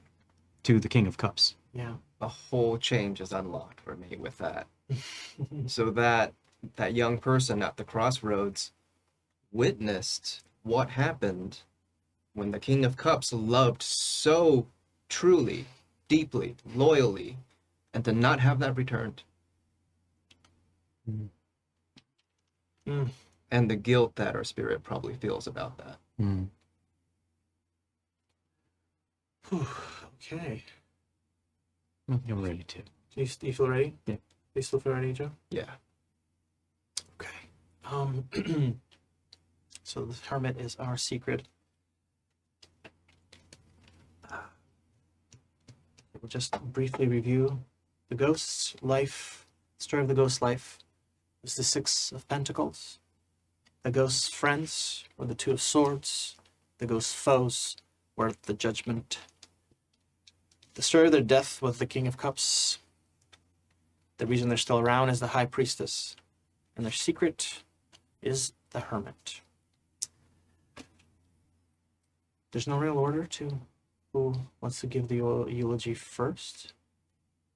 to the King of Cups. yeah. A whole change is unlocked for me with that. So that young person at the crossroads witnessed what happened when the King of Cups loved so truly, deeply, loyally, and to not have that returned. Mm. And the guilt that our spirit probably feels about that. Mm. Okay. I think I'm ready to. Do you feel ready? Yeah. Do you still feel ready, Joe? Yeah. Okay. So the hermit is our secret. We'll just briefly review the ghost's life, story of the ghost's life. It's the Six of Pentacles. The ghost's friends were the Two of Swords. The ghost's foes were the Judgment. The story of their death was the King of Cups. The reason they're still around is the High Priestess. And their secret is the Hermit. There's no real order to who wants to give the eulogy first.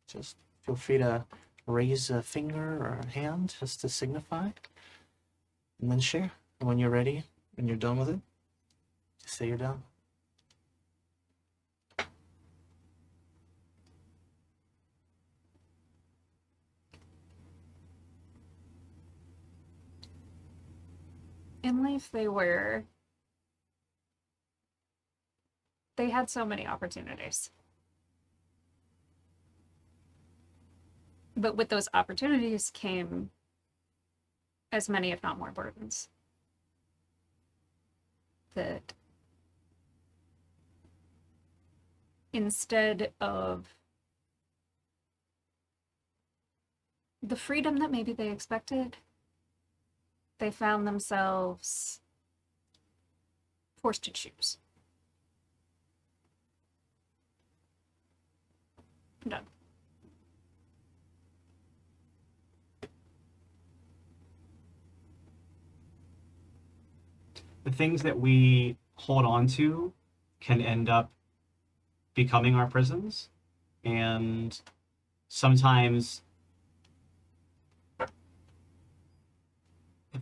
Just feel free to raise a finger or a hand just to signify. And then share. And when you're ready, when you're done with it, just say you're done. In life, they had so many opportunities. But with those opportunities came as many, if not more, burdens. That instead of the freedom that maybe they expected, they found themselves forced to choose. I'm done. The things that we hold on to can end up becoming our prisons, and sometimes the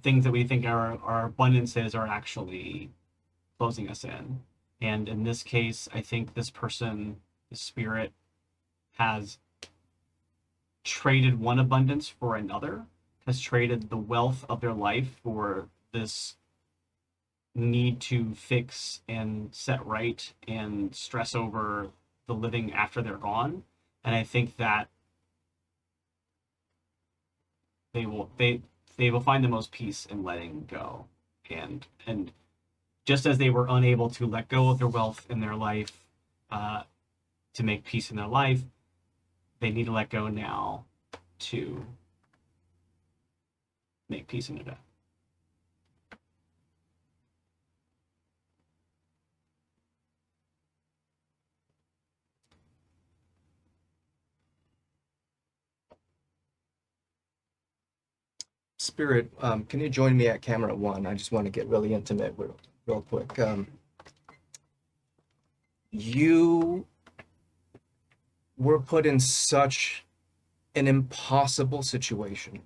things that we think are abundances are actually closing us in. And in this case, I think this person, the spirit, has traded one abundance for another, has traded the wealth of their life for this need to fix and set right and stress over the living after they're gone. And I think that they will find the most peace in letting go. And just as they were unable to let go of their wealth in their life, to make peace in their life, they need to let go now to make peace in their death. Spirit, can you join me at camera 1? I just want to get really intimate real quick. You were put in such an impossible situation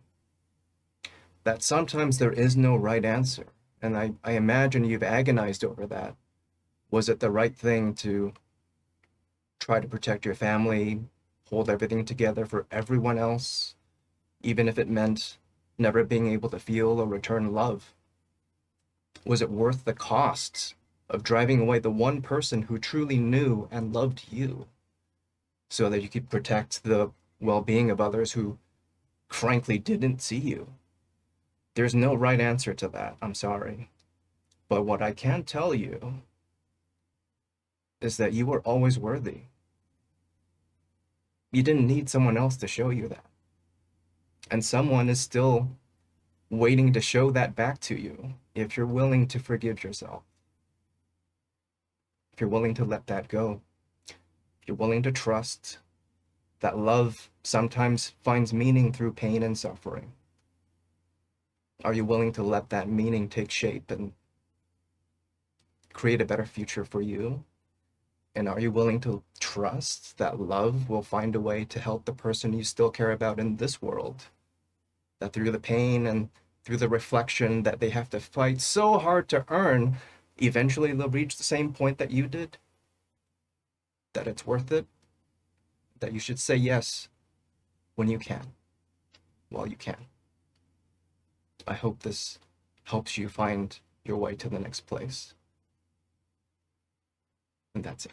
that sometimes there is no right answer. And I imagine you've agonized over that. Was it the right thing to try to protect your family, hold everything together for everyone else, even if it meant never being able to feel or return love? Was it worth the cost of driving away the one person who truly knew and loved you so that you could protect the well-being of others who frankly didn't see you? There's no right answer to that, I'm sorry. But what I can tell you is that you were always worthy. You didn't need someone else to show you that. And someone is still waiting to show that back to you if you're willing to forgive yourself. If you're willing to let that go. If you're willing to trust that love sometimes finds meaning through pain and suffering. Are you willing to let that meaning take shape and create a better future for you? And are you willing to trust that love will find a way to help the person you still care about in this world? That through the pain and through the reflection that they have to fight so hard to earn, eventually they'll reach the same point that you did? That it's worth it? That you should say yes when you can, while you can. I hope this helps you find your way to the next place. And that's it.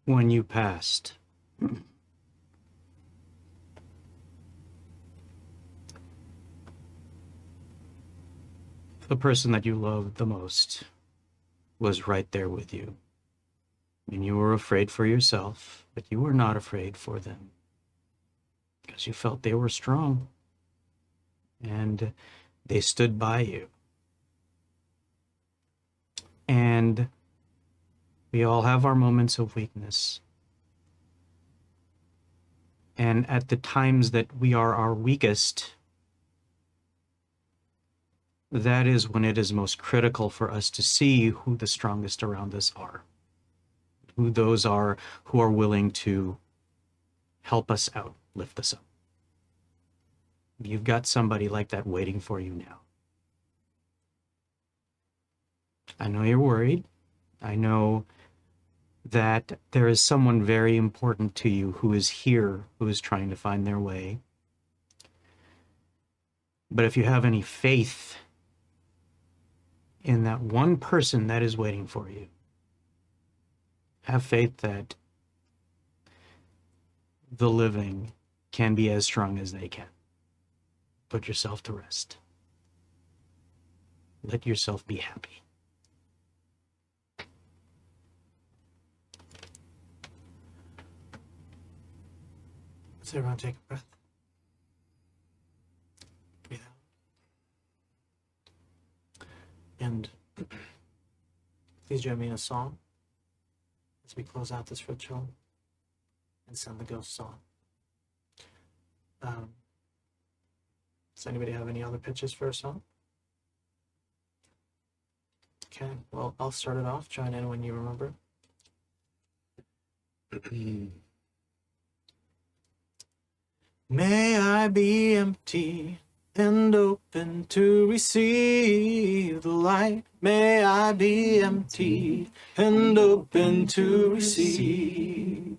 When you passed, the person that you loved the most was right there with you. And you were afraid for yourself, but you were not afraid for them. Because you felt they were strong. And they stood by you. And we all have our moments of weakness. And at the times that we are our weakest, that is when it is most critical for us to see who the strongest around us are. Who those are who are willing to help us out, lift us up. You've got somebody like that waiting for you now. I know you're worried. I know that there is someone very important to you who is here, who is trying to find their way. But if you have any faith in that one person that is waiting for you, have faith that the living can be as strong as they can. Put yourself to rest. Let yourself be happy. Let's everyone take a breath. Breathe out. And please join me in a song as we close out this ritual and send the ghosts on. Does anybody have any other pitches for a song? Okay, well, I'll start it off. Join in when you remember. May I be empty and open to receive the light. May I be empty and open to receive.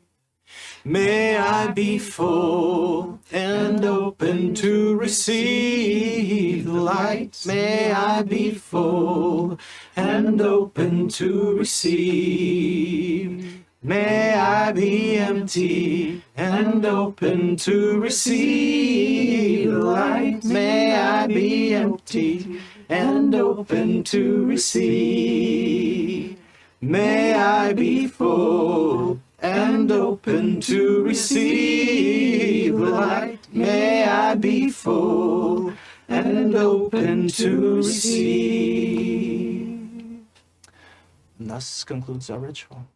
May I be full and open to receive the light. May I be full and open to receive. May I be empty and open to receive the light. May I be empty and open to receive. May I be full and open to receive the light. May I be full and open to receive. And thus concludes our ritual.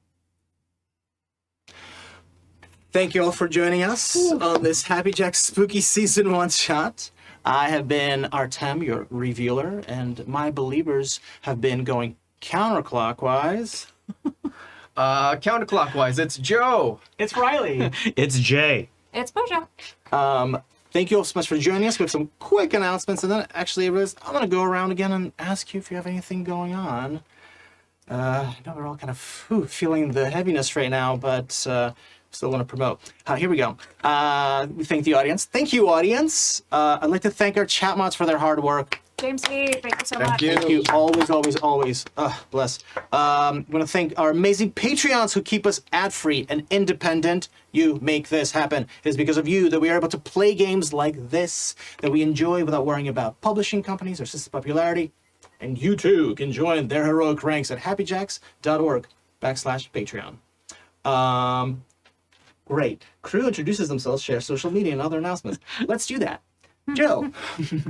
Thank you all for joining us on this Happy Jack Spooky Season 1 shot. I have been Artem, your revealer, and my believers have been going counterclockwise. Counterclockwise, it's Joe. It's Riley. It's Jay. It's Bojo. Thank you all so much for joining us. We have some quick announcements, and then actually, I'm going to go around again and ask you if you have anything going on. I know we're all kind of feeling the heaviness right now, but still want to promote. Here we go. We thank the audience. Thank you, audience. I'd like to thank our chat mods for their hard work. James V, thank you so much. Thank you. Always, always, always. Bless. I want to thank our amazing Patreons who keep us ad-free and independent. You make this happen. It is because of you that we are able to play games like this that we enjoy without worrying about publishing companies or system popularity. And you too can join their heroic ranks at happyjacks.org/Patreon. Great. Crew introduces themselves, share social media and other announcements. Let's do that. Joe.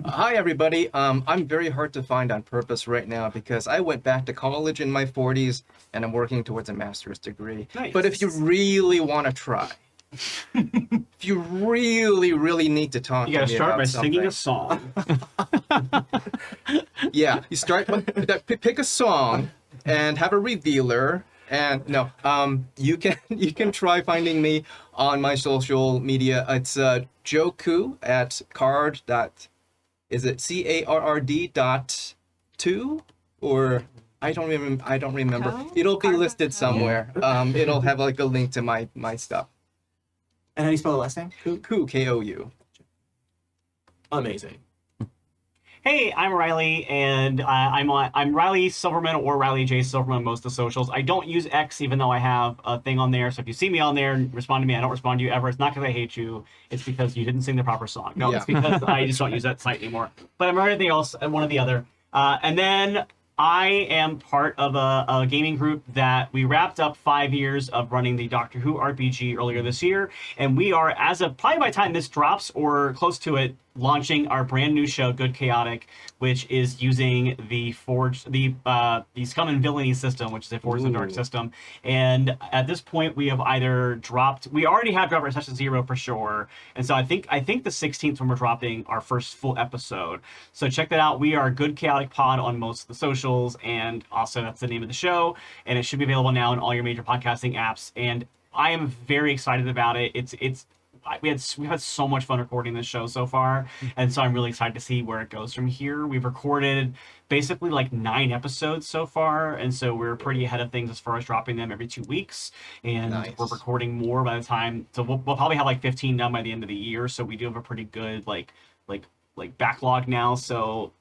Hi, everybody. I'm very hard to find on purpose right now because I went back to college in my 40s and I'm working towards a master's degree. Nice. But if you really want to try, if you really, really need to talk You to gotta me start about by singing a something, song. yeah, you start with pick a song and have a revealer. And no, you can try finding me on my social media. It's Joe Koo at card. Is it CARRD.2 or I don't remember. Co? It'll be Card. listed somewhere. It'll have like a link to my stuff. And how do you spell the last name? Koo, K-O-U. Amazing. Hey, I'm Riley, and I'm Riley Silverman or Riley J Silverman on most of the socials. I don't use X, even though I have a thing on there. So if you see me on there and respond to me, I don't respond to you ever. It's not because I hate you. It's because you didn't sing the proper song. No, Yeah. it's because I just don't use that site anymore. But I'm everything else, one or the other. And then I am part of a gaming group that we wrapped up 5 years of running the Doctor Who RPG earlier this year, and we are, as of probably by the time this drops or close to it, launching our brand new show, Good Chaotic, which is using the Scum and Villainy system, which is a Forged in the Dark system. And at this point, we have either dropped. We already have dropped our Session 0 for sure, and so I think the 16th when we're dropping our first full episode. So check that out. We are Good Chaotic Pod on most of the socials, and also that's the name of the show, and it should be available now in all your major podcasting apps. And I am very excited about it. We've had so much fun recording this show so far, and so I'm really excited to see where it goes from here. We've recorded basically like 9 episodes so far, and so we're pretty ahead of things as far as dropping them every 2 weeks, and Nice. we're recording more by the time. So we'll probably have like 15 done by the end of the year. So we do have a pretty good like backlog now. So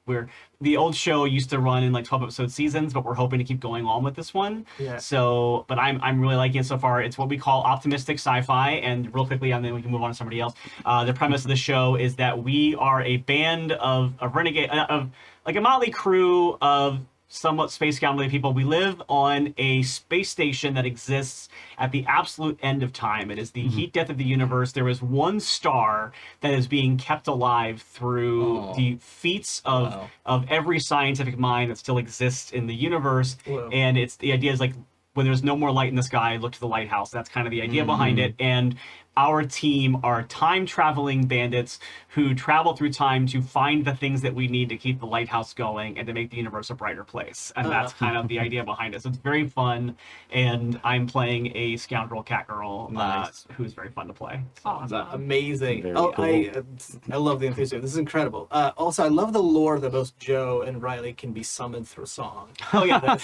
the old show used to run in like 12 episode seasons, but we're hoping to keep going on with this one. Yeah. So, but I'm really liking it so far. It's what we call optimistic sci-fi. And real quickly, and then we can move on to somebody else. The premise of the show is that we are a band of renegade, of like a motley crew of somewhat space gambling people. We live on a space station that exists at the absolute end of time. It is the heat death of the universe. There is one star that is being kept alive through the feats of every scientific mind that still exists in the universe. Whoa. And the idea is like, when there's no more light in the sky, look to the lighthouse. That's kind of the idea behind it. And our team are time traveling bandits who travel through time to find the things that we need to keep the lighthouse going and to make the universe a brighter place. And that's kind of the idea behind it. So it's very fun. And I'm playing a scoundrel cat girl Nice. who's very fun to play. So, Awesome. Amazing. Very Oh, cool. I love the enthusiasm. This is incredible. Also, I love the lore that both Joe and Riley can be summoned through song. oh yeah,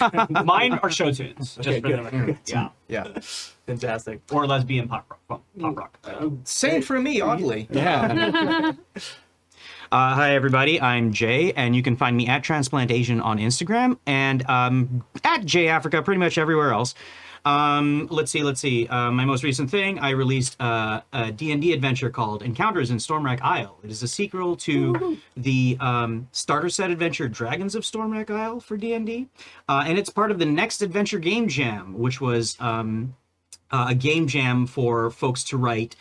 mine are show tunes. Just Okay, for the good. record. Yeah, Yeah. Fantastic. or lesbian pop rock. Same for me, oddly. Yeah. Hi, everybody. I'm Jay, and you can find me at Transplant Asian on Instagram and at JAfrica pretty much everywhere else. Let's see. My most recent thing, I released a D&D adventure called Encounters in Stormwreck Isle. It is a sequel to the starter set adventure Dragons of Stormwreck Isle for D&D. And it's part of the Next Adventure Game Jam, which was a game jam for folks to write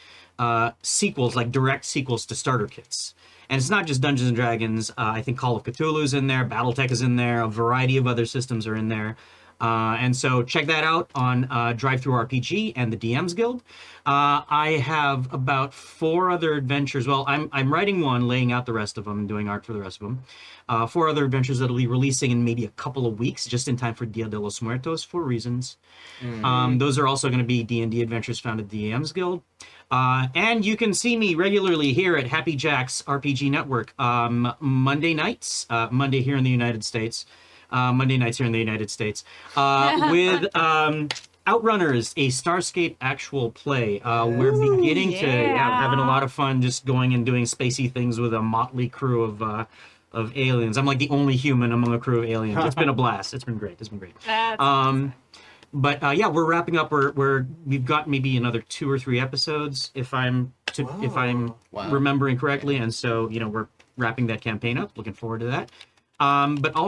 sequels, like direct sequels to starter kits. And it's not just Dungeons and Dragons. I think Call of Cthulhu's in there, BattleTech is in there, a variety of other systems are in there. And so check that out on DriveThruRPG and the DMs Guild. I have about 4 other adventures. Well, I'm writing one, laying out the rest of them, and doing art for the rest of them. 4 other adventures that'll be releasing in maybe a couple of weeks, just in time for Dia de los Muertos for reasons. Those are also going to be D&D adventures found at the DMs Guild. And you can see me regularly here at Happy Jack's RPG Network Monday nights, Monday here in the United States. Monday nights here in the United States, with Outrunners, a Starscape actual play. We're beginning to having a lot of fun just going and doing spacey things with a motley crew of aliens. I'm like the only human among a crew of aliens. It's been a blast. It's been great. That's But yeah, we're wrapping up. We've got maybe another 2 or 3 episodes if I'm Wow. remembering correctly, and so we're wrapping that campaign up. Looking forward to that. But also